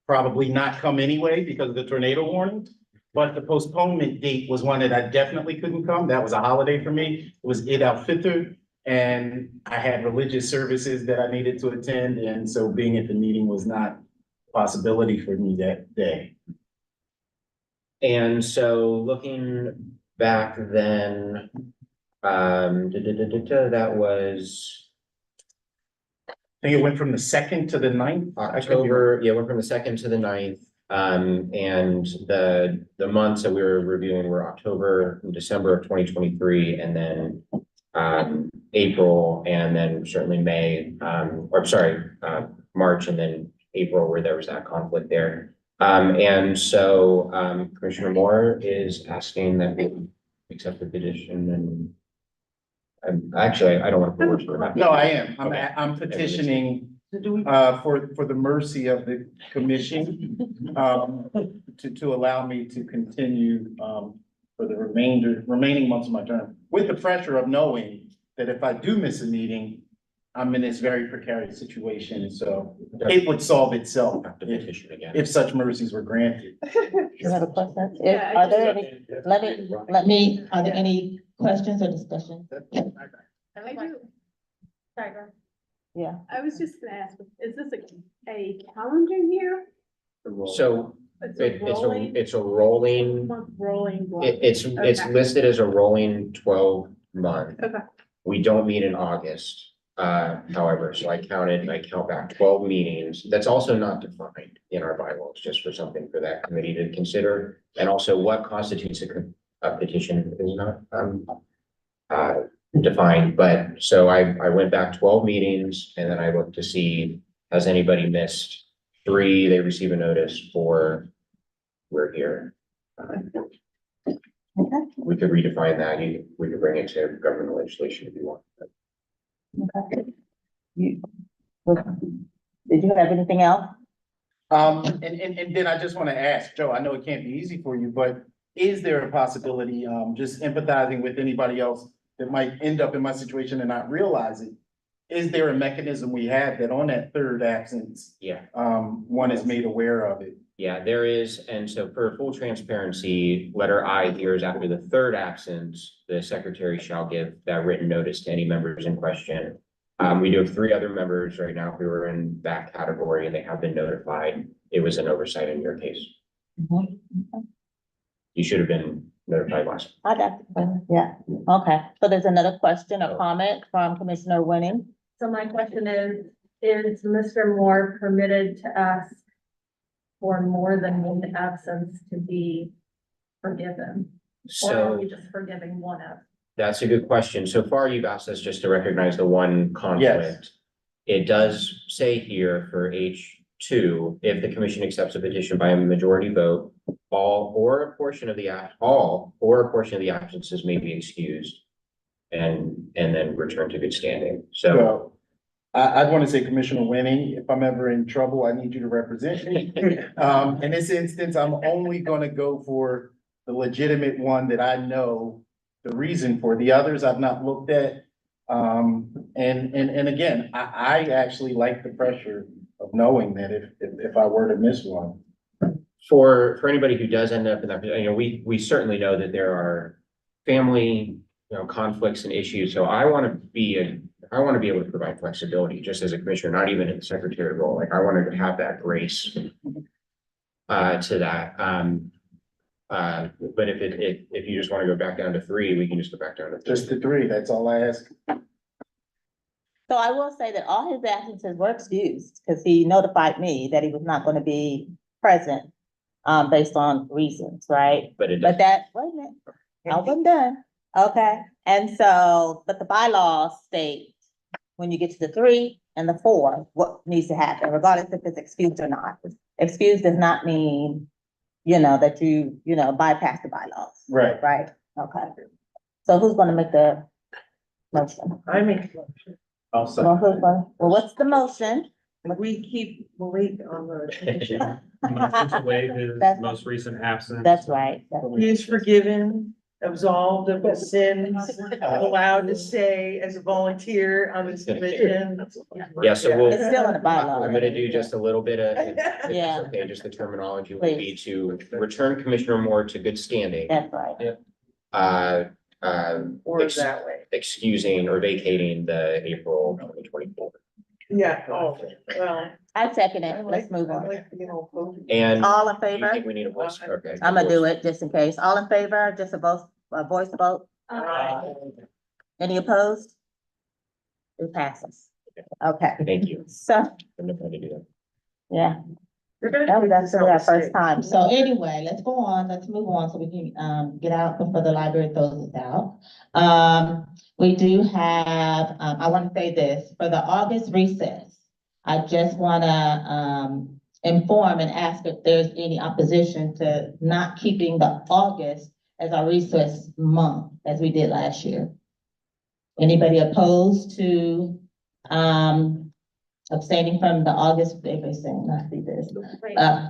probably not come anyway because of the tornado warning. But the postponement date was one that I definitely couldn't come. That was a holiday for me. It was Eid al-Fitr. And I had religious services that I needed to attend. And so being at the meeting was not a possibility for me that day. And so looking back then, that was I think it went from the 2nd to the 9th. October. Yeah, it went from the 2nd to the 9th. And the months that we were reviewing were October and December of 2023, and then April, and then certainly May, March, and then April, where there was that conflict there. And so Commissioner Moore is asking that we accept the petition, and actually, I don't want to put words in your mouth. No, I am. Okay. I'm petitioning for the mercy of the commission to allow me to continue for the remaining months of my term, with the pressure of knowing that if I do miss a meeting, I'm in this very precarious situation, so it would solve itself if such mercies were granted. You have a question? Yeah, Are there any, are there any questions or discussion? I do. Sorry, go ahead. Yeah. I was just gonna ask, is this a calendar year? So it's a rolling, Month rolling. block? it's Okay. listed as a rolling 12-month. Okay. We don't meet in August, however, so I count back 12 meetings. That's also not defined in our bylaws, just for something for that committee to consider. And also what constitutes a petition is not defined, but so I went back 12 meetings, and then I looked to see, has anybody missed 3, they receive a notice, 4, we're here. We could redefine that. We could bring it to government legislation if you want. Okay. Did you have anything else? And then I just want to ask, Joe, I know it can't be easy for you, but is there a possibility, just empathizing with anybody else that might end up in my situation and not realize it? Is there a mechanism we have that on that 3rd absence, one is made aware of it? Yeah, there is. And so for full transparency, letter I here is after the 3rd absence, the secretary shall give that written notice to any members in question. We do have 3 other members right now who are in that category, and they have been notified. It was an oversight in your case. You should have been notified last. Yeah, okay. So there's another question or comment from Commissioner Winning. So my question is Mr. Moore permitted to ask for more than one absence to be forgiven? Or are So we just forgiving one of? that's a good question. So far, you've asked us just to recognize the one conflict. It does say here for H2, if the commission accepts a petition by a majority vote, all or a portion of the absences may be excused and then return to good standing. So So I'd want to say Commissioner Winning, if I'm ever in trouble, I need you to represent me. In this instance, I'm only gonna go for the legitimate one that I know the reason for. The others I've not looked at. And again, I actually like the pressure of knowing that if I were to miss one. for anybody who does end up in that, we certainly know that there are family, conflicts and issues. So I want to be able to provide flexibility just as a commissioner, not even in the secretary role. Like I wanted to have that grace to that. But if you just want to go back down to 3, we can just go back down to 3. Just the 3, that's all I ask. So I will say that all his absences were excused because he notified me that he was not going to be present based on reasons, right? But wait a minute, I wasn't done. Okay, and so, but the bylaws state when you get to the 3 and the 4, what needs to happen, regardless if it's excused or not. Excused does not mean, that you bypass the bylaws. Right. Right, okay. So who's gonna make the motion? I make. Well, what's the motion? We keep Malik on the commission. Motion to waive his That's- most recent absence. That's right. He is forgiven, absolved of his sins, allowed to stay as a volunteer on this commission. Yeah, so It's still in the bylaws. I'm gonna do just a little bit of, if it's Yeah. okay, just the terminology will be to return Commissioner Moore to good standing. That's right. Or that way. Excusing or vacating the April 2024. Yeah, oh, well. I second it. Let's move on. And All in you favor? think we need a voice? Okay. I'm gonna do it just in case. All in favor, just a voice vote? Any opposed? It passes. Okay, Thank you. so, I'm not trying to do that. yeah. That was actually our first time. So anyway, let's go on, let's move on so we can, get out before the library closes out. We do have, I want to say this, for the August recess, I just want to, inform and ask if there's any opposition to not keeping the August as our recess month, as we did last year. Anybody opposed to, abstaining from the August, they're saying, not see this. Wait, Uh,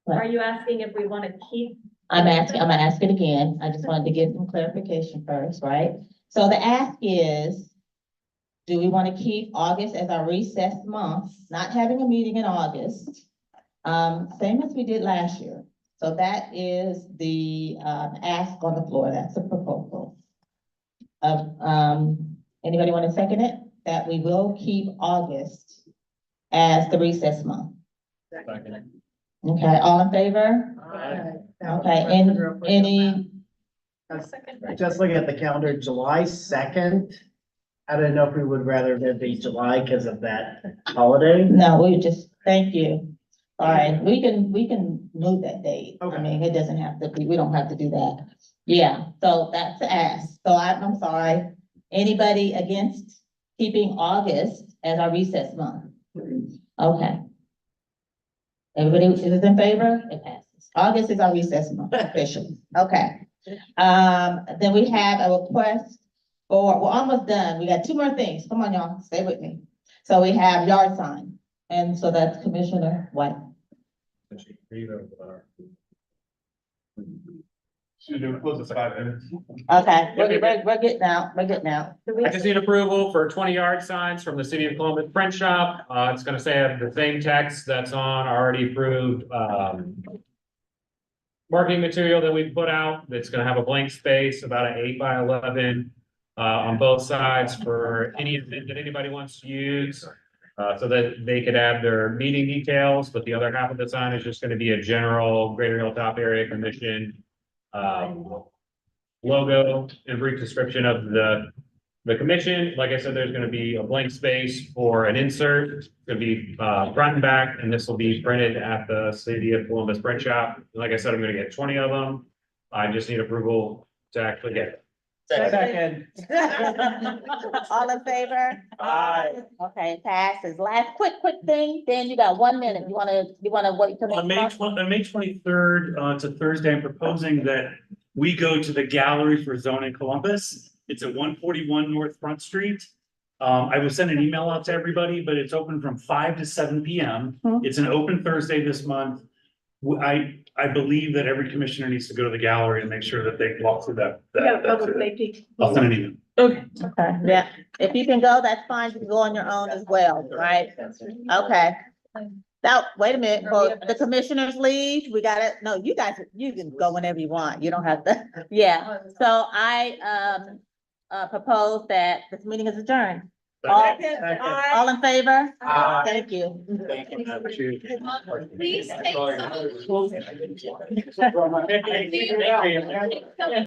are you asking if we want to keep? I'm gonna ask it again. I just wanted to get some clarification first, right? So the ask is, do we want to keep August as our recess month, not having a meeting in August? Same as we did last year. So that is the, ask on the floor. That's a proposal. Anybody want to second it? That we will keep August as the recess month. Okay, all in favor? Okay, any, Just looking at the calendar, July 2nd. I don't know if we would rather it be July because of that holiday. no, we just, thank you. All right, we can move that date. I Okay. mean, it doesn't have to be, we don't have to do that. Yeah, so that's the ask. So I'm sorry. Anybody against keeping August as our recess month? Okay. Everybody is in favor? It passes. August is our recess month officially. Okay. Then we have a request for, we're almost done. We got 2 more things. Come on, y'all, stay with me. So we have yard sign. And so that's Commissioner White. Should do close this 5 minutes. Okay, we're getting out, we're getting out. I just need approval for 20 yard signs from the City of Columbus Print Shop. It's gonna say the same text that's on already approved, marketing material that we put out. It's gonna have a blank space, about an 8 by 11, on both sides for any event that anybody wants to use. So that they could add their meeting details, but the other half of the sign is just gonna be a general Greater Hilltop Area Commission logo and brief description of the commission. Like I said, there's gonna be a blank space for an insert. It's gonna be front and back, and this will be printed at the City of Columbus print shop. Like I said, I'm gonna get 20 of them. I just need approval to actually get it. Second. All in favor? Aye. Okay, passes. Last quick thing, then you got 1 minute. You wanna wait till On May next month? on May 23rd, it's a Thursday, I'm proposing that we go to the gallery for zoning Columbus. It's at 141 North Front Street. I will send an email out to everybody, but it's open from 5 to 7 p.m. It's an open Thursday this month. I believe that every commissioner needs to go to the gallery and make sure that they walk through that. I'll send an email. Okay, yeah. If you can go, that's fine. You can go on your own as well, right? Okay. Now, wait a minute, well, the commissioners leave, we gotta, no, you guys, you can go whenever you want, you don't have to, yeah. So I, propose that this meeting is adjourned. All in favor? Aye. Thank you. Please take some.